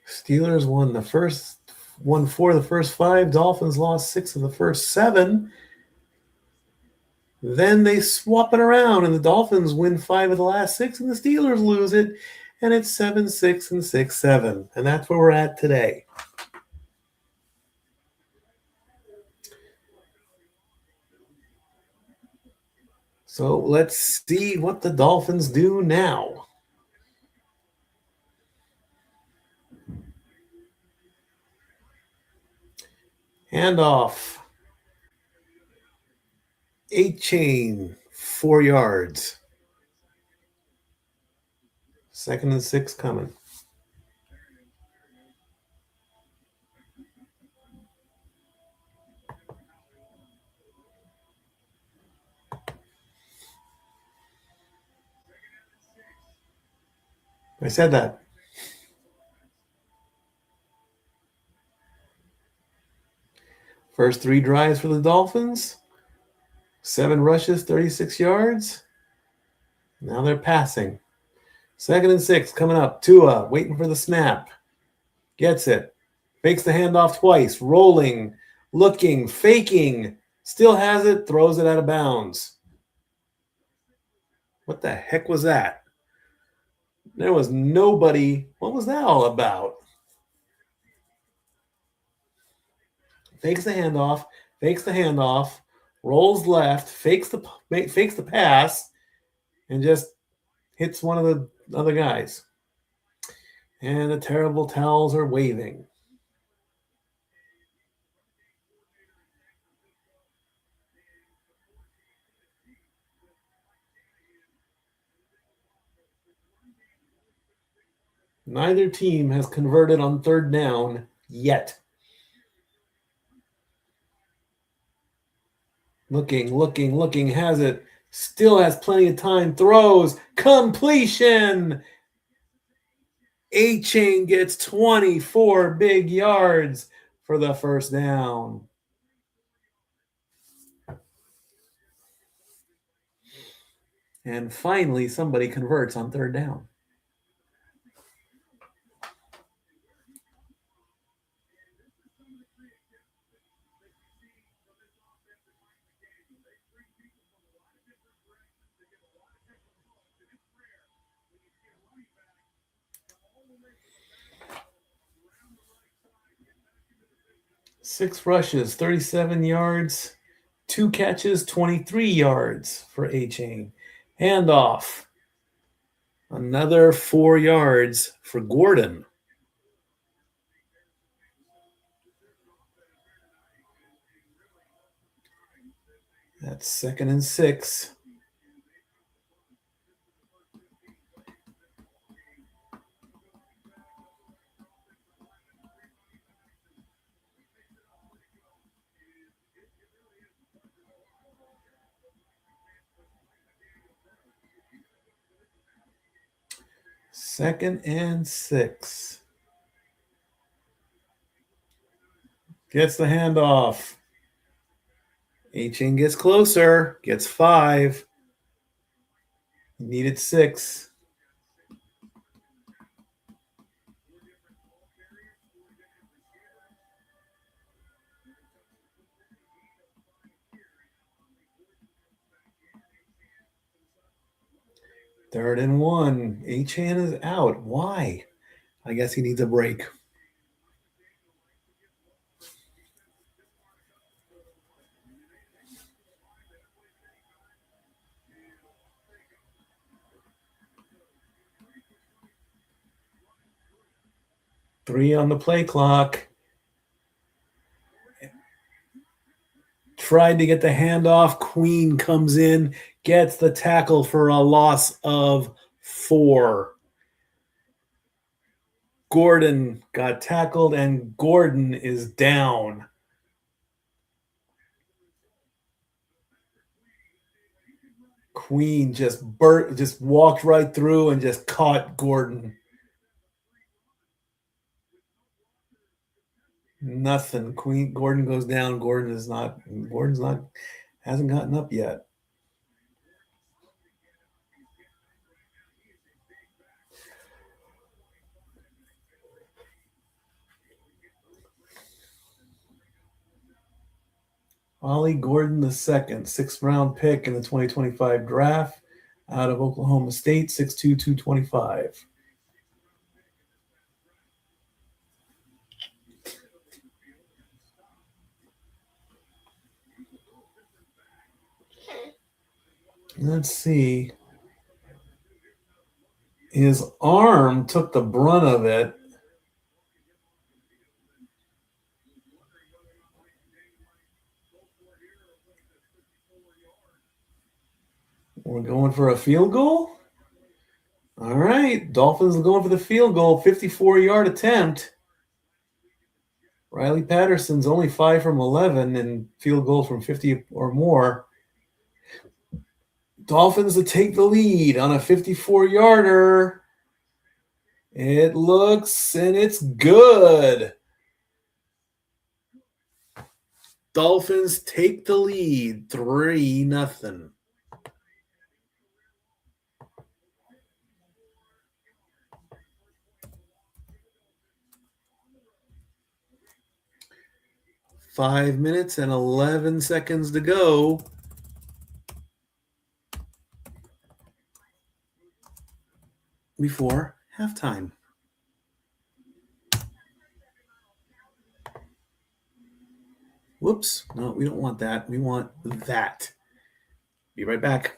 Steelers won 4 of the first 5. Dolphins lost 6 of the first 7. Then they swap it around, and the Dolphins win 5 of the last 6, and the Steelers lose it, and it's 7-6 and 6-7. And that's where we're at today. So let's see what the Dolphins do now. Handoff. 8 chain, 4 yards. 2nd and 6 coming. I said that. First 3 drives for the Dolphins. 7 rushes, 36 yards. Now they're passing. 2nd and 6 coming up. Tua waiting for the snap. Gets it. Fakes the handoff twice. Rolling, looking, faking. Still has it. Throws it out of bounds. What the heck was that? There was nobody. What was that all about? Fakes the handoff, rolls left, fakes the pass, and just hits one of the other guys. And the terrible towels are waving. Neither team has converted on 3rd down yet. Looking, has it. Still has plenty of time. Throws. Completion. A-Chain gets 24 big yards for the first down. And finally, somebody converts on 3rd down. Six rushes, 37 yards, 2 catches, 23 yards for A-Chain. Handoff. Another 4 yards for Gordon. That's 2nd and 6. Second and 6. Gets the handoff. A-Chain gets closer. Gets 5. Needed 6. Third and 1. A-Chain is out. Why? I guess he needs a break. Three on the play clock. Tried to get the handoff. Queen comes in, gets the tackle for a loss of 4. Gordon got tackled, and Gordon is down. Queen just walked right through and just caught Gordon. Nothing. Gordon goes down. Gordon's not, hasn't gotten up yet. Ollie Gordon II, 6th round pick in the 2025 draft out of Oklahoma State, 6'2", 225. Let's see. His arm took the brunt of it. We're going for a field goal? All right. Dolphins are going for the field goal. 54-yard attempt. Riley Patterson's only 5 from 11 and field goal from 50 or more. Dolphins to take the lead on a 54-yarder. It looks, and it's good. Dolphins take the lead 3-0. Five minutes and 11 seconds to go. Before halftime. Whoops. No, we don't want that. We want that. Be right back.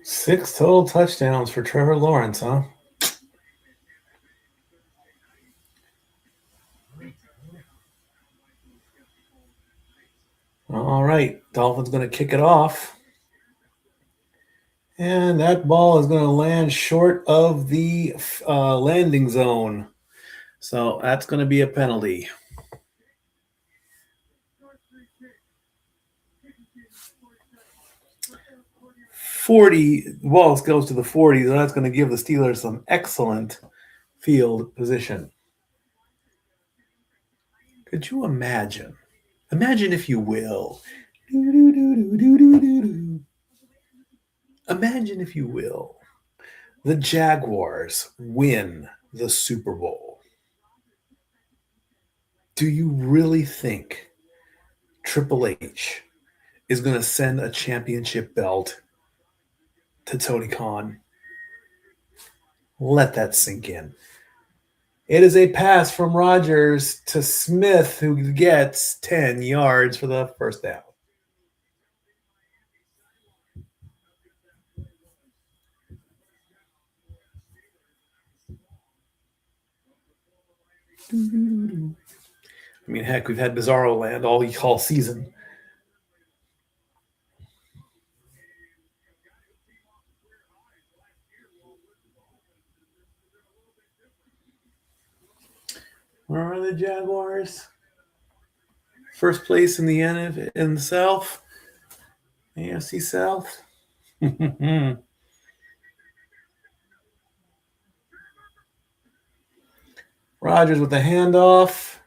Six total touchdowns for Trevor Lawrence, huh? All right, Dolphins going to kick it off. And that ball is going to land short of the landing zone. So that's going to be a penalty. 40, the ball goes to the 40, so that's going to give the Steelers some excellent field position. Could you imagine? Imagine, if you will. Imagine, if you will, the Jaguars win the Super Bowl. Do you really think Triple H is going to send a championship belt to Tony Khan? Let that sink in. It is a pass from Rodgers to Smith, who gets 10 yards for the first down. I mean, heck, we've had Bizarro Land all season. Where are the Jaguars? First place in the South, AFC South. Rodgers with the handoff,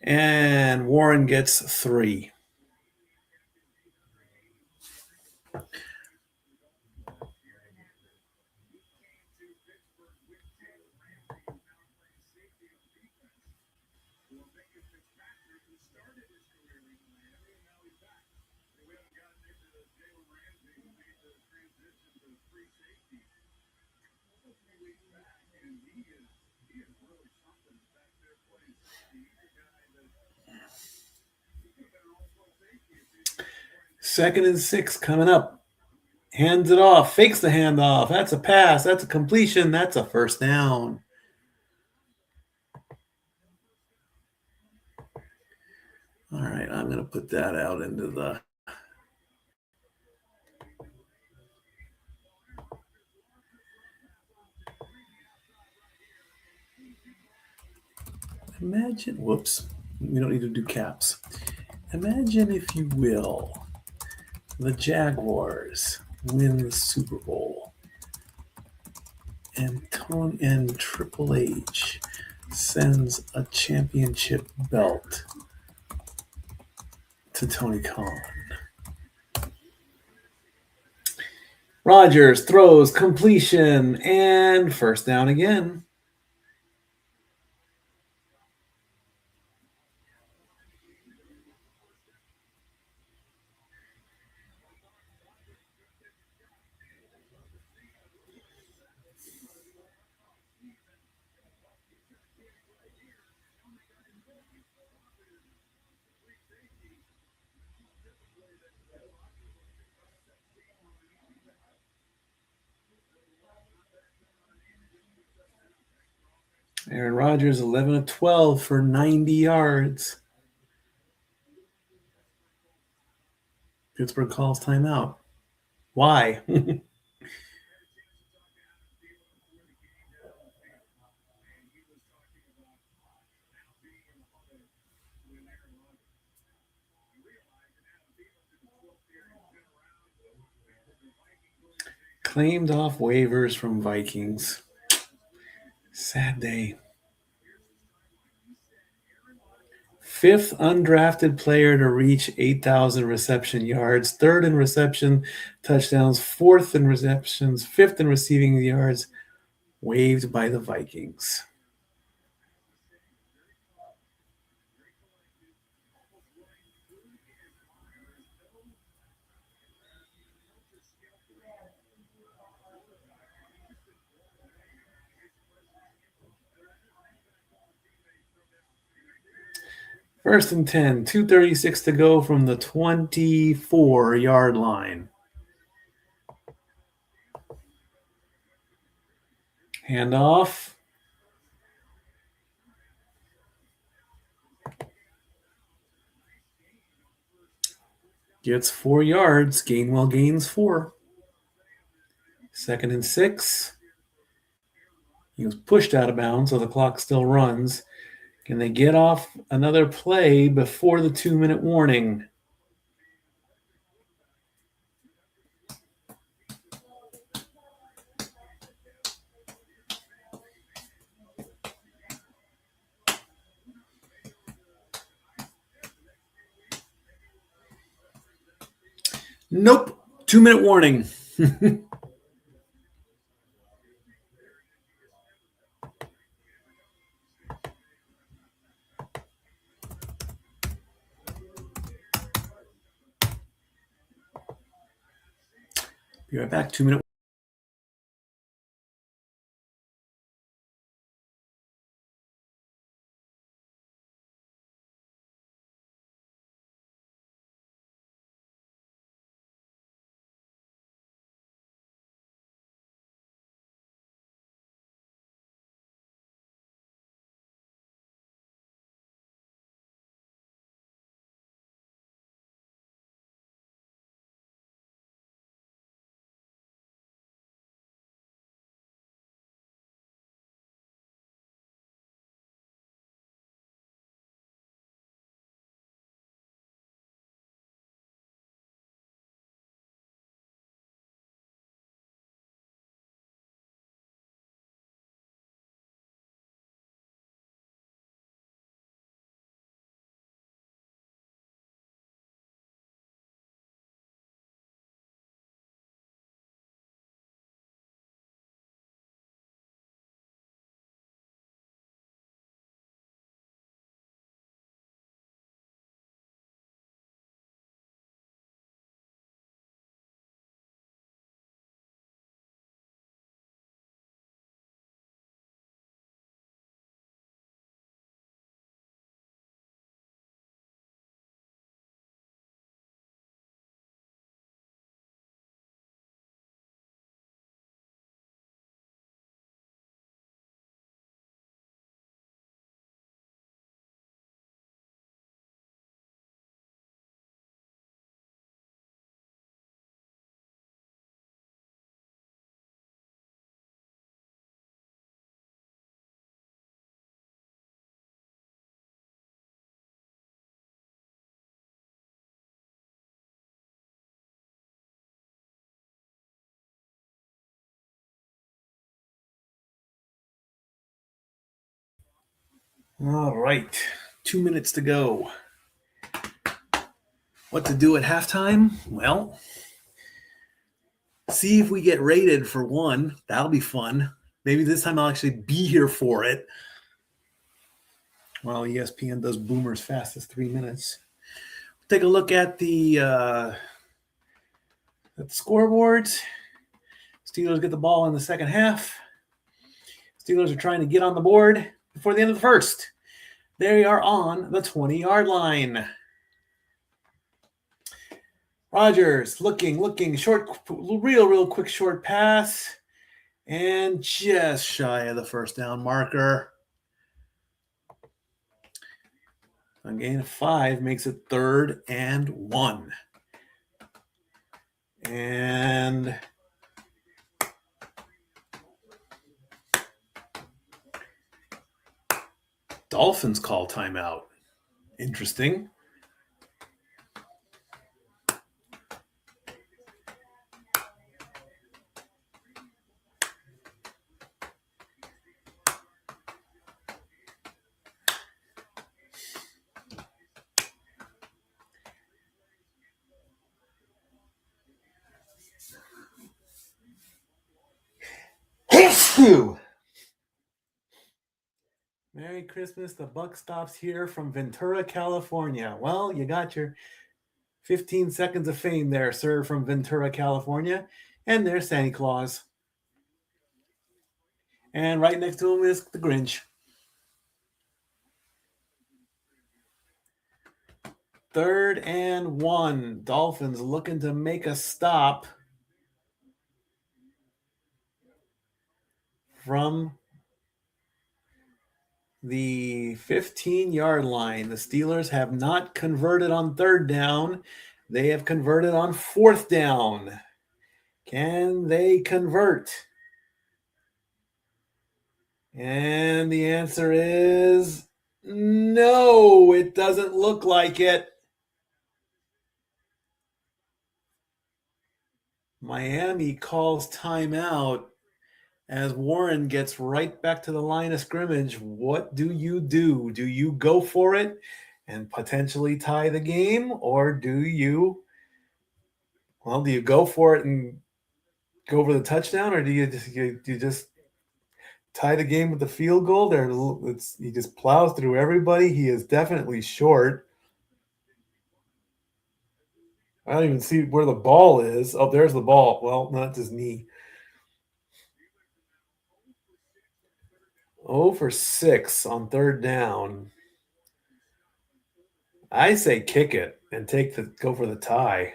and Warren gets 3. 2nd and 6 coming up. Hands it off. Fakes the handoff. That's a pass. That's a completion. That's a first down. All right, I'm going to put that out into the imagine, whoops, we don't need to do caps. Imagine, if you will, the Jaguars win the Super Bowl and Triple H sends a championship belt to Tony Khan. Rodgers throws, completion, and first down again. Aaron Rodgers, 11 of 12 for 90 yards. Pittsburgh calls timeout. Why? Claimed off waivers from Vikings. Sad day. 5th undrafted player to reach 8,000 reception yards, 3rd in reception touchdowns, 4th in receptions, 5th in receiving yards, waived by the Vikings. First and 10, 2:36 to go from the 24-yard line. Handoff. Gets 4 yards. Gainwell gains 4. 2nd and 6. He was pushed out of bounds, so the clock still runs. Can they get off another play before the 2-minute warning? Nope. 2-minute warning. Be right back. 2-minute. All right. 2 minutes to go. What to do at halftime? Well, see if we get rated for one. That'll be fun. Maybe this time I'll actually be here for it. Well, ESPN does Boomer's fastest 3 minutes. Take a look at the scoreboards. Steelers get the ball in the second half. Steelers are trying to get on the board before the end of the first. They are on the 20-yard line. Rodgers looking, short, real quick short pass, and just shy of the first down marker. A gain of 5 makes it 3rd and 1. And Dolphins call timeout. Interesting. Merry Christmas. The buck stops here from Ventura, California. Well, you got your 15 seconds of fame there, sir, from Ventura, California. And there's Santa Claus. And right next to him is the Grinch. 3rd and 1. Dolphins looking to make a stop from the 15-yard line. The Steelers have not converted on 3rd down. They have converted on 4th down. Can they convert? And the answer is no, it doesn't look like it. Miami calls timeout as Warren gets right back to the line of scrimmage. What do? Do you go for it and potentially tie the game, or do you go for it and go for the touchdown, or do you just tie the game with the field goal? He just plows through everybody. He is definitely short. I don't even see where the ball is. Oh, there's the ball. Well, not his knee. 0 for 6 on 3rd down. I say kick it and go for the tie.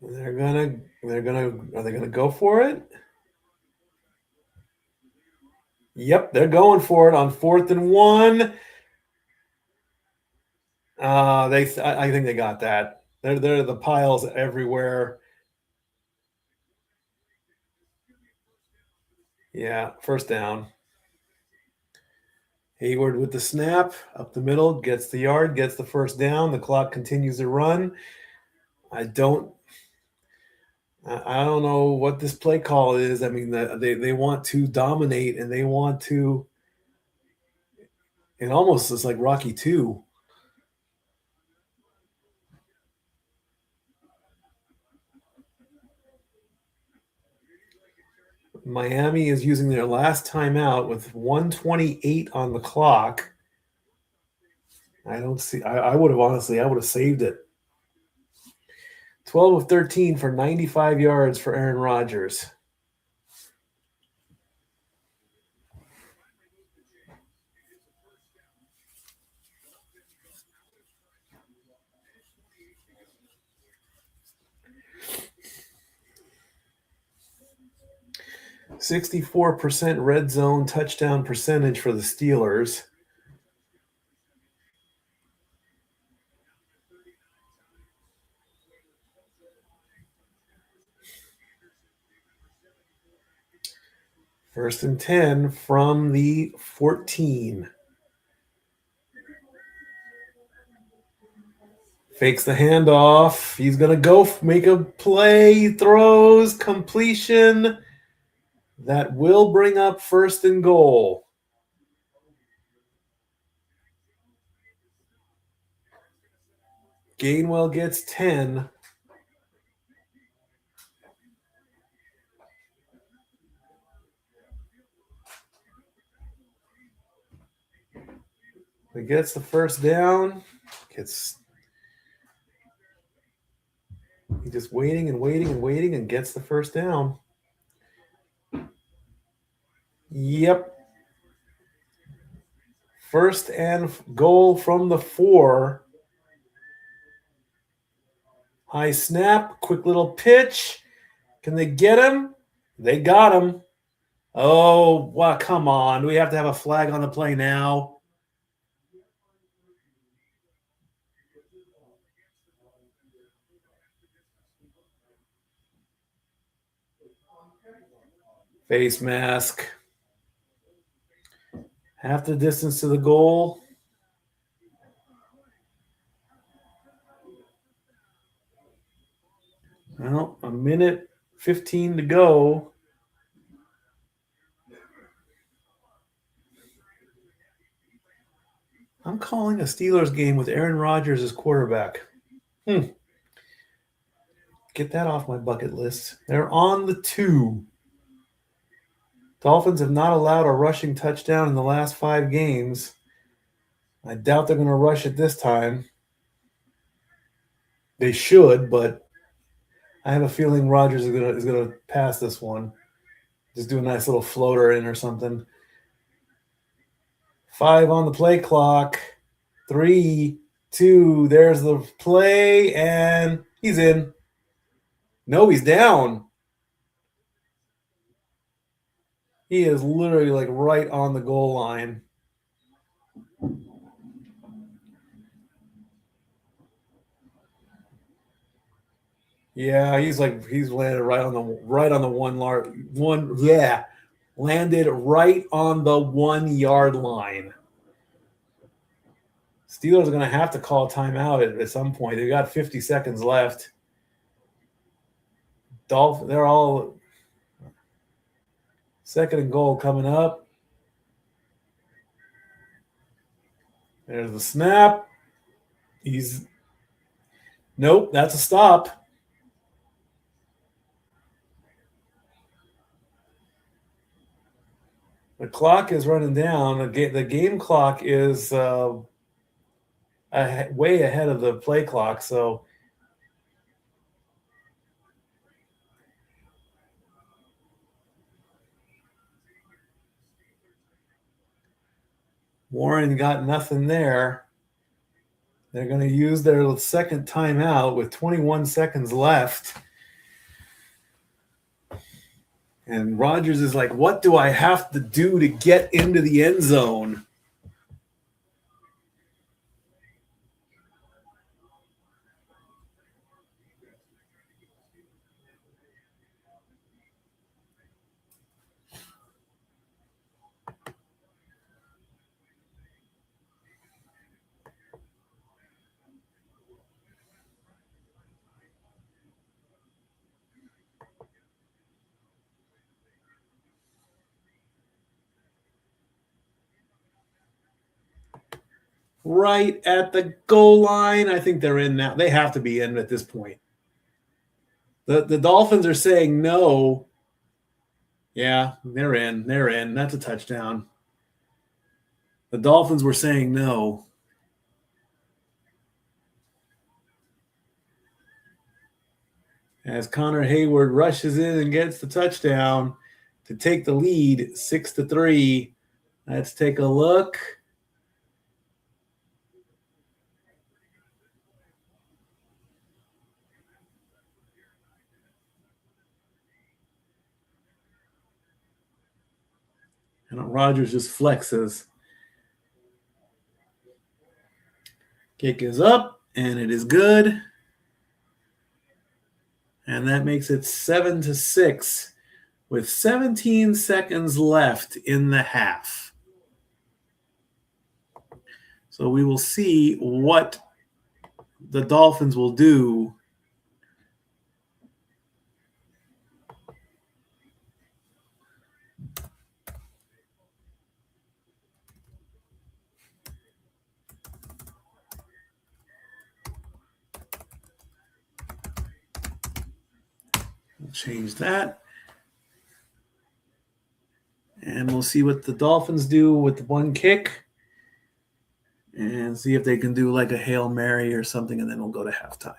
Are they gonna go for it? Yep, they're going for it on 4th and 1. I think they got that. They're the piles everywhere. Yeah, 1st down. Hayward with the snap up the middle, gets the yard, gets the 1st down. The clock continues to run. I don't know what this play call is. I mean, they want to dominate, and they want to. It almost is like Rocky 2. Miami is using their last timeout with 1:28 on the clock. I don't see. I would have saved it. 12 of 13 for 95 yards for Aaron Rodgers. %64 red zone touchdown percentage for the Steelers. First and 10 from the 14. Fakes the handoff. He's going to go make a play. Throws. Completion. That will bring up 1st and goal. Gainwell gets 10. He gets the first down. He's just waiting and gets the first down. Yep. 1st and goal from the 4. High snap, quick little pitch. Can they get him? They got him. Oh, wow, come on. Do we have to have a flag on the play now? Face mask. Half the distance to the goal. Well, a minute 15 to go. I'm calling a Steelers game with Aaron Rodgers as quarterback. Get that off my bucket list. They're on the 2. Dolphins have not allowed a rushing touchdown in the last 5 games. I doubt they're going to rush it this time. They should, but I have a feeling Rodgers is going to pass this one. Just do a nice little floater in or something. 5 on the play clock. 3, 2, there's the play, and he's in. No, he's down. He is literally like right on the goal line. Yeah, he's landed right on the landed right on the 1-yard line. Steelers are going to have to call a timeout at some point. They've got 50 seconds left. They're all 2nd and goal coming up. There's the snap. Nope, that's a stop. The clock is running down. The game clock is way ahead of the play clock, so Warren got nothing there. They're going to use their 2nd timeout with 21 seconds left. And Rodgers is like, what do I have to do to get into the end zone? Right at the goal line. I think they're in now. They have to be in at this point. The Dolphins are saying no. Yeah, they're in. They're in. That's a touchdown. The Dolphins were saying no. As Connor Hayward rushes in and gets the touchdown to take the lead, 6-3. Let's take a look. And Rodgers just flexes. Kick is up, and it is good. And that makes it 7-6 with 17 seconds left in the half. So we will see what the Dolphins will do. Change that. And we'll see what the Dolphins do with the one kick. And see if they can do like a Hail Mary or something, and then we'll go to halftime.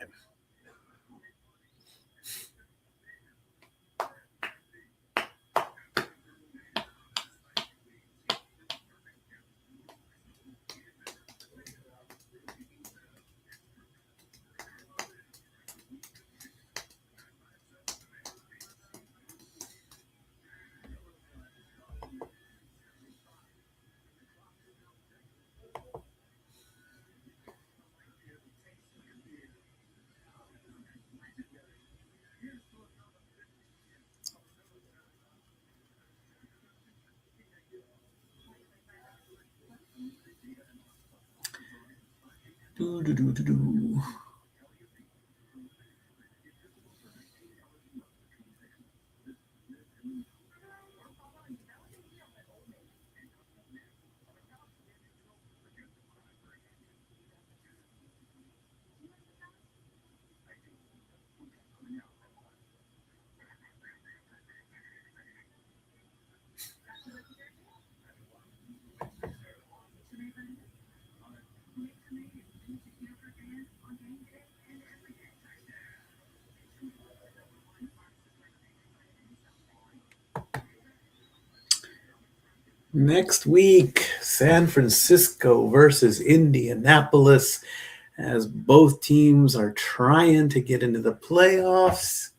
Do. Next week, San Francisco versus Indianapolis, as both teams are trying to get into the playoffs.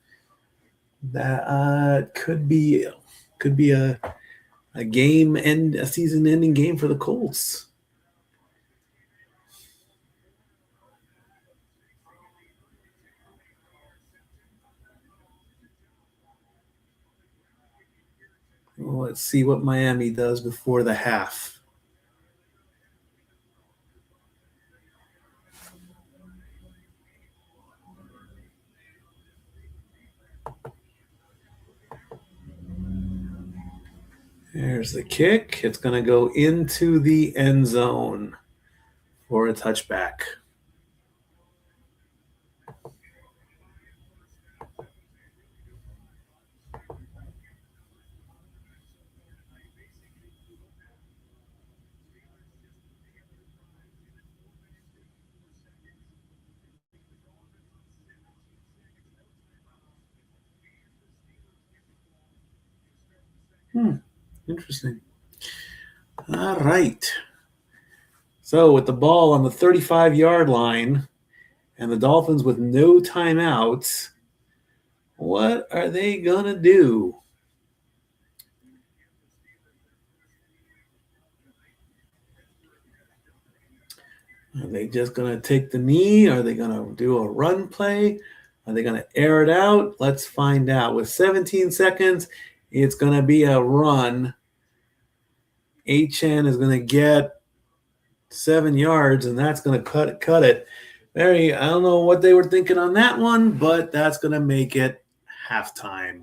That could be a game and a season-ending game for the Colts. Well, let's see what Miami does before the half. There's the kick. It's going to go into the end zone for a touchback. Interesting. All right. So with the ball on the 35-yard line and the Dolphins with no timeouts, what are they going to do? Are they just going to take the knee? Are they going to do a run play? Are they going to air it out? Let's find out. With 17 seconds, it's going to be a run. Achane is going to get 7 yards, and that's going to cut it. I don't know what they were thinking on that one, but that's going to make it halftime.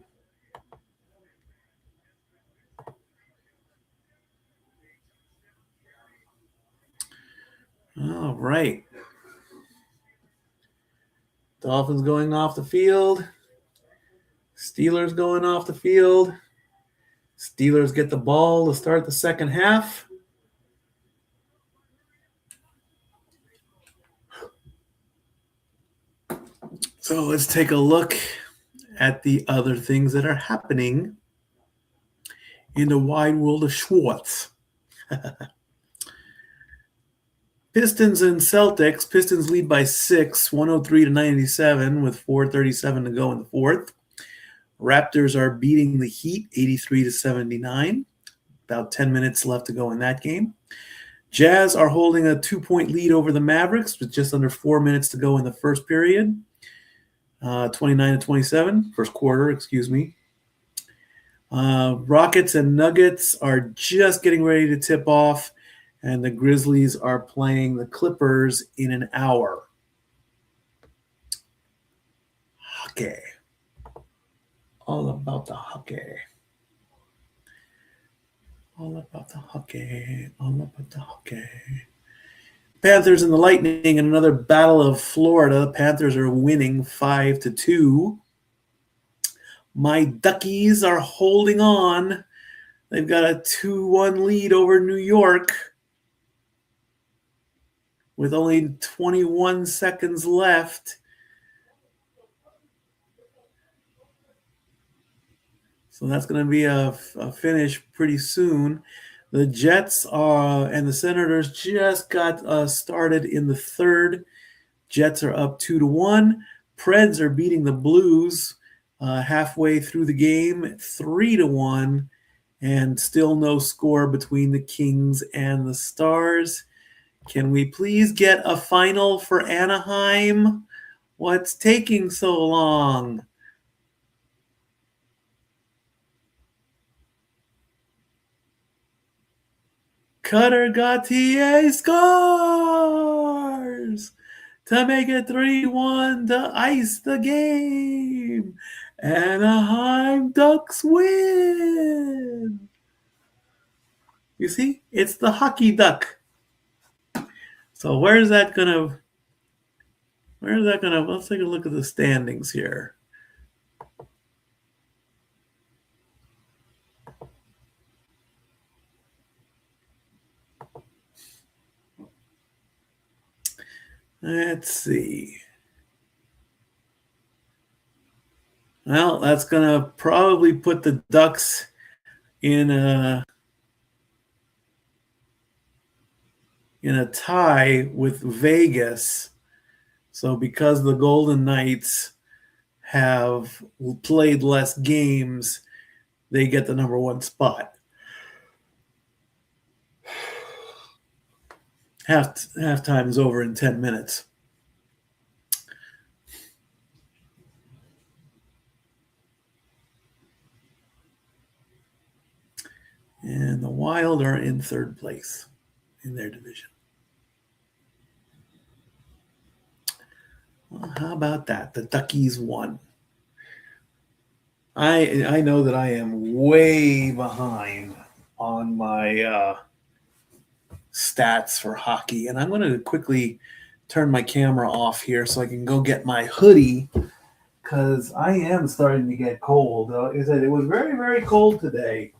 All right. Dolphins going off the field. Steelers going off the field. Steelers get the ball to start the second half. So let's take a look at the other things that are happening in the wide world of Schwartz. Pistons and Celtics. Pistons lead by 6, 103-97 with 4:37 to go in the fourth. Raptors are beating the Heat 83-79. About 10 minutes left to go in that game. Jazz are holding a 2-point lead over the Mavericks with just under 4 minutes to go in the first period. 29-27, first quarter, excuse me. Rockets and Nuggets are just getting ready to tip off, and the Grizzlies are playing the Clippers in an hour. Hockey. All about the hockey. All about the hockey. All about the hockey. Panthers and the Lightning in another battle of Florida. The Panthers are winning 5-2. My Duckies are holding on. They've got a 2-1 lead over New York with only 21 seconds left. So that's going to be a finish pretty soon. The Jets and the Senators just got started in the third. Jets are up 2-1. Preds are beating the Blues halfway through the game, 3-1, and still no score between the Kings and the Stars. Can we please get a final for Anaheim? What's taking so long? Cutter Gauthier scores to make it 3-1 to ice the game. Anaheim Ducks win. You see, it's the hockey duck. So where's that gonna? Let's take a look at the standings here. Let's see. Well, that's going to probably put the Ducks in a tie with Vegas. So because the Golden Knights have played less games, they get the number one spot. Halftime is over in 10 minutes. And the Wild are in third place in their division. Well, how about that? The Duckies won. I know that I am way behind on my stats for hockey, and I'm going to quickly turn my camera off here so I can go get my hoodie because I am starting to get cold. Like I said, it was very, very cold today.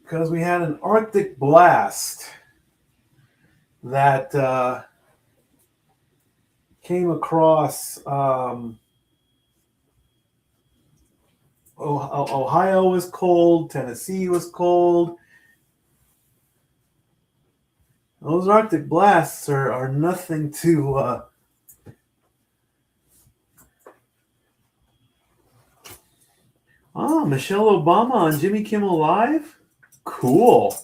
Because we had an Arctic blast that came across Ohio was cold, Tennessee was cold. Those Arctic blasts are nothing to Michelle Obama on Jimmy Kimmel Live? Cool.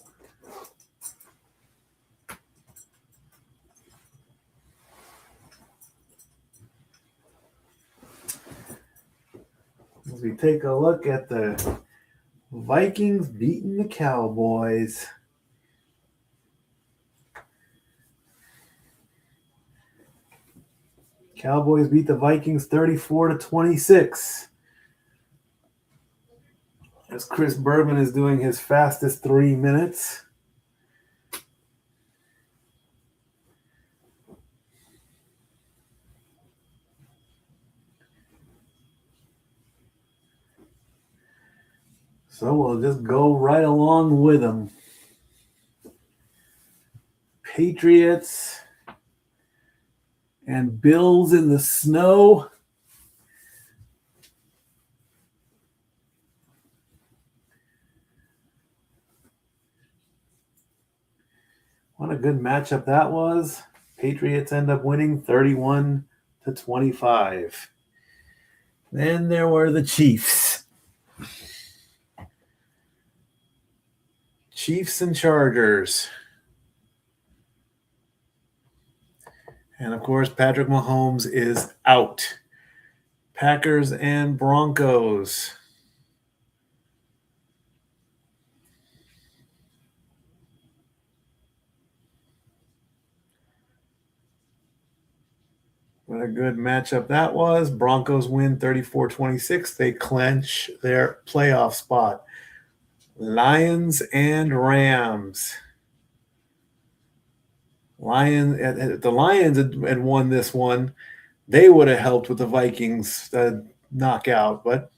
As we take a look at the Vikings beating the Cowboys. Cowboys beat the Vikings 34-26. As Chris Berman is doing his fastest 3 minutes. So we'll just go right along with them. Patriots and Bills in the snow. What a good matchup that was. Patriots end up winning 31-25. Then there were the Chiefs. Chiefs and Chargers. And of course, Patrick Mahomes is out. Packers and Broncos. What a good matchup that was. Broncos win 34-26. They clinch their playoff spot. Lions and Rams. The Lions had won this one, they would have helped with the Vikings knockout, but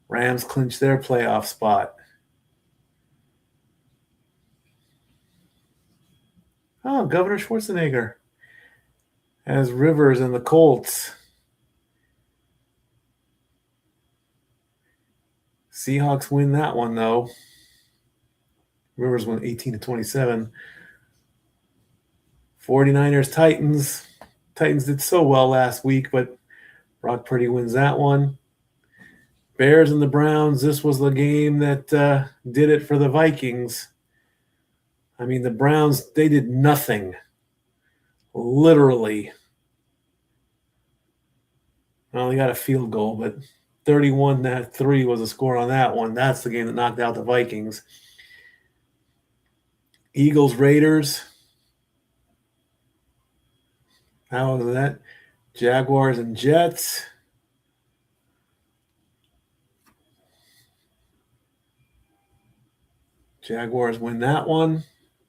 Rams clinched their playoff spot. Oh, Governor Schwarzenegger has Rivers and the Colts. Seahawks win that one, though. Rivers won 18-27. 49ers, Titans. Titans did so well last week, but Brock Purdy wins that one. Bears and the Browns. This was the game that did it for the Vikings. I mean, the Browns, they did nothing. Literally. Well, they got a field goal, but 31-3 was the score on that one. That's the game that knocked out the Vikings. Eagles, Raiders. How was that? Jaguars and Jets. Jaguars win that one.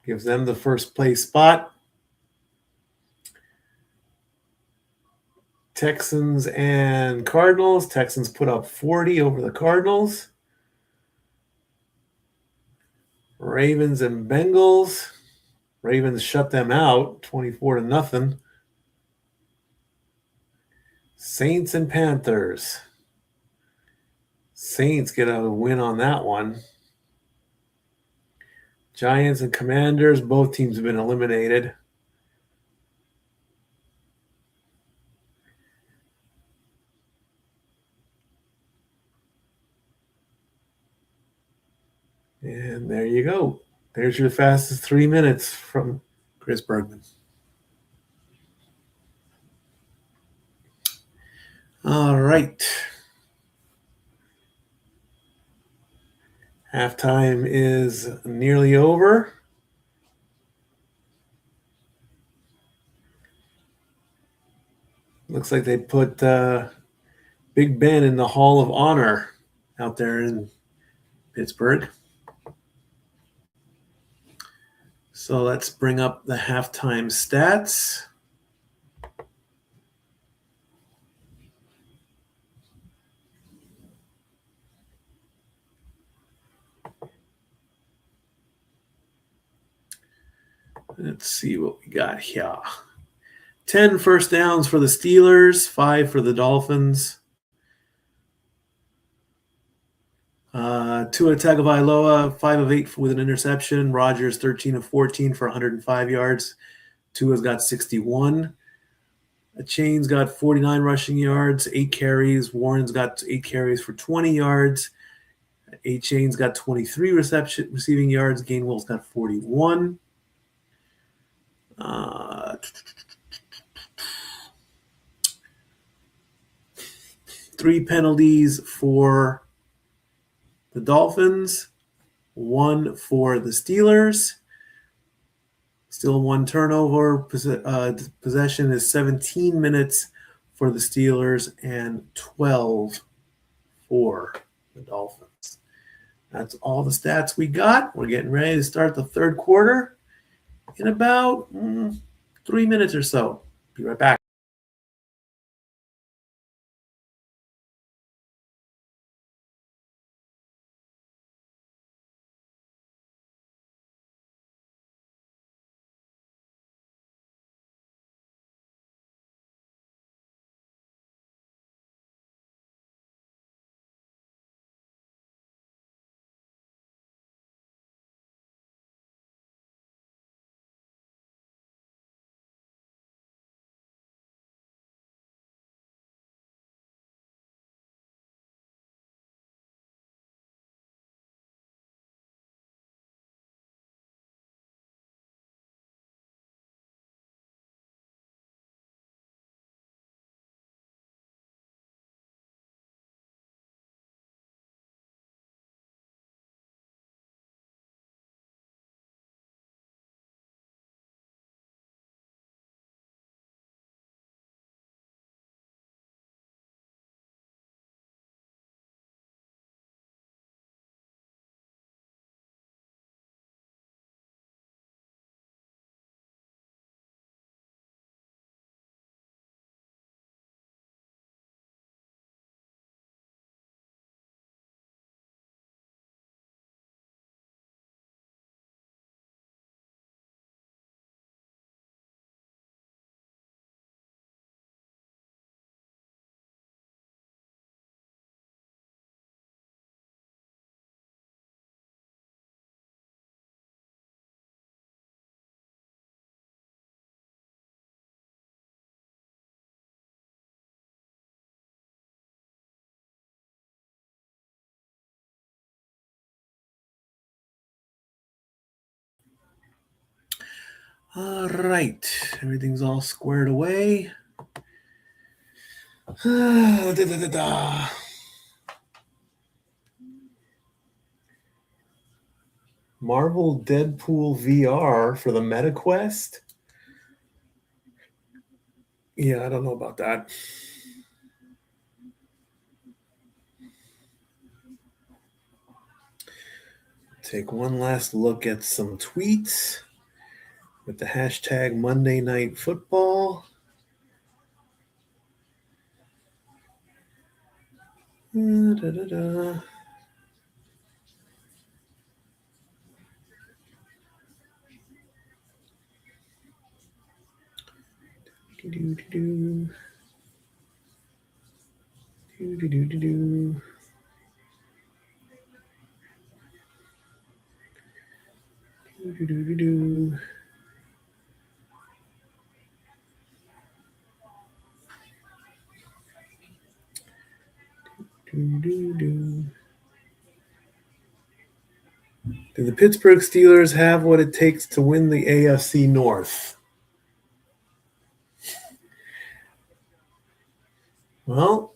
Gives them the first place spot. Texans and Cardinals. Texans put up 40 over the Cardinals. Ravens and Bengals. Ravens shut them out 24-0. Saints and Panthers. Saints get a win on that one. Giants and Commanders. Both teams have been eliminated. And there you go. There's your fastest 3 minutes from Chris Bergman. All right. Halftime is nearly over. Looks like they put Big Ben in the Hall of Honor out there in Pittsburgh. So let's bring up the halftime stats. Let's see what we got here. 10 first downs for the Steelers, 5 for the Dolphins. Tua Tagovailoa, 5 of 8 with an interception. Rodgers, 13 of 14 for 105 yards. Tua's got 61. Chain's got 49 rushing yards, 8 carries. Warren's got 8 carries for 20 yards. Chain's got 23 receiving yards. Gainwell's got 41. 3 penalties for the Dolphins, 1 for the Steelers. Still 1 turnover. Possession is 17 minutes for the Steelers and 12 for the Dolphins. That's all the stats we got. We're getting ready to start the third quarter in about 3 minutes or so. Be right back. All right, everything's all squared away. Da-da-da-da. Marvel Deadpool VR for the MetaQuest? Yeah, I don't know about that. Take one last look at some tweets with the hashtag Monday Night Football. Da-da-da. Do-do-do-do. Do-do-do-do-do. Do-do-do-do-do. Do-do-do. Do the Pittsburgh Steelers have what it takes to win the AFC North? Well,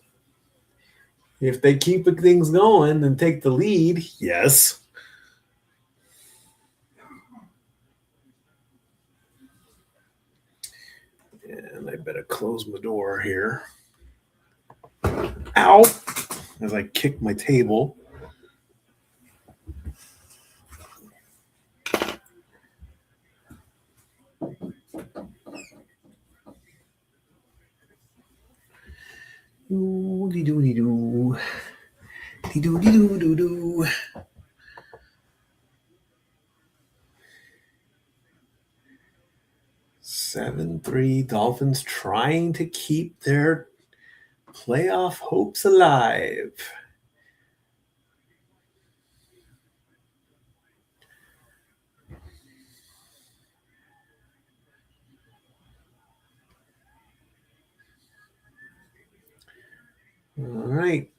if they keep things going and take the lead, yes. And I better close my door here. Ow! As I kick my table. Doo-dee-doo-dee-doo. Dee-doo-dee-doo-doo-doo. 7-3 Dolphins trying to keep their playoff hopes alive. All right.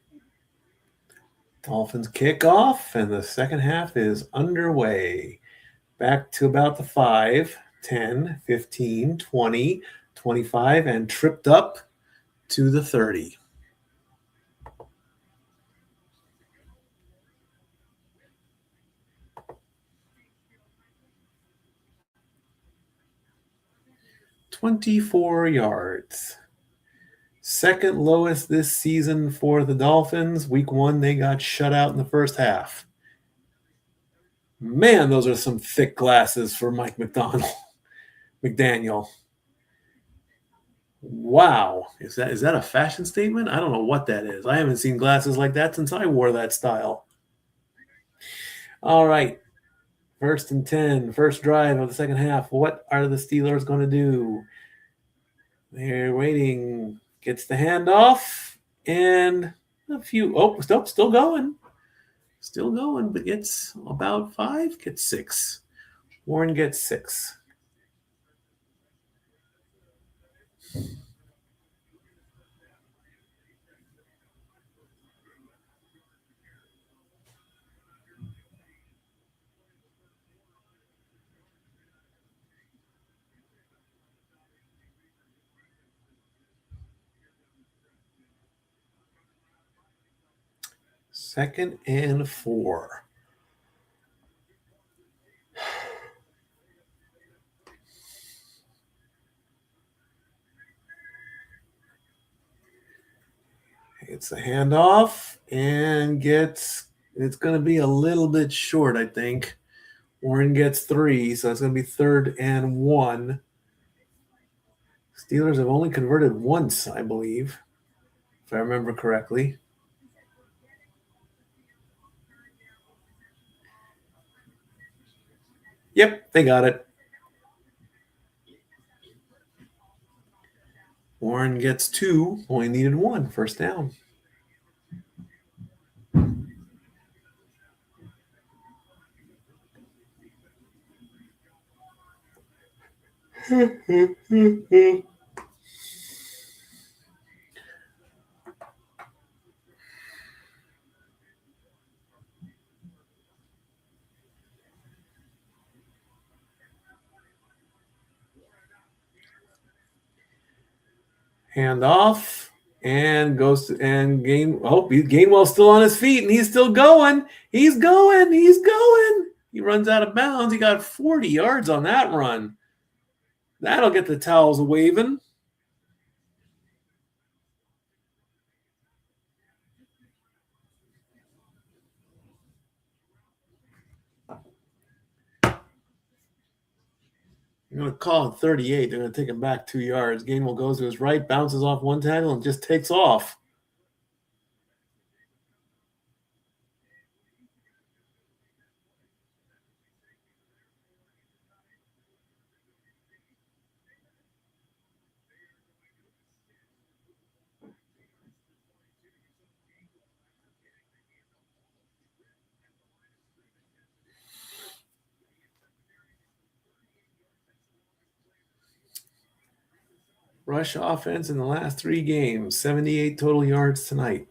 Dolphins kick off, and the second half is underway. Back to about the 5, 10, 15, 20, 25, and tripped up to the 30. "24 yards. Second lowest this season for the Dolphins. Week 1, they got shut out in the first half. Man, those are some thick glasses for Mike McDaniel. Wow. Is that a fashion statement? I don't know what that is. I haven't seen glasses like that since I wore that style. All right. 1st and 10, first drive of the second half. What are the Steelers going to do? They're waiting. Gets the handoff and a few. Oh, still going. Still going, but gets about 5, gets 6. Warren gets 6. Second and 4. It's a handoff and it's going to be a little bit short, I think. Warren gets 3, so it's going to be 3rd and 1. Steelers have only converted once, I believe, if I remember correctly. Yep, they got it. Warren gets 2, only needed 1, first down. Hand off and goes to, and Gainwell's still on his feet and he's still going. He's going. He runs out of bounds. He got 40 yards on that run. That'll get the towels waving. I'm going to call it 38. They're going to take him back 2 yards. Gainwell goes to his right, bounces off one tackle, and just takes off. Rush offense in the last 3 games, 78 total yards tonight.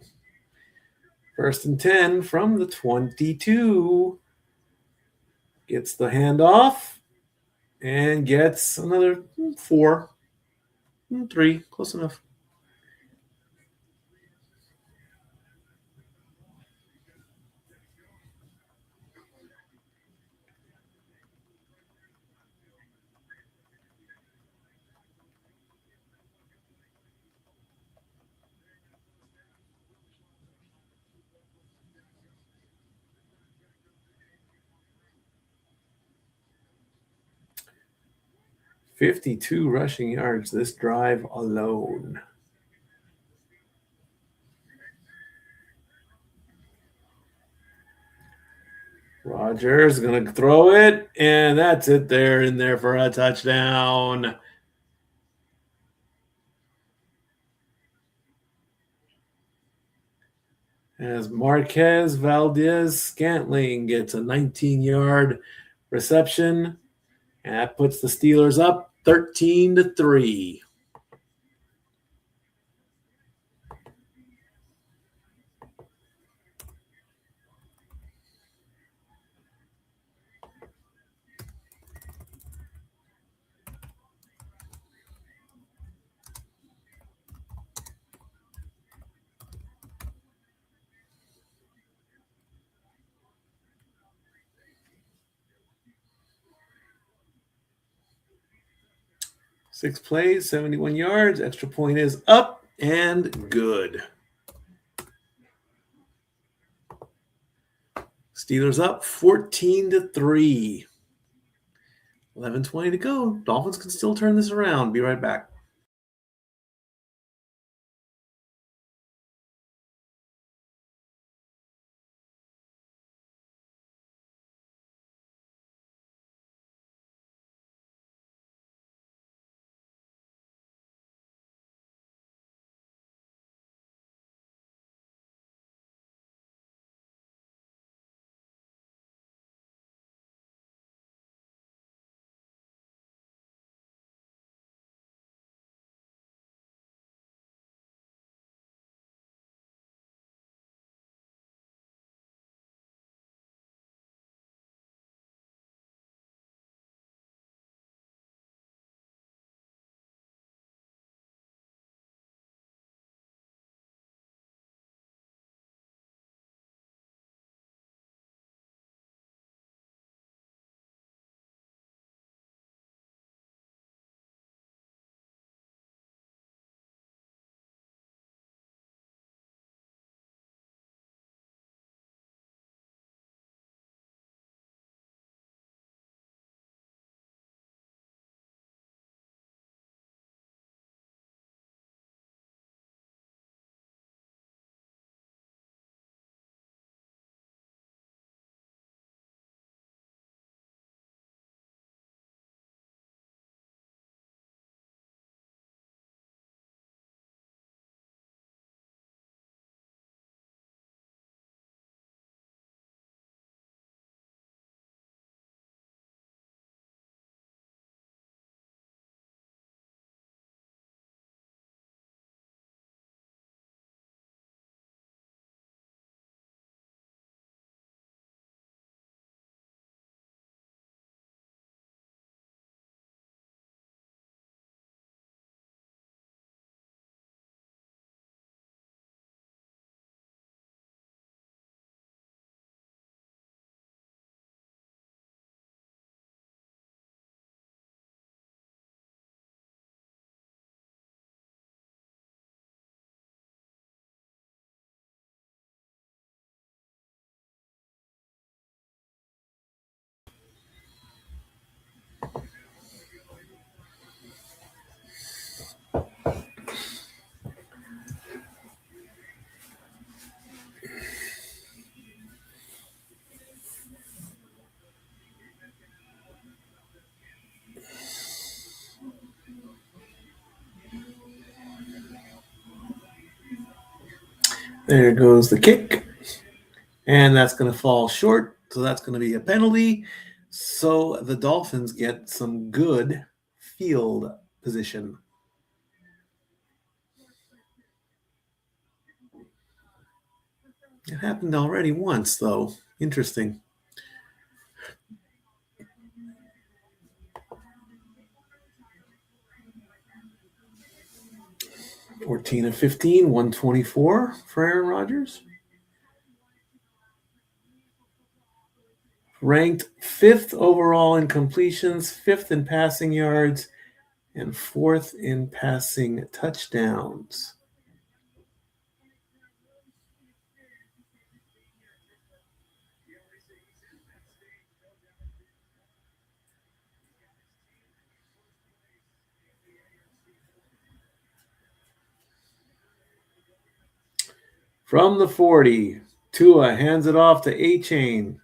1st and 10 from the 22. Gets the handoff and gets another 4. 3, close enough. $52 rushing yards this drive alone. Rodgers going to throw it, and that's it there in there for a touchdown. As Marquez Valdez-Scantling gets a 19-yard reception, and that puts the Steelers up 13-3. Six plays, 71 yards. Extra point is up and good. Steelers up 14-3. 11:20 to go. Dolphins can still turn this around. Be right back. There goes the kick. And that's going to fall short. So that's going to be a penalty. So the Dolphins get some good field position. It happened already once, though. Interesting. (14 of 15, 124 for Aaron Rodgers. Ranked 5th overall in completions, 5th in passing yards, and 4th in passing touchdowns. From the 40, Tua hands it off to A-Chain.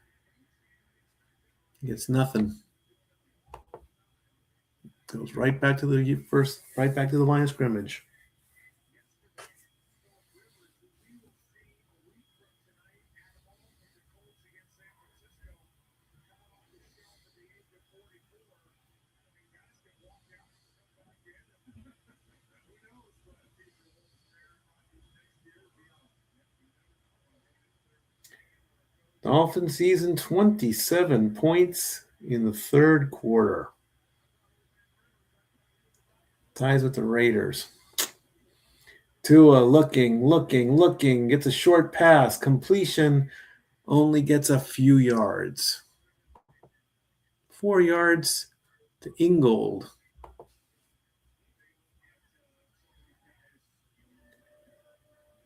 Gets nothing. Goes right back to the line of scrimmage. Dolphins season 27 points in the third quarter. Ties with the Raiders. Tua looking, gets a short pass. Completion only gets a few yards. 4 yards to Ingold.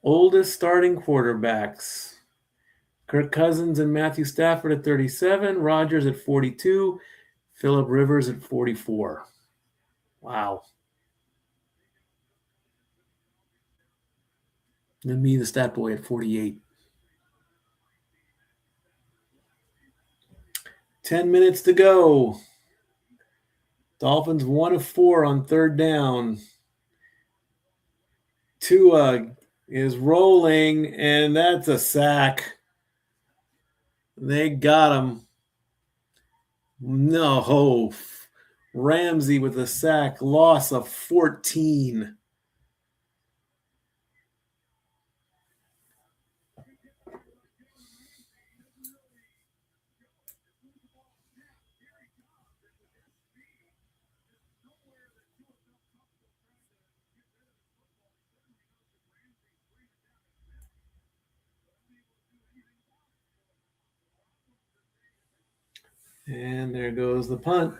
Oldest starting quarterbacks. Kirk Cousins and Matthew Stafford at 37, Rodgers at 42, Phillip Rivers at 44. Wow. And me, the Statboy, at 48. 10 minutes to go. Dolphins 1 of 4 on third down. Tua is rolling, and that's a sack. They got him. No. Ramsey with a sack, loss of 14. And there goes the punt.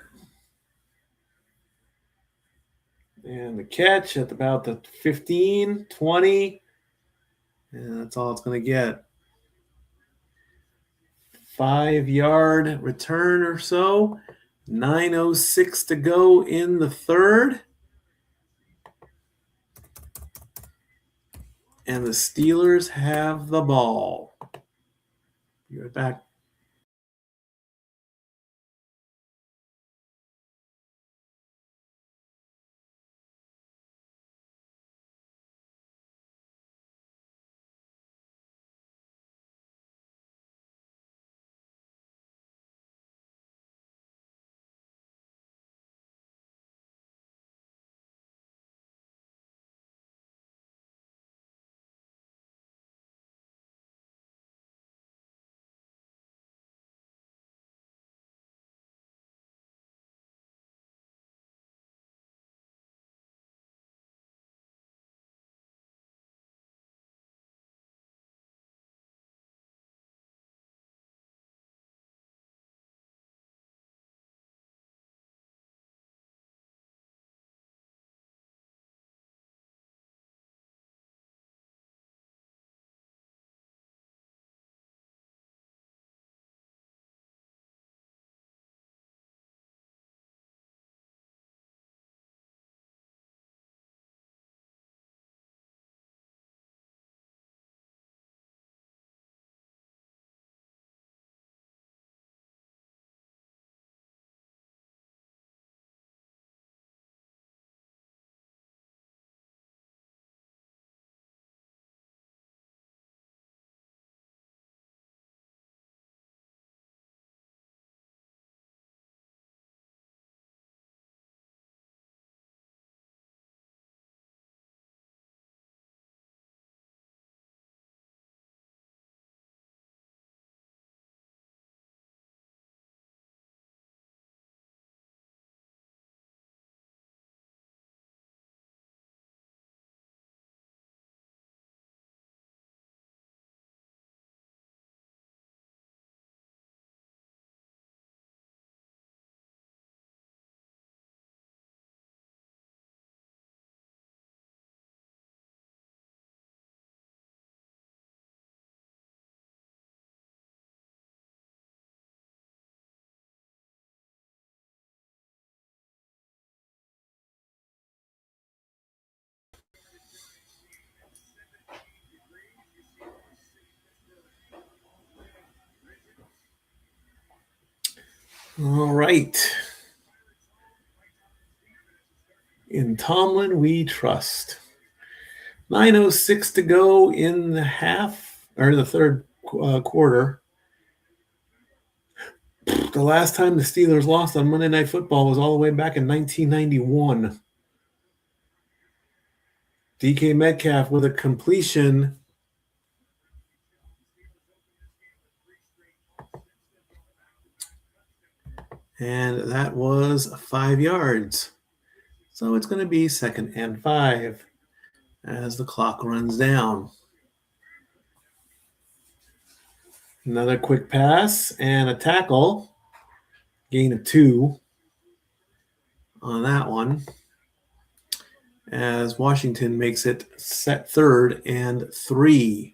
And the catch at about the 15, 20. And that's all it's going to get. 5-yard return or so. 9:06 to go in the third. And the Steelers have the ball. Be right back. All right. In Tomlin, we trust. 9:06 to go in the third quarter. The last time the Steelers lost on Monday Night Football was all the way back in 1991. DK Metcalf with a completion. And that was 5 yards. So it's going to be 2nd and 5 as the clock runs down. Another quick pass and a tackle. Gain of 2 on that one. As Washington makes it set 3rd and 3.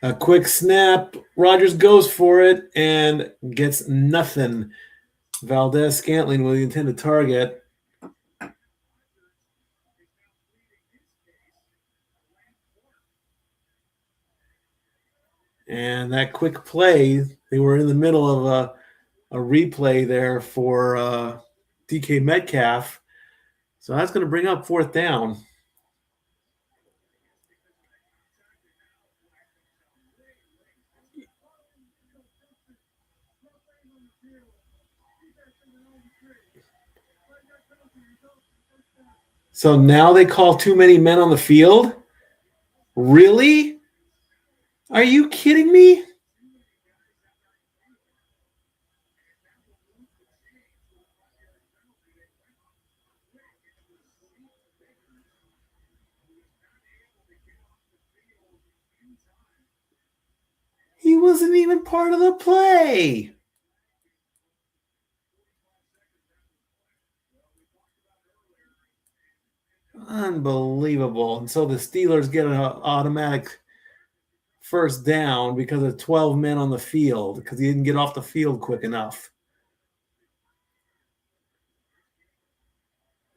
A quick snap. Rodgers goes for it and gets nothing. Valdez-Scantling with the intended target. And that quick play, they were in the middle of a replay there for DK Metcalf. So that's going to bring up 4th down. So now they call too many men on the field? Really? Are you kidding me? He wasn't even part of the play. Unbelievable. And so the Steelers get an automatic 1st down because of 12 men on the field because he didn't get off the field quick enough.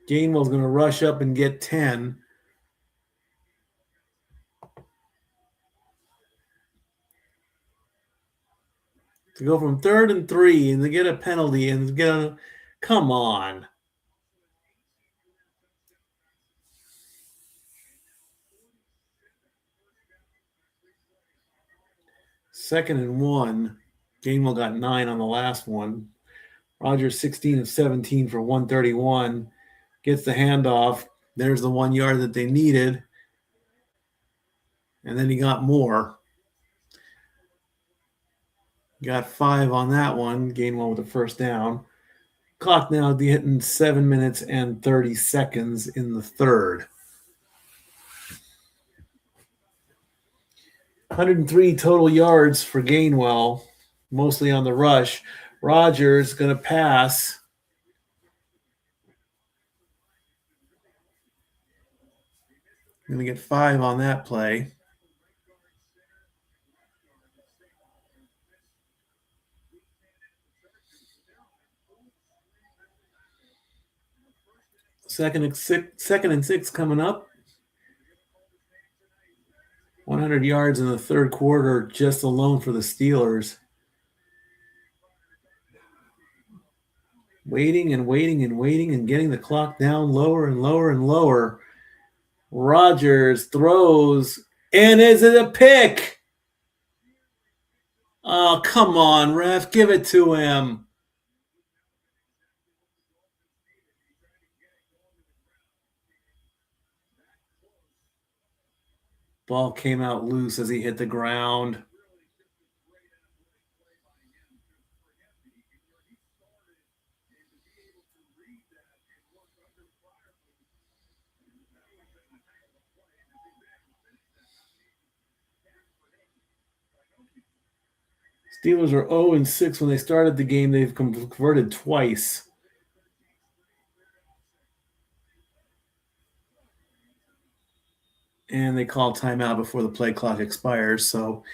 Gainwell's going to rush up and get 10. To go from 3rd and 3 and to get a penalty and get a – come on. Second and 1. Gainwell got 9 on the last one. Rodgers 16 of 17 for 131. Gets the handoff. There's the 1 yard that they needed. And then he got more. Got 5 on that one. Gainwell with the 1st down. Clock now hitting 7 minutes and 30 seconds in the 3rd. 103 total yards for Gainwell, mostly on the rush. Rodgers going to pass. Going to get 5 on that play. Second and 6 coming up. 100 yards in the 3rd quarter just alone for the Steelers. Waiting and waiting and waiting and getting the clock down lower and lower and lower. Rodgers throws, and is it a pick? Oh, come on, ref. Give it to him. Ball came out loose as he hit the ground. Steelers are 0-6 when they started the game. They've converted twice. And they call timeout before the play clock expires. So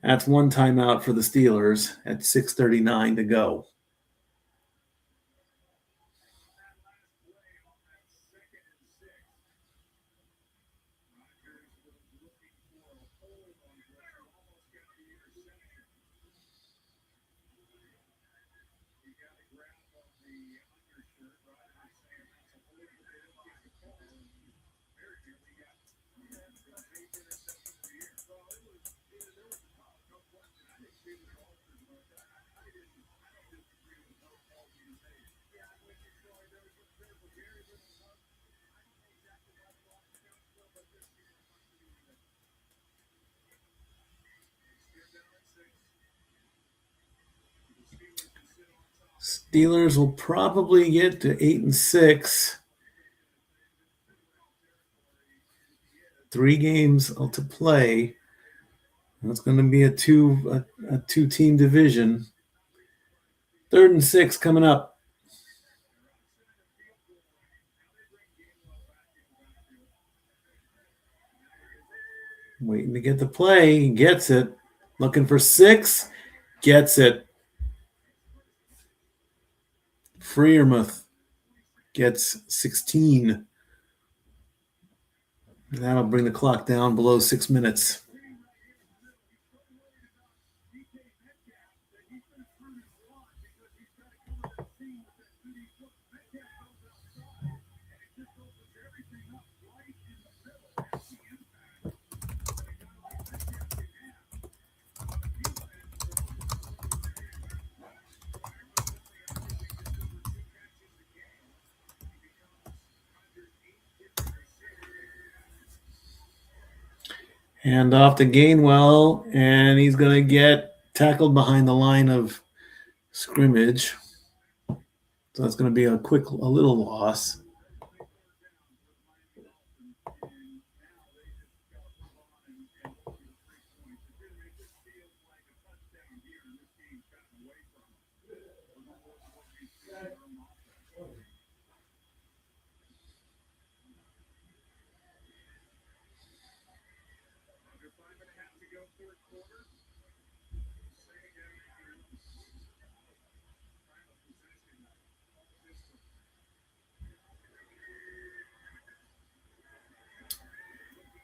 that's 1 timeout for the Steelers at 6:39 to go. Steelers will probably get to 8-6. 3 games to play. It's going to be a two-team division. 3rd and 6 coming up. Waiting to get the play. Gets it. Looking for 6. Gets it. Freiermuth gets 16. That'll bring the clock down below 6 minutes. Hand off to Gainwell, and he's going to get tackled behind the line of scrimmage. So that's going to be a little loss.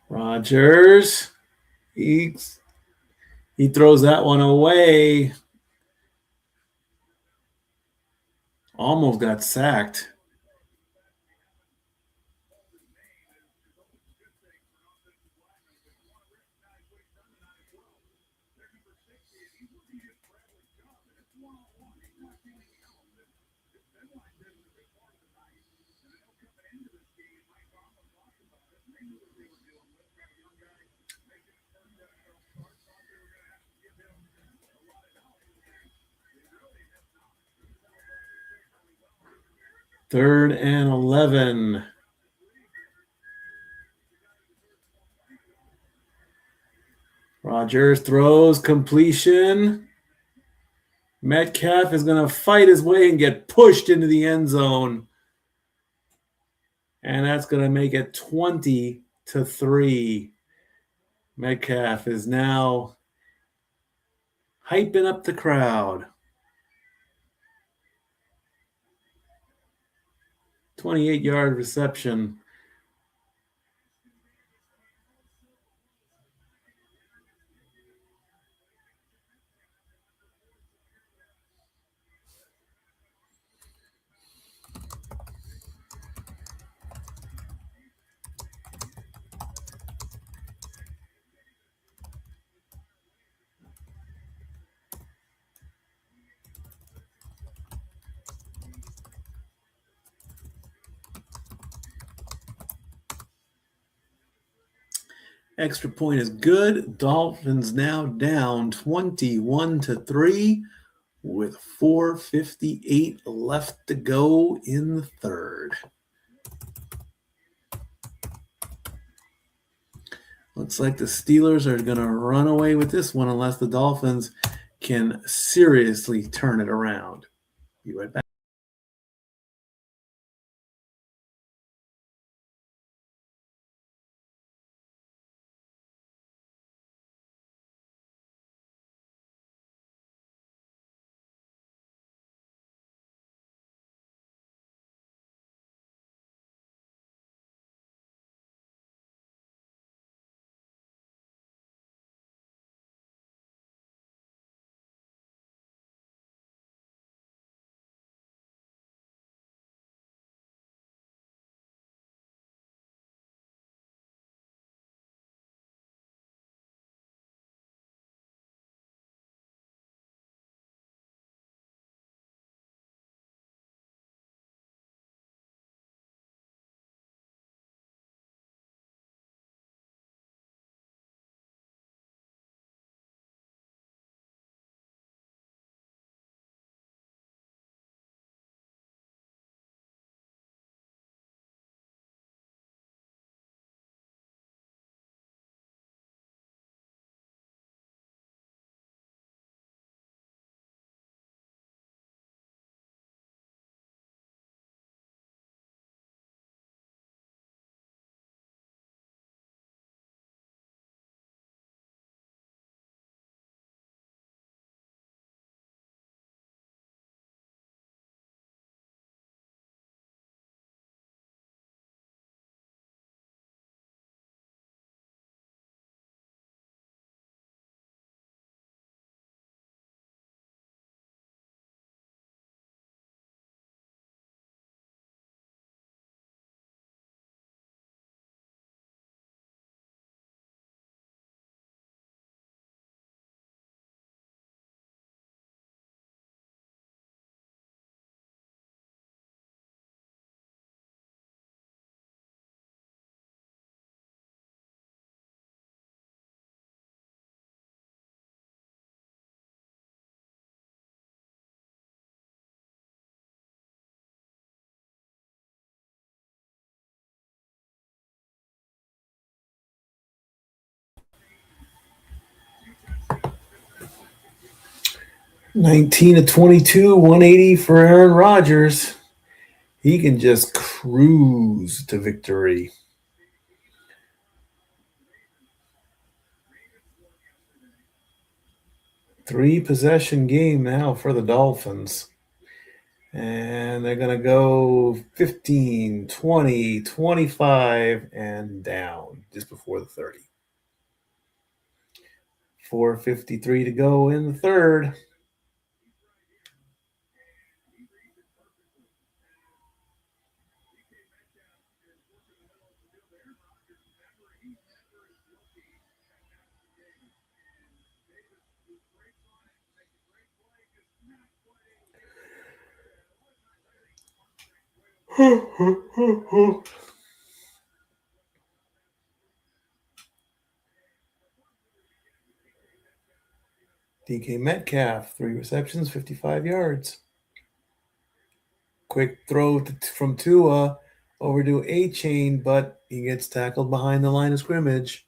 Rodgers, he throws that one away. Almost got sacked. Third and 11. Rodgers throws completion. Metcalf is going to fight his way and get pushed into the end zone. And that's going to make it 20-3. Metcalf is now hyping up the crowd. 28-yard reception. Extra point is good. Dolphins now down 21-3 with 4:58 left to go in the third. Looks like the Steelers are going to run away with this one unless the Dolphins can seriously turn it around. Be right back. 19-22, 180 for Aaron Rodgers. He can just cruise to victory. Three-possession game now for the Dolphins. And they're going to go 15, 20, 25, and down just before the 30. 4:53 to go in the third. DK Metcalf, 3 receptions, 55 yards. Quick throw from Tua over to A-Chain, but he gets tackled behind the line of scrimmage.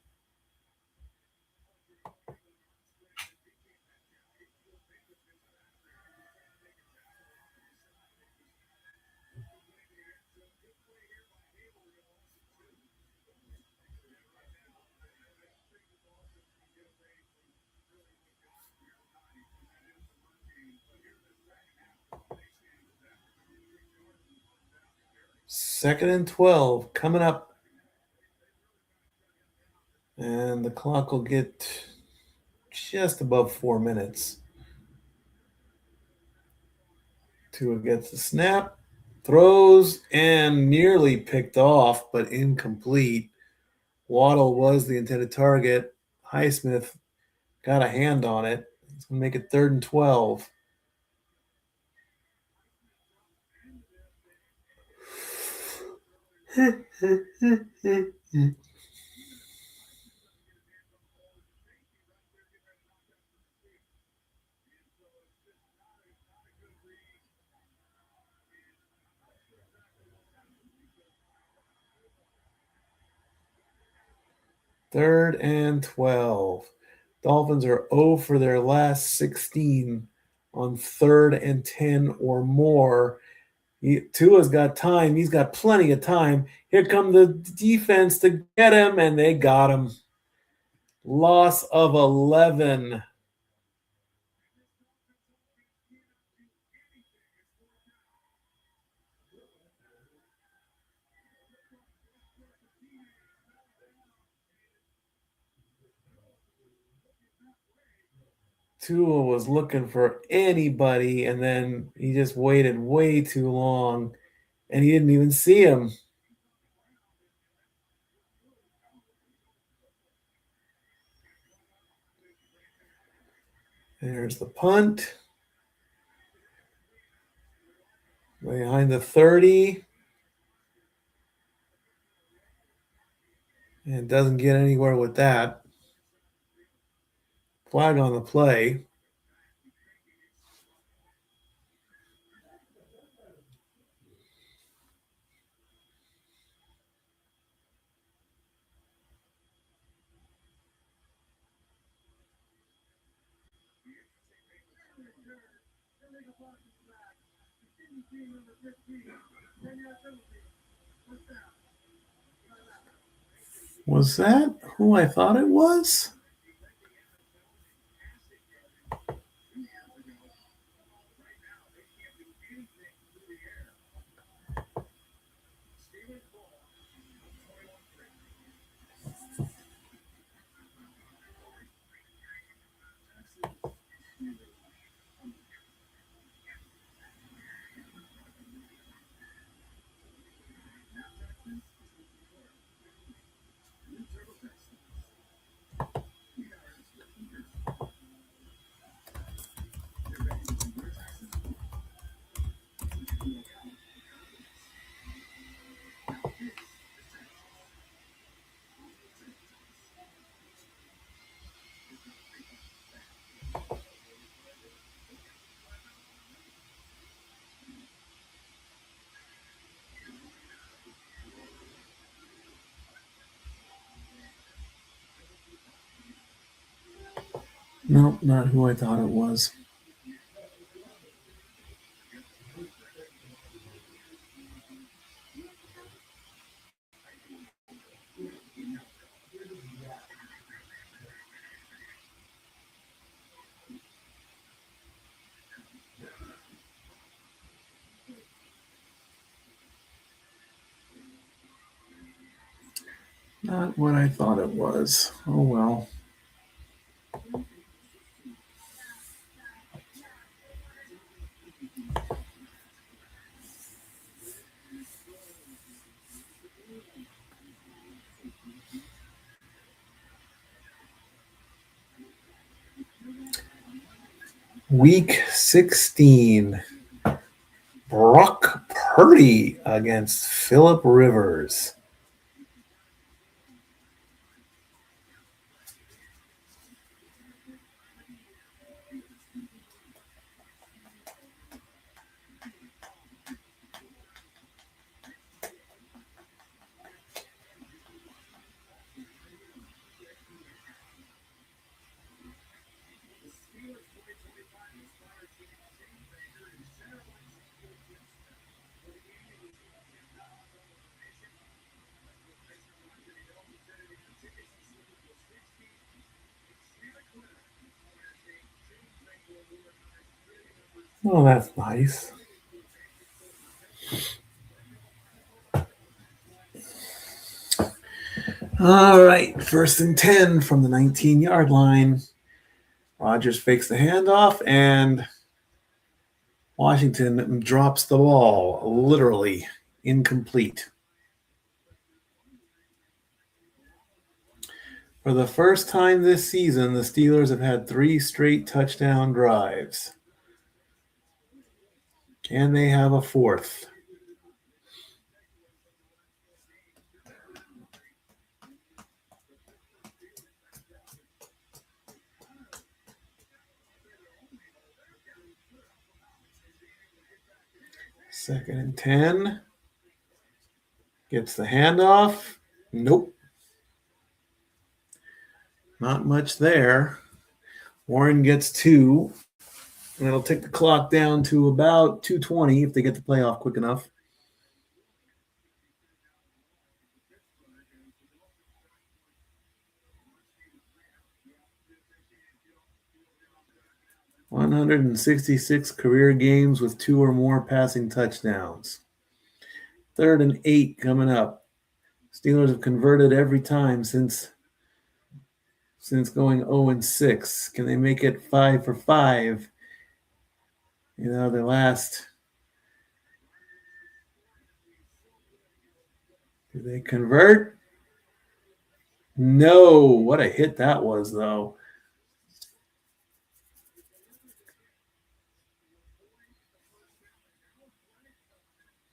Second and 12 coming up. And the clock will get just above 4 minutes. Tua gets the snap, throws, and nearly picked off, but incomplete. Waddle was the intended target. Highsmith got a hand on it. It's going to make it 3rd and 12. Third and 12. Dolphins are 0 for their last 16 on 3rd and 10 or more. Tua's got time. He's got plenty of time. Here come the defense to get him, and they got him. Loss of 11. Tua was looking for anybody, and then he just waited way too long, and he didn't even see him. There's the punt. Behind the 30. And doesn't get anywhere with that. Flag on the play. Was that who I thought it was? Nope, not who I thought it was. Not what I thought it was. Oh well. Week 16. Brock Purdy against Phillip Rivers. Oh, that's nice. All right, 1st and 10 from the 19-yard line. Rodgers fakes the handoff, and Washington drops the ball, literally incomplete. For the first time this season, the Steelers have had 3 straight touchdown drives. Can they have a 4th? Second and 10. Gets the handoff. Nope. Not much there. Warren gets 2. And it'll take the clock down to about 2:20 if they get the playoff quick enough. "166 career games with 2 or more passing touchdowns. 3rd and 8 coming up. Steelers have converted every time since going 0-6. Can they make it 5 for 5? Their last. Do they convert? No. What a hit that was, though.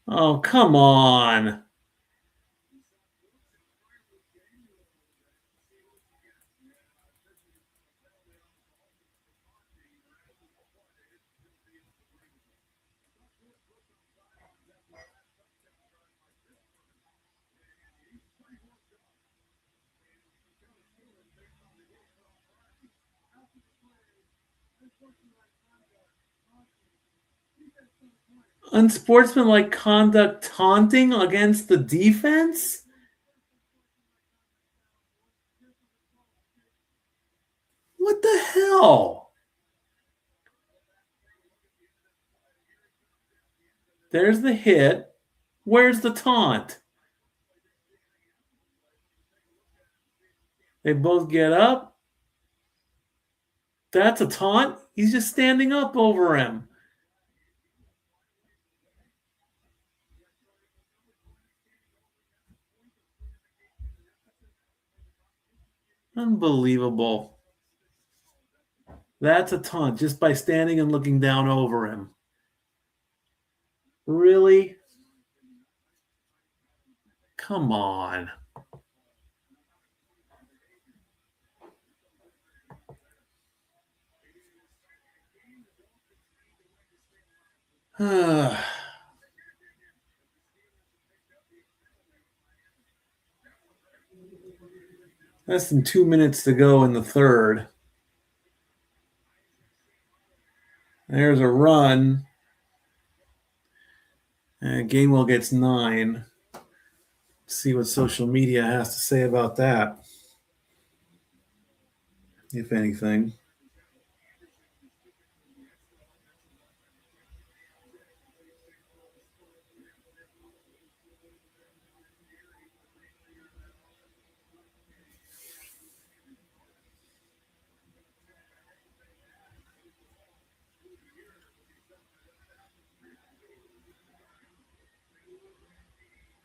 Oh, come on. Unsportsmanlike conduct taunting against the defense? What the hell? There's the hit. Where's the taunt? They both get up. That's a taunt. He's just standing up over him. Unbelievable. That's a taunt just by standing and looking down over him. Really? Come on. Less than 2 minutes to go in the 3rd. There's a run. And Gainwell gets 9. Let's see what social media has to say about that, if anything.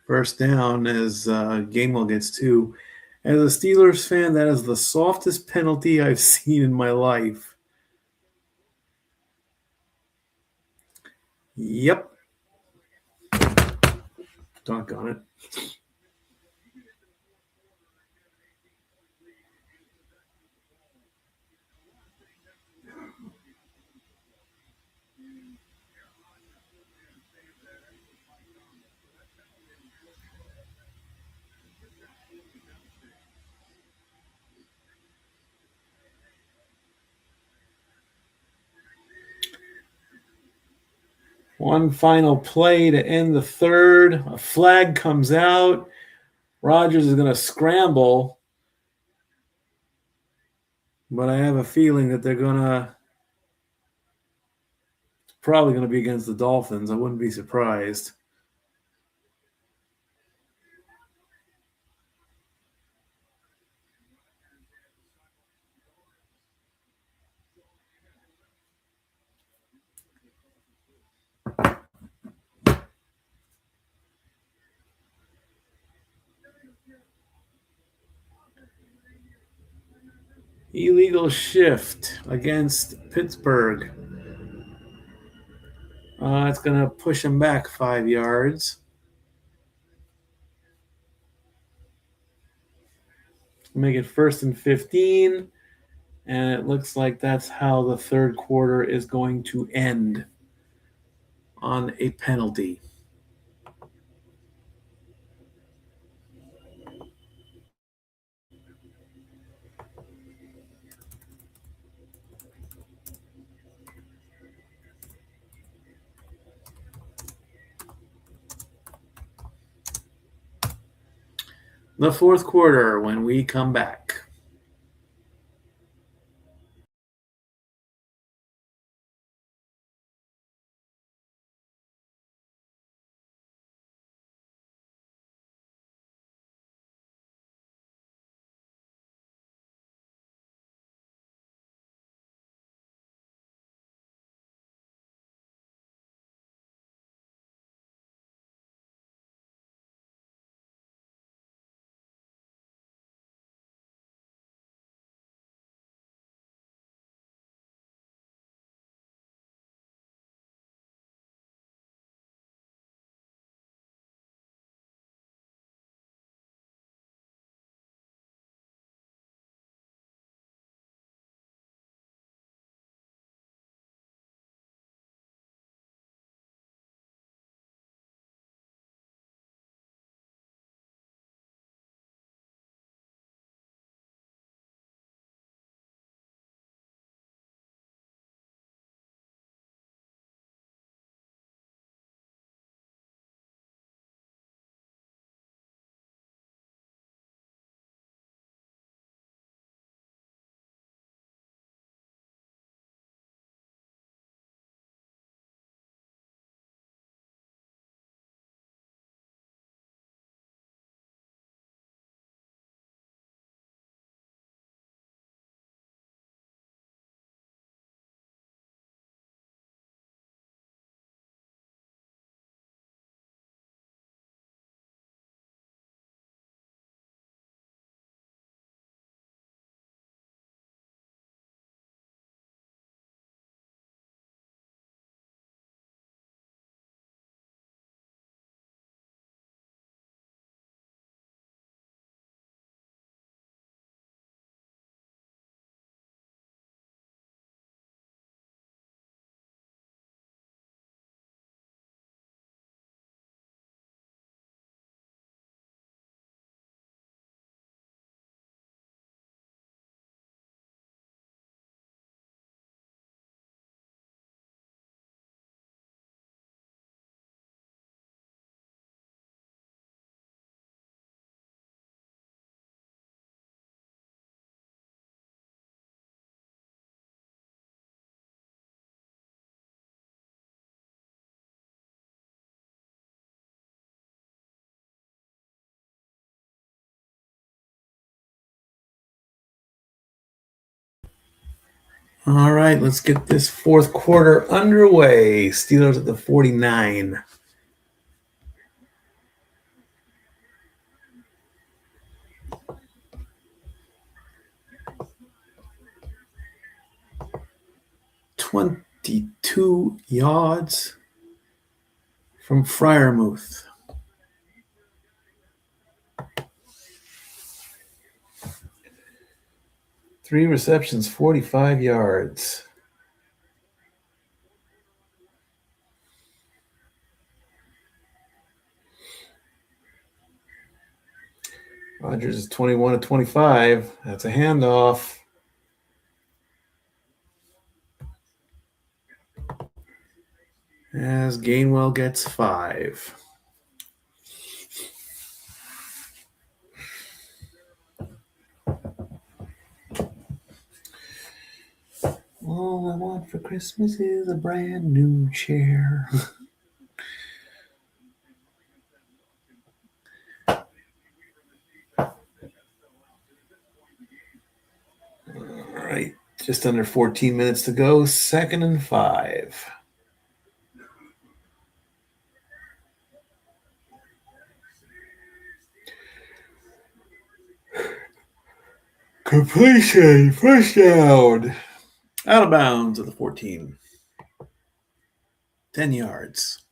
First down as Gainwell gets 2. As a Steelers fan, that is the softest penalty I've seen in my life. Yep. Doggone it. One final play to end the third. A flag comes out. Rodgers is going to scramble. But I have a feeling that they're probably going to be against the Dolphins. I wouldn't be surprised. Illegal shift against Pittsburgh. It's going to push him back 5 yards. Make it 1st and 15. And it looks like that's how the third quarter is going to end, on a penalty. The fourth quarter when we come back. All right, let's get this fourth quarter underway. Steelers at the 49. 22 yards from Friarmouth. Three receptions, 45 yards. Rodgers is 21-25. That's a handoff. As Gainwell gets 5. All I want for Christmas is a brand new chair. All right, just under 14 minutes to go. 2nd and 5. Completion, first down. Out of bounds at the 14. 10 yards.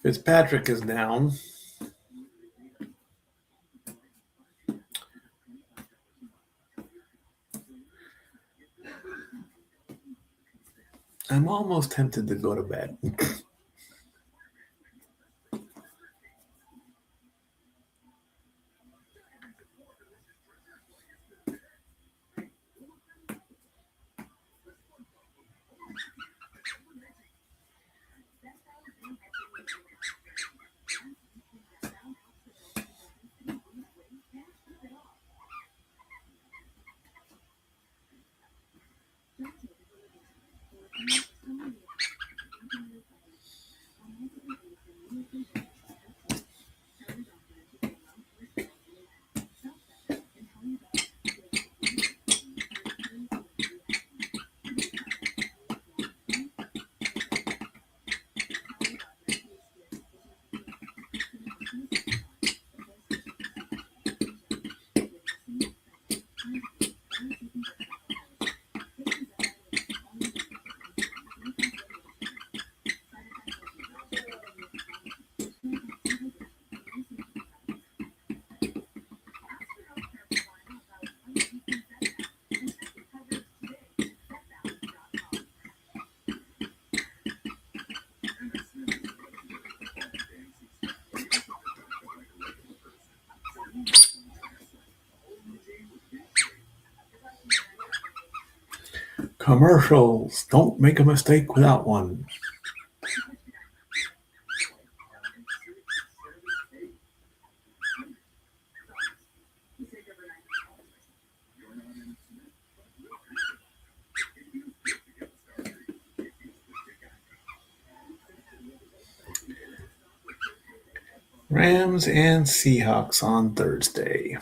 Fitzpatrick is down. I'm almost tempted to go to bed. Commercials. Don't make a mistake without one. Rams and Seahawks on Thursday.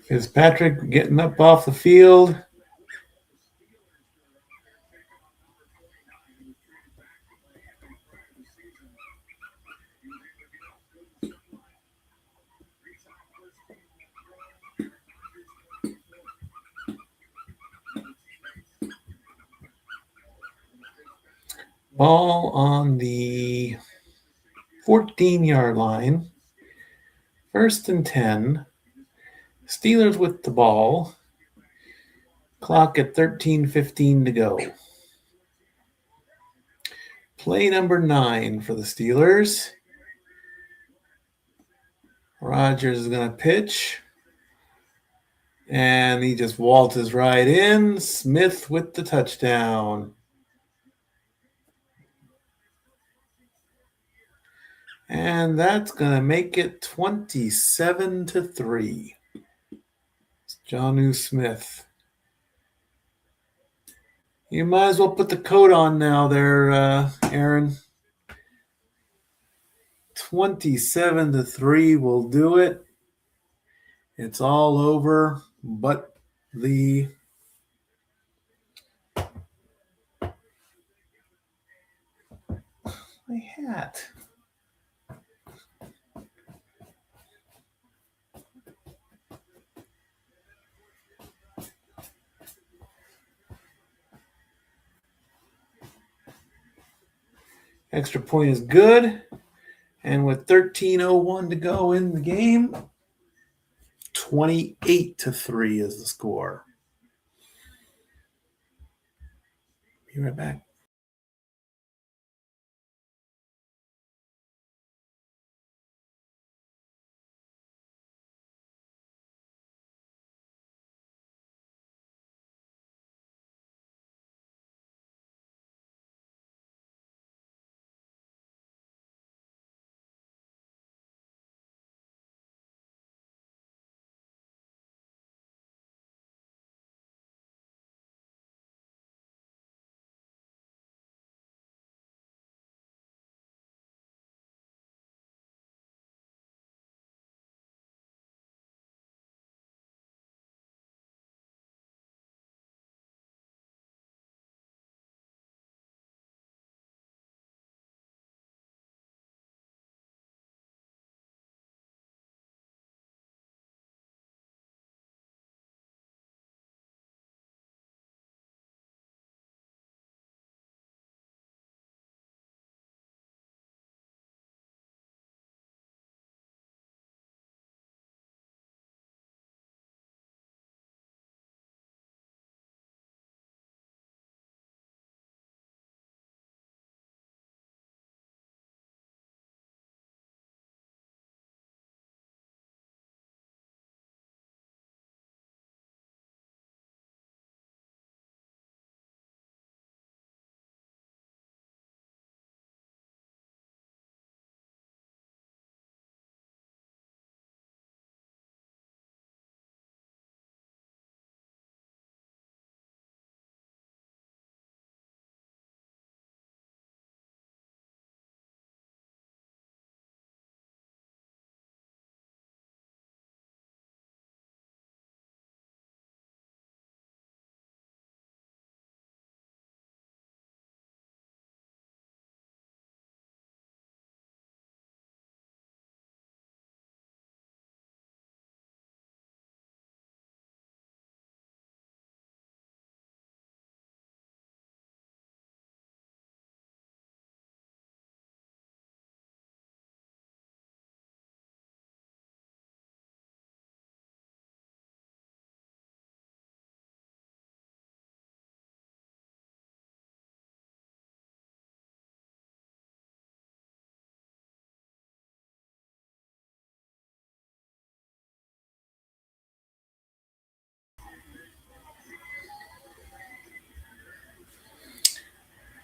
Fitzpatrick getting up off the field. Ball on the 14-yard line. 1st and 10. Steelers with the ball. Clock at 13:15 to go. Play number 9 for the Steelers. Rodgers is going to pitch. And he just waltzes right in. Smith with the touchdown. And that's going to make it 27-3. It's Jonnu Smith. You might as well put the coat on now there, Aaron. 27-3 will do it. It's all over, but my hat. Extra point is good. And with 13:01 to go in the game, 28-3 is the score. Be right back.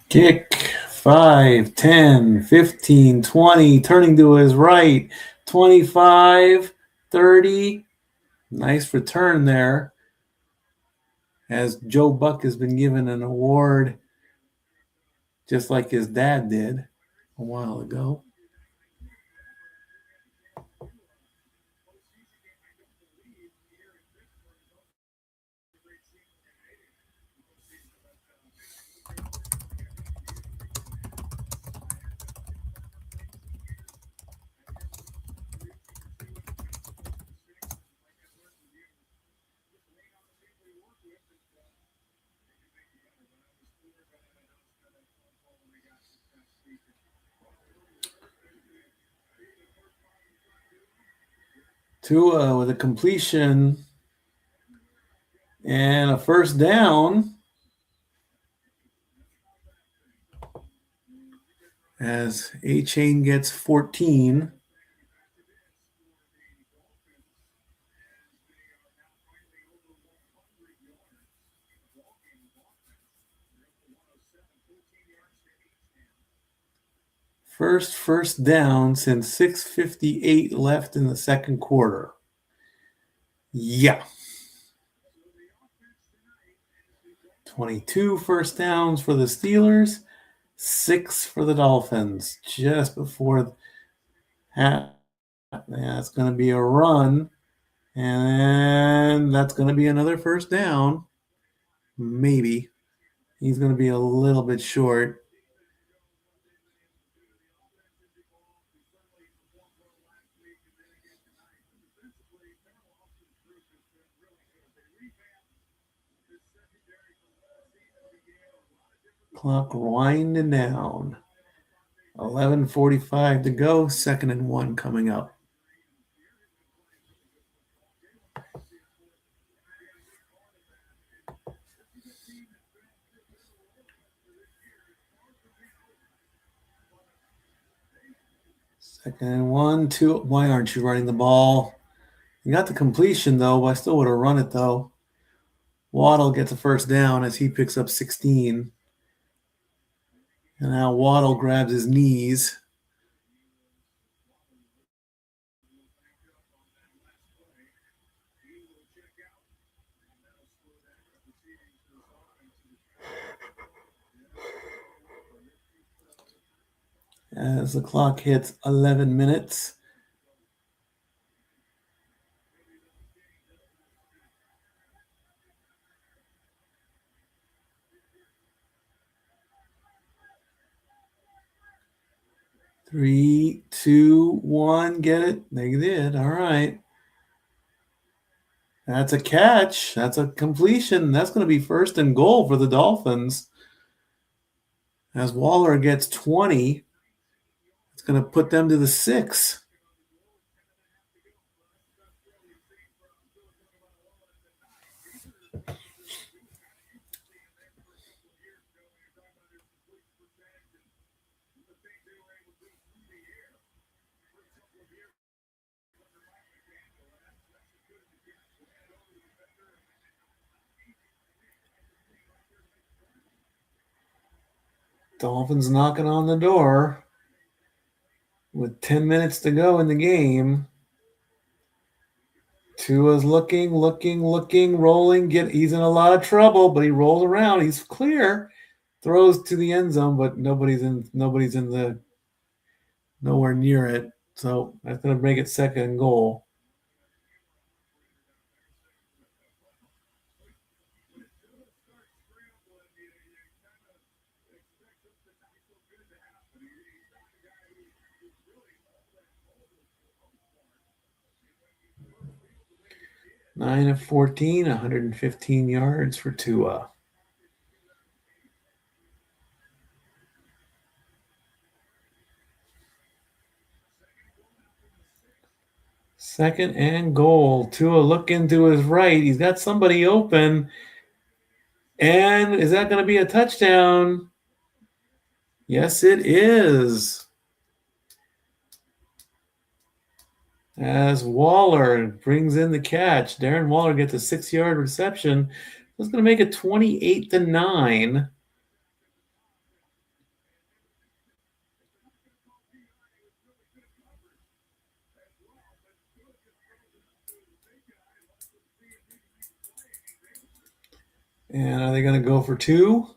Kick 5, 10, 15, 20, turning to his right, 25, 30. Nice return there. As Joe Buck has been given an award just like his dad did a while ago. Tua with a completion and a first down as A-Chain gets 14. First down since 6:58 left in the second quarter. Yeah. 22 first downs for the Steelers, 6 for the Dolphins. Just before half. That's going to be a run. And that's going to be another first down. Maybe. He's going to be a little bit short. Clock winding down. 11:45 to go. 2nd and 1 coming up. Second and 1, 2. Why aren't you running the ball? You got the completion, though. I still would have run it, though. Waddle gets a first down as he picks up 16. And now Waddle grabs his knees. As the clock hits 11 minutes. Three, two, one, get it? They did. All right. That's a catch. That's a completion. That's going to be 1st and goal for the Dolphins. As Waller gets 20, it's going to put them to the 6. Dolphins knocking on the door with 10 minutes to go in the game. Tua's looking, rolling. He's in a lot of trouble, but he rolls around. He's clear. Throws to the end zone, but nobody's in the nowhere near it. So that's going to make it 2nd and goal. Nine of 14, 115 yards for Tua. Second and goal. Tua looking to his right. He's got somebody open. And is that going to be a touchdown? Yes, it is. As Waller brings in the catch. Darren Waller gets a 6-yard reception. That's going to make it 28-9. And are they going to go for 2?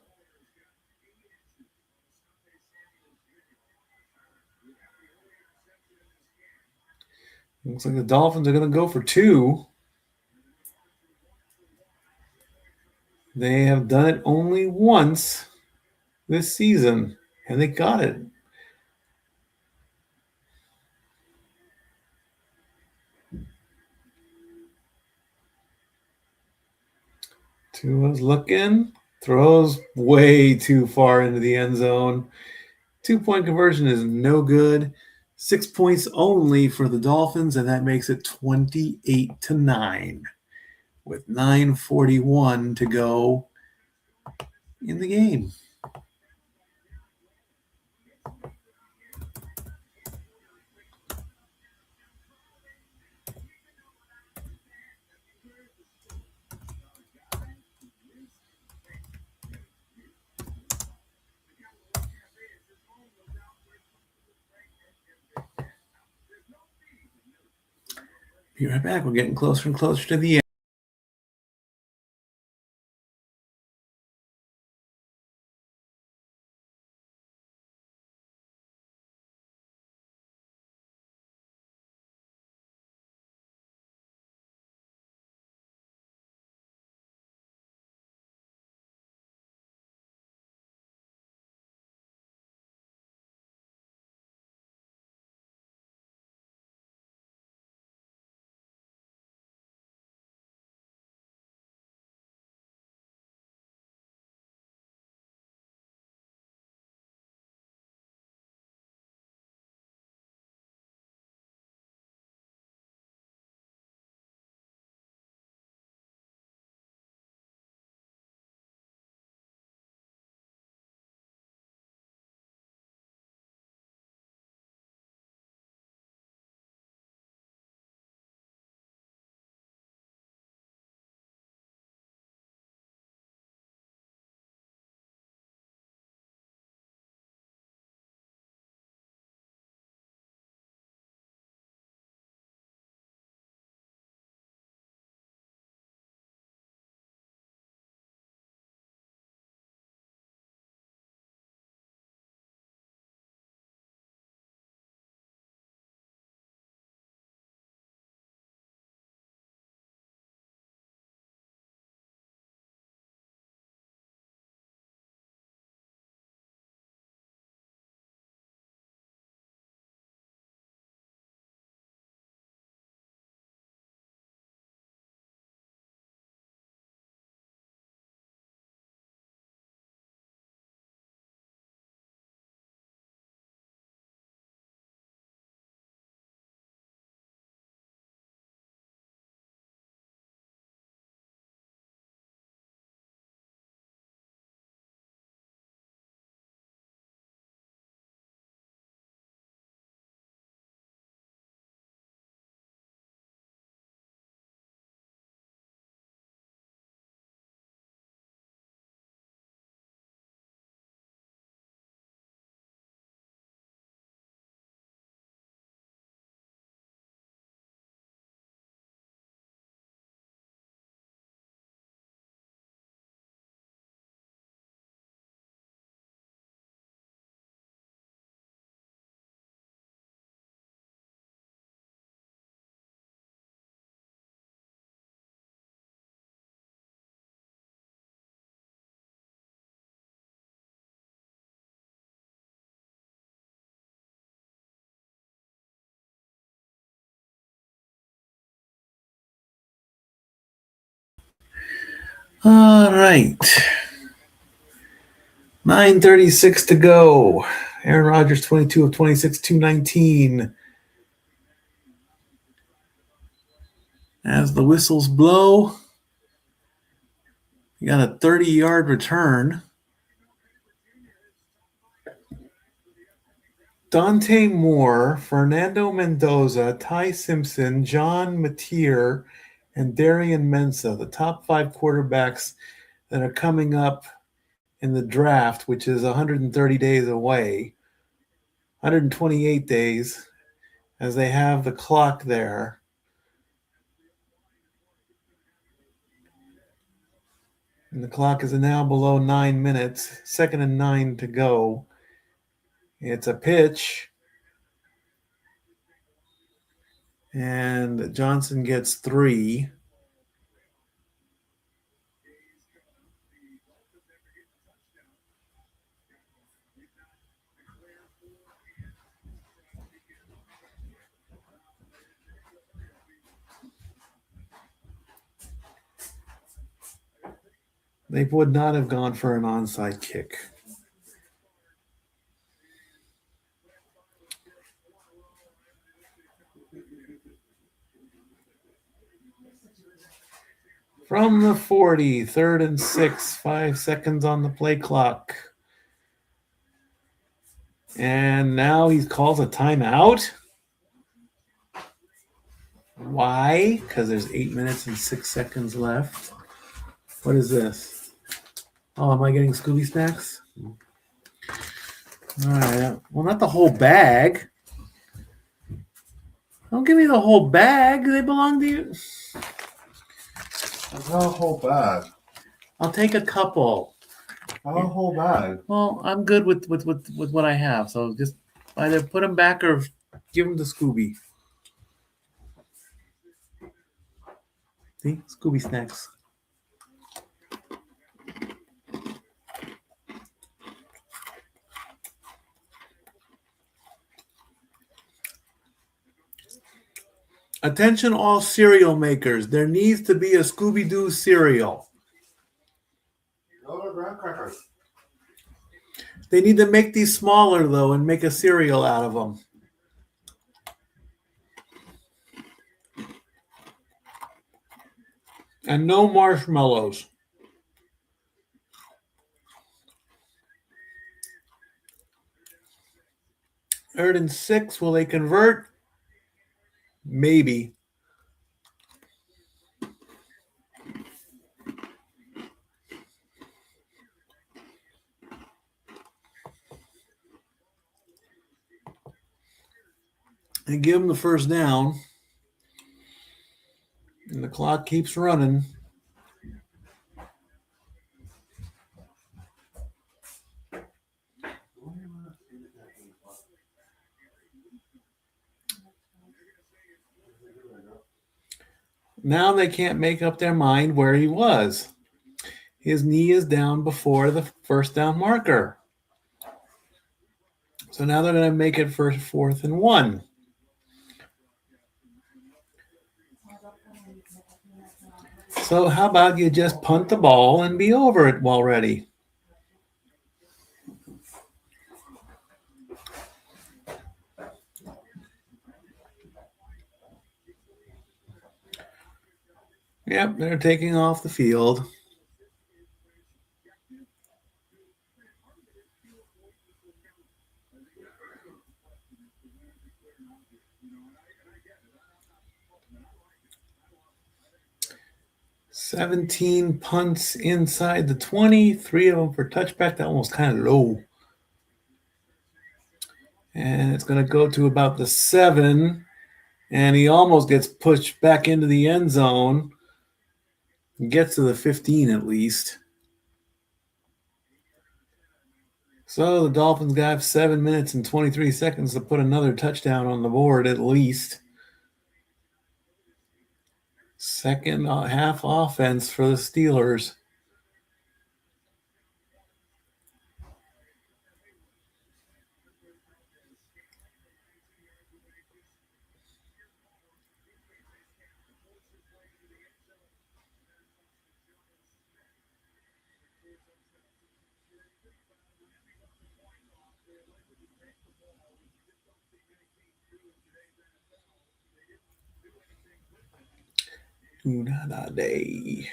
Looks like the Dolphins are going to go for 2. They have done it only once this season, and they got it. Tua's looking, throws way too far into the end zone. 2-point conversion is no good. 6 points only for the Dolphins, and that makes it 28-9 with 9:41 to go in the game. Be right back. We're getting closer and closer to the end. All right. 9:36 to go. Aaron Rodgers, 22 of 26, 219. As the whistles blow, you got a 30-yard return. Dante Moore, Fernando Mendoza, Ty Simpson, John Mateer, and Darian Mensah, the top 5 quarterbacks that are coming up in the draft, which is 130 days away, 128 days, as they have the clock there. And the clock is now below 9 minutes, 2nd and 9 to go. It's a pitch. And Johnson gets 3. They would not have gone for an onside kick. From the 40, 3rd and 6, 5 seconds on the play clock. And now he calls a timeout. Why? Because there's 8 minutes and 6 seconds left. What is this? Oh, am I getting Scooby snacks? All right. Well, not the whole bag. Don't give me the whole bag. They belong to you. It's not a whole bag. I'll take a couple. Not a whole bag. Well, I'm good with what I have. So just either put them back or give them to Scooby. See? Scooby snacks. Attention all cereal makers. There needs to be a Scooby-Doo cereal. No, they're graham crackers. They need to make these smaller, though, and make a cereal out of them. And no marshmallows. 3rd and 6. Will they convert? Maybe. And give them the first down. And the clock keeps running. Now they can't make up their mind where he was. His knee is down before the first down marker. So now they're going to make it for 4th and 1. So how about you just punt the ball and be over it already? Yep, they're taking off the field. "17 punts inside the 20, 3 of them for touchback." That one was kind of low. And it's going to go to about the 7, and he almost gets pushed back into the end zone. He gets to the 15 at least. So the Dolphins got 7 minutes and 23 seconds to put another touchdown on the board at least. Second half offense for the Steelers. Do-da-da-day.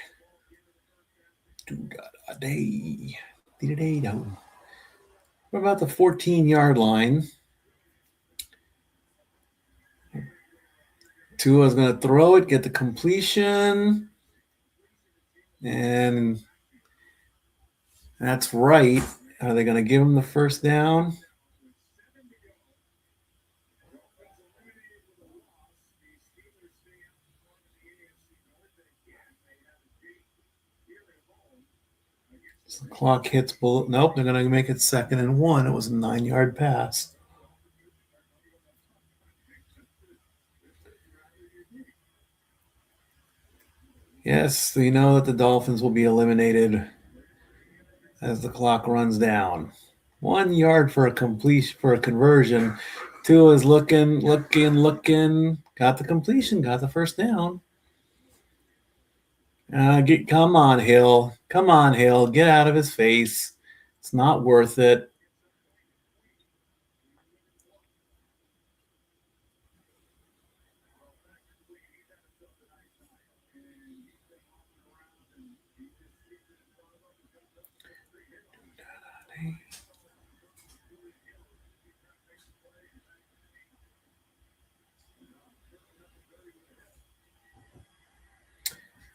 Do-da-da-day. Dee-da-day-do. What about the 14-yard line? Tua's going to throw it, get the completion. And that's right. Are they going to give him the first down? So the clock hits below. Nope, they're going to make it 2nd and 1. It was a 9-yard pass. Yes, we know that the Dolphins will be eliminated as the clock runs down. 1 yard for a completion, for a conversion. Tua is looking. Got the completion, got the first down. Come on, Hill. Come on, Hill. Get out of his face. It's not worth it.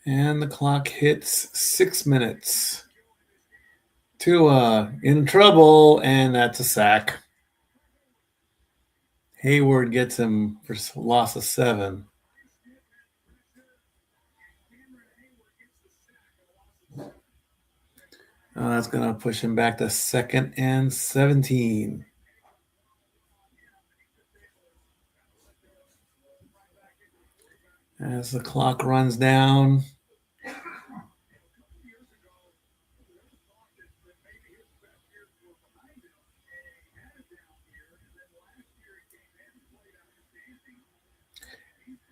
And the clock hits 6 minutes. Tua in trouble, and that's a sack. Hayward gets him for loss of 7. That's going to push him back to 2nd and 17. As the clock runs down.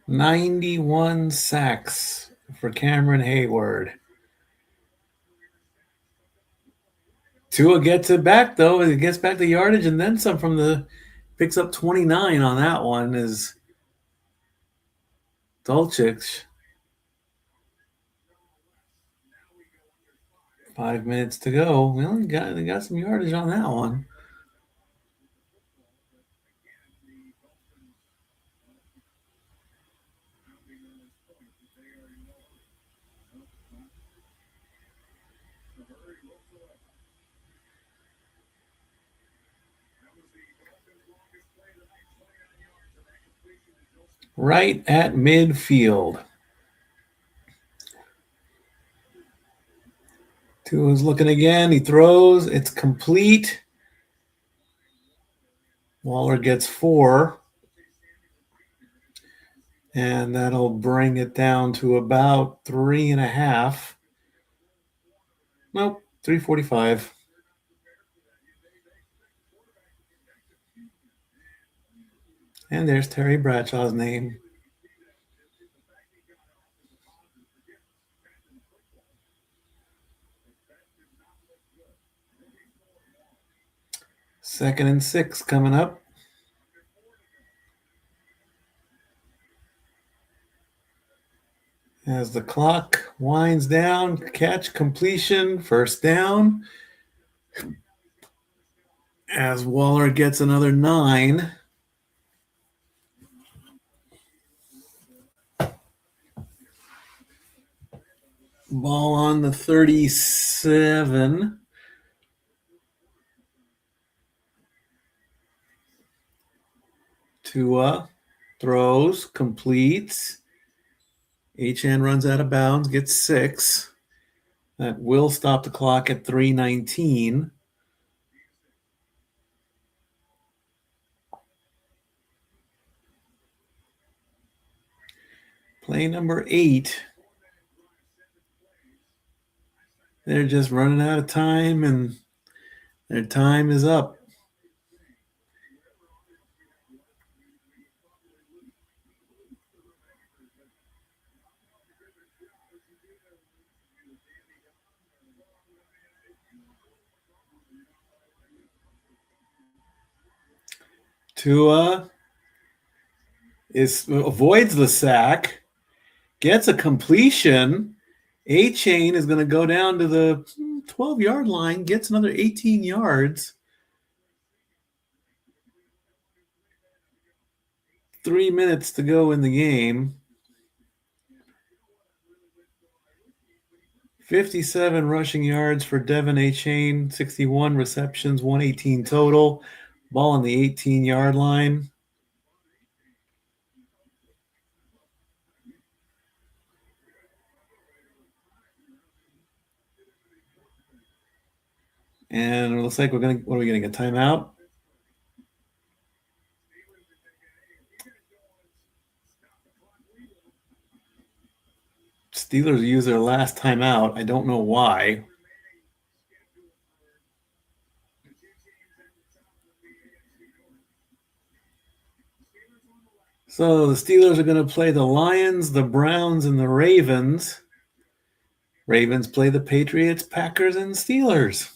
"91 sacks for Cameron Hayward." Tua gets it back, though. He gets back the yardage and then some from picks up 29 on that one is Dulcich. 5 minutes to go. Well, they got some yardage on that one. Right at midfield. Tua's looking again. He throws. It's complete. Waller gets 4. And that'll bring it down to about 3.5. Nope, 3:45. And there's Terry Bradshaw's name. Second and 6 coming up. As the clock winds down, catch, completion, first down. As Waller gets another 9. Ball on the 37. Tua throws, completes. Achane runs out of bounds, gets 6. That will stop the clock at 3:19. Play number 8. They're just running out of time, and their time is up. Tua avoids the sack, gets a completion. Achane is going to go down to the 12-yard line, gets another 18 yards. 3 minutes to go in the game. 57 rushing yards for Devin Achane, 61 receptions, 118 total. Ball on the 18-yard line. And it looks like what are we getting, a timeout? Steelers use their last timeout. I don't know why. So the Steelers are going to play the Lions, the Browns, and the Ravens. Ravens play the Patriots, Packers, and Steelers.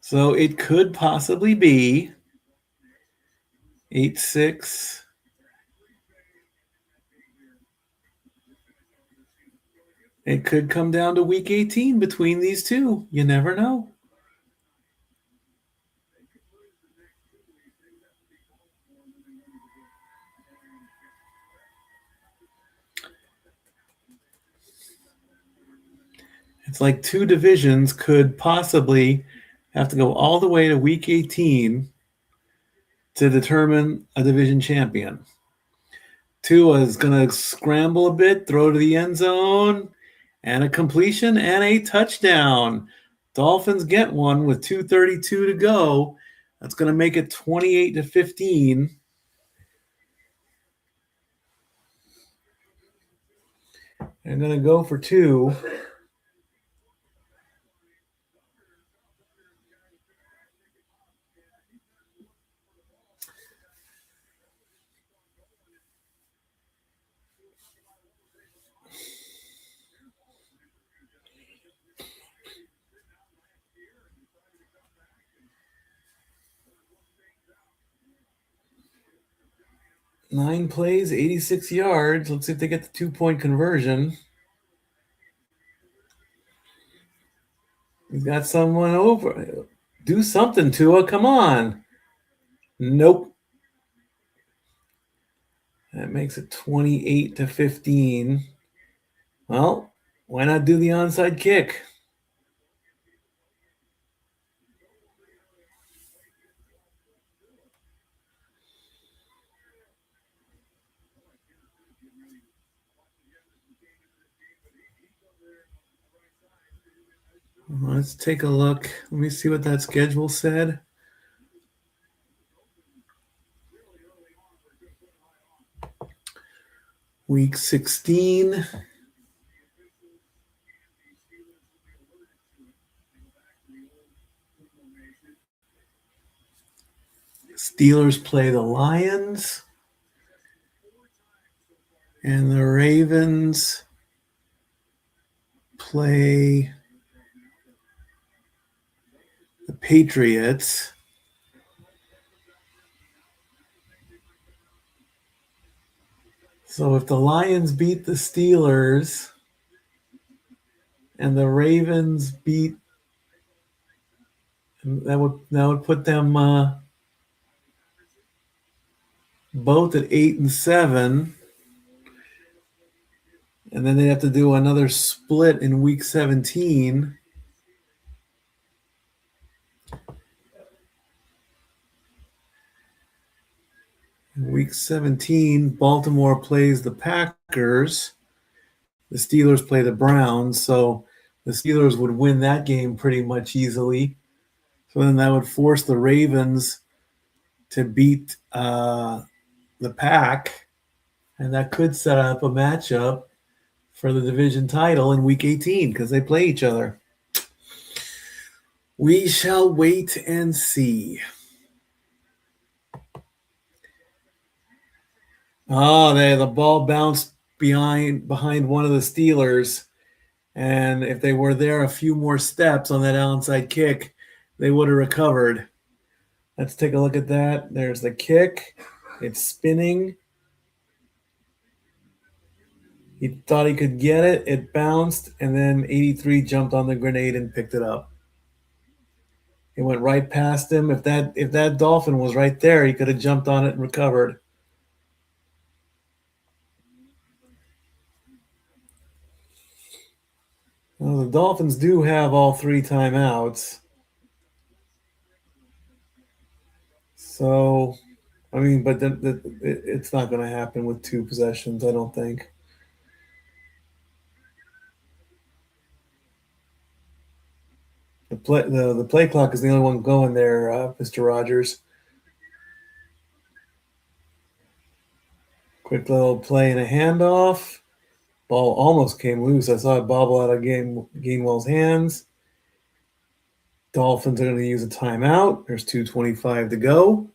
So it could possibly be 8-6. It could come down to week 18 between these two. You never know. It's like two divisions could possibly have to go all the way to week 18 to determine a division champion. Tua is going to scramble a bit, throw to the end zone, and a completion and a touchdown. Dolphins get one with 2:32 to go. That's going to make it 28-15. I'm going to go for two. Nine plays, 86 yards. Let's see if they get the 2-point conversion. He's got someone over. Do something, Tua. Come on. Nope. That makes it 28-15. Well, why not do the onside kick? Let's take a look. Let me see what that schedule said. Week 16. Steelers play the Lions. And the Ravens play the Patriots. So if the Lions beat the Steelers and the Ravens beat, that would put them both at 8-7. And then they have to do another split in week 17. In week 17, Baltimore plays the Packers. The Steelers play the Browns. So the Steelers would win that game pretty much easily. So then that would force the Ravens to beat the Pack. And that could set up a matchup for the division title in week 18 because they play each other. We shall wait and see. Oh, the ball bounced behind one of the Steelers. And if they were there a few more steps on that onside kick, they would have recovered. Let's take a look at that. There's the kick. It's spinning. He thought he could get it. It bounced, and then 83 jumped on the grenade and picked it up. It went right past him. If that Dolphin was right there, he could have jumped on it and recovered. Well, the Dolphins do have all 3 timeouts. So, I mean, but it's not going to happen with 2 possessions, I don't think. The play clock is the only one going there, Mr. Rogers. Quick little play and a handoff. Ball almost came loose. I saw it bobble out of Gainwell's hands. Dolphins are going to use a timeout. There's 2:25 to go.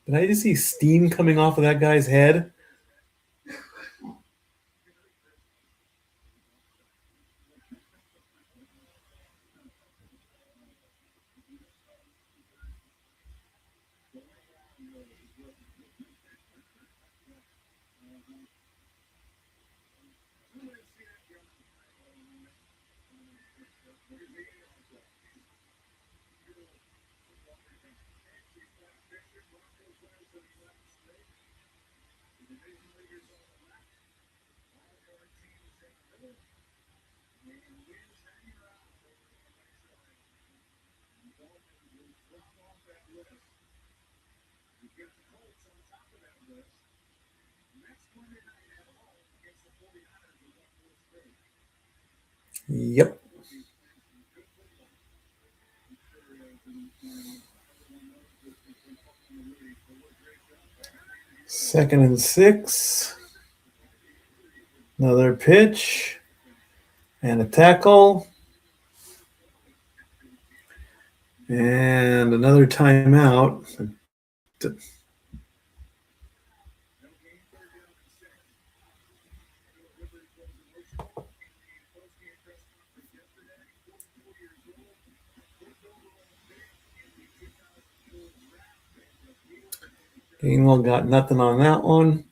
Did I just see steam coming off of that guy's head? Yep. Second and 6. Another pitch and a tackle. And another timeout. Gainwell got nothing on that one.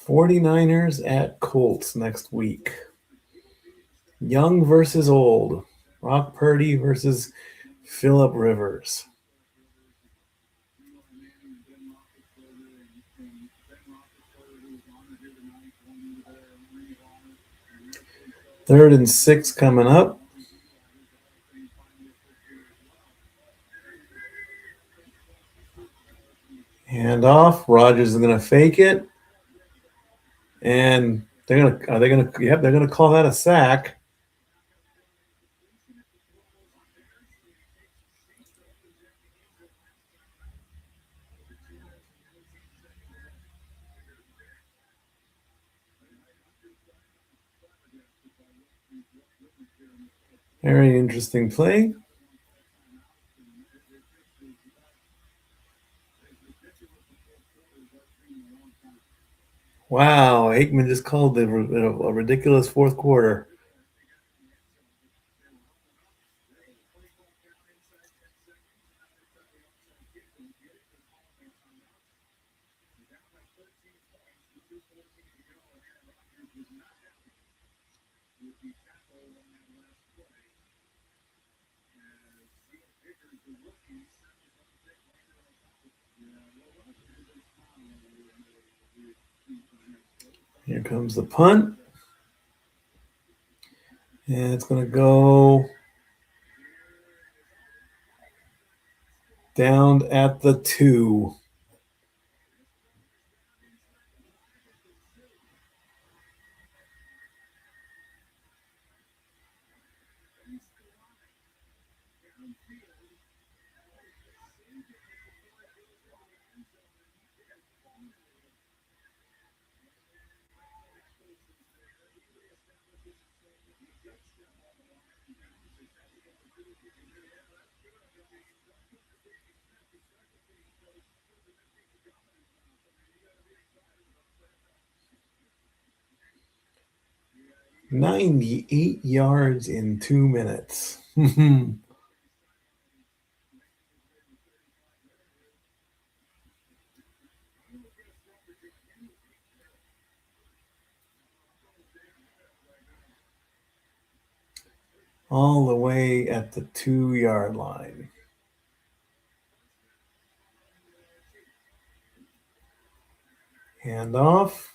'49ers at Colts next week. Young versus old. Brock Purdy versus Phillip Rivers. Third and 6 coming up. Hand off. Rodgers is going to fake it. And they're going to call that a sack. Very interesting play. Wow, Aikman just called a ridiculous fourth quarter. Here comes the punt. And it's going to go down at the 2. $98 yards in 2 minutes. All the way at the 2-yard line. Hand off.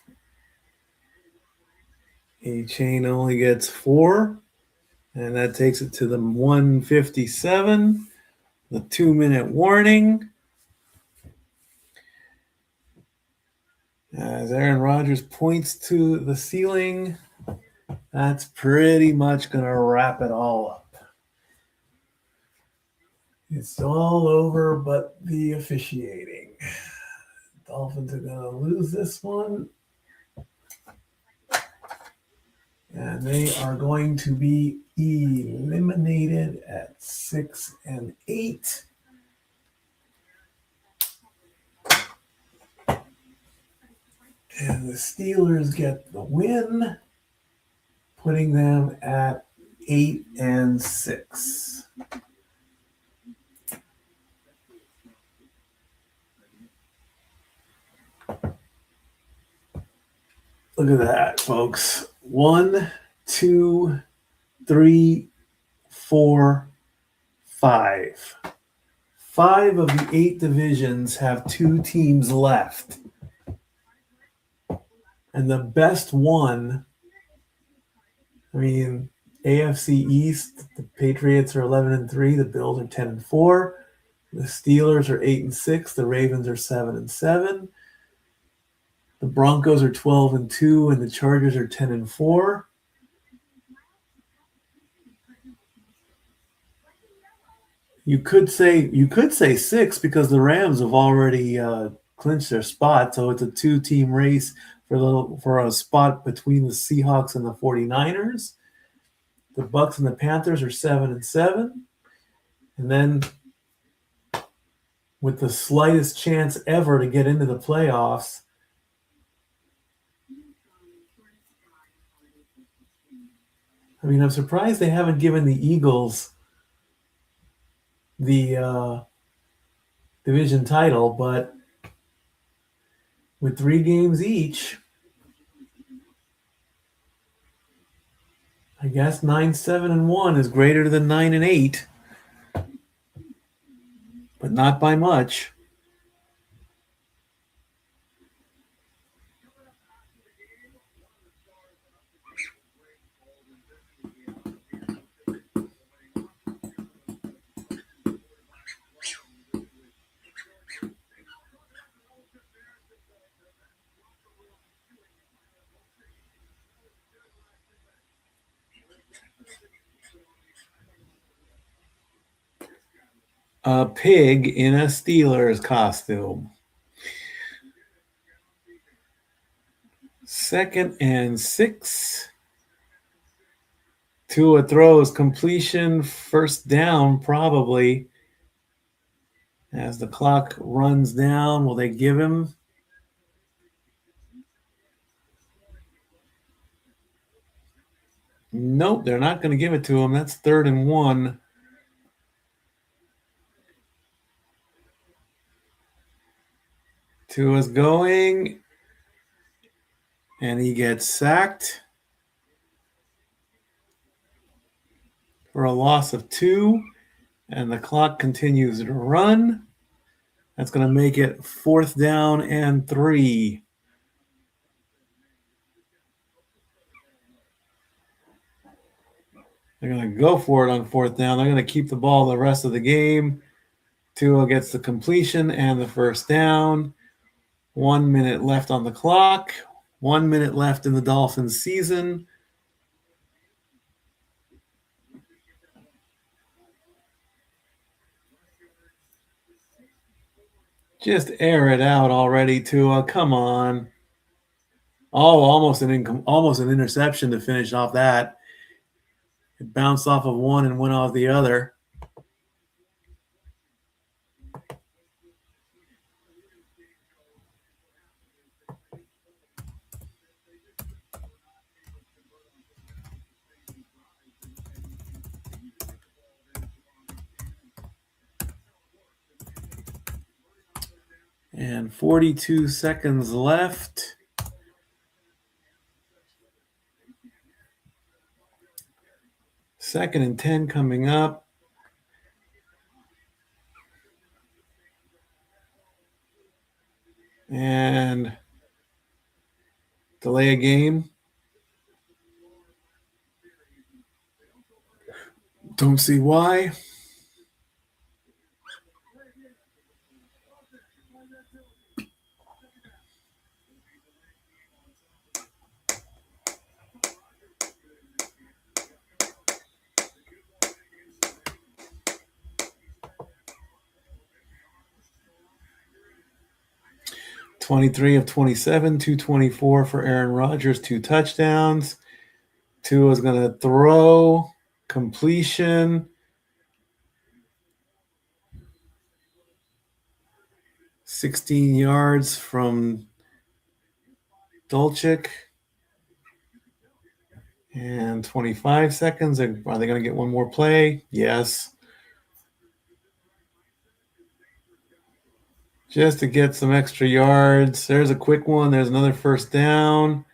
A-Chain only gets 4. And that takes it to the 157. The 2-minute warning. As Aaron Rodgers points to the ceiling, that's pretty much going to wrap it all up. It's all over but the officiating. Dolphins are going to lose this one. And they are going to be eliminated at 6 and 8. And the Steelers get the win, putting them at 8 and 6. Look at that, folks. 1, 2, 3, 4, 5. 5 of the 8 divisions have 2 teams left. And the best one, I mean, AFC East, the Patriots are 11-3, the Bills are 10-4, the Steelers are 8-6, the Ravens are 7-7, the Broncos are 12-2, and the Chargers are 10-4. You could say 6 because the Rams have already clinched their spot, so it's a 2-team race for a spot between the Seahawks and the 49ers. The Bucks and the Panthers are 7-7. And then with the slightest chance ever to get into the playoffs, I mean, I'm surprised they haven't given the Eagles the division title, but with 3 games each, I guess 9-7-1 is greater than 9-8, but not by much. A pig in a Steelers costume. 2nd and 6. Tua throws completion, first down probably. As the clock runs down, will they give him? Nope, they're not going to give it to him. That's 3rd and 1. Tua's going, and he gets sacked for a loss of 2, and the clock continues to run. That's going to make it 4th down and 3. They're going to go for it on 4th down. They're going to keep the ball the rest of the game. Tua gets the completion and the first down. 1 minute left on the clock. 1 minute left in the Dolphins season. Just air it out already, Tua. Come on. Oh, almost an interception to finish off that. It bounced off of one and went off the other. And 42 seconds left. Second and 10 coming up. And delay a game. Don't see why. $23 of 27, 224 for Aaron Rodgers, 2 touchdowns. Tua is going to throw, completion. 16 yards from Dolchik. And 25 seconds. Are they going to get one more play? Yes. Just to get some extra yards. There's a quick one. There's another first down.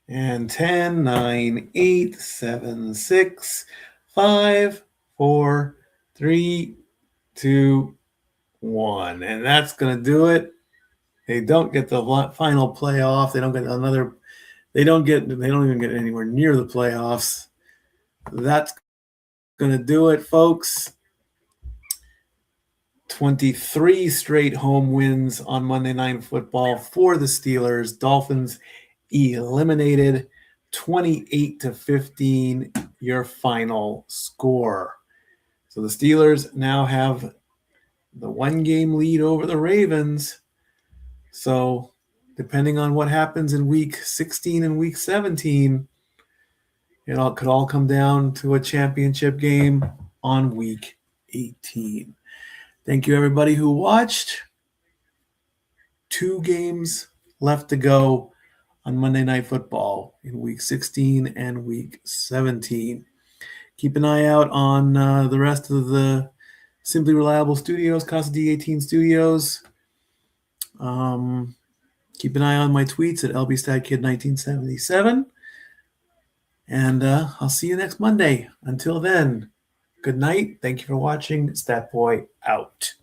And 10, 9, 8, 7, 6, 5, 4, 3, 2, 1. And that's going to do it. They don't get the final playoff. They don't get another. They don't even get anywhere near the playoffs. That's going to do it, folks. 23 straight home wins on Monday Night Football for the Steelers. Dolphins eliminated 28-15, your final score. So the Steelers now have the 1-game lead over the Ravens. So depending on what happens in week 16 and week 17, it could all come down to a championship game on week 18. Thank you, everybody who watched. 2 games left to go on Monday Night Football in week 16 and week 17. Keep an eye out on the rest of the Simply Reliable Studios, Casa D18 Studios. Keep an eye on my tweets at LBStatKid1977. And I'll see you next Monday. Until then, good night. Thank you for watching. Statboy out.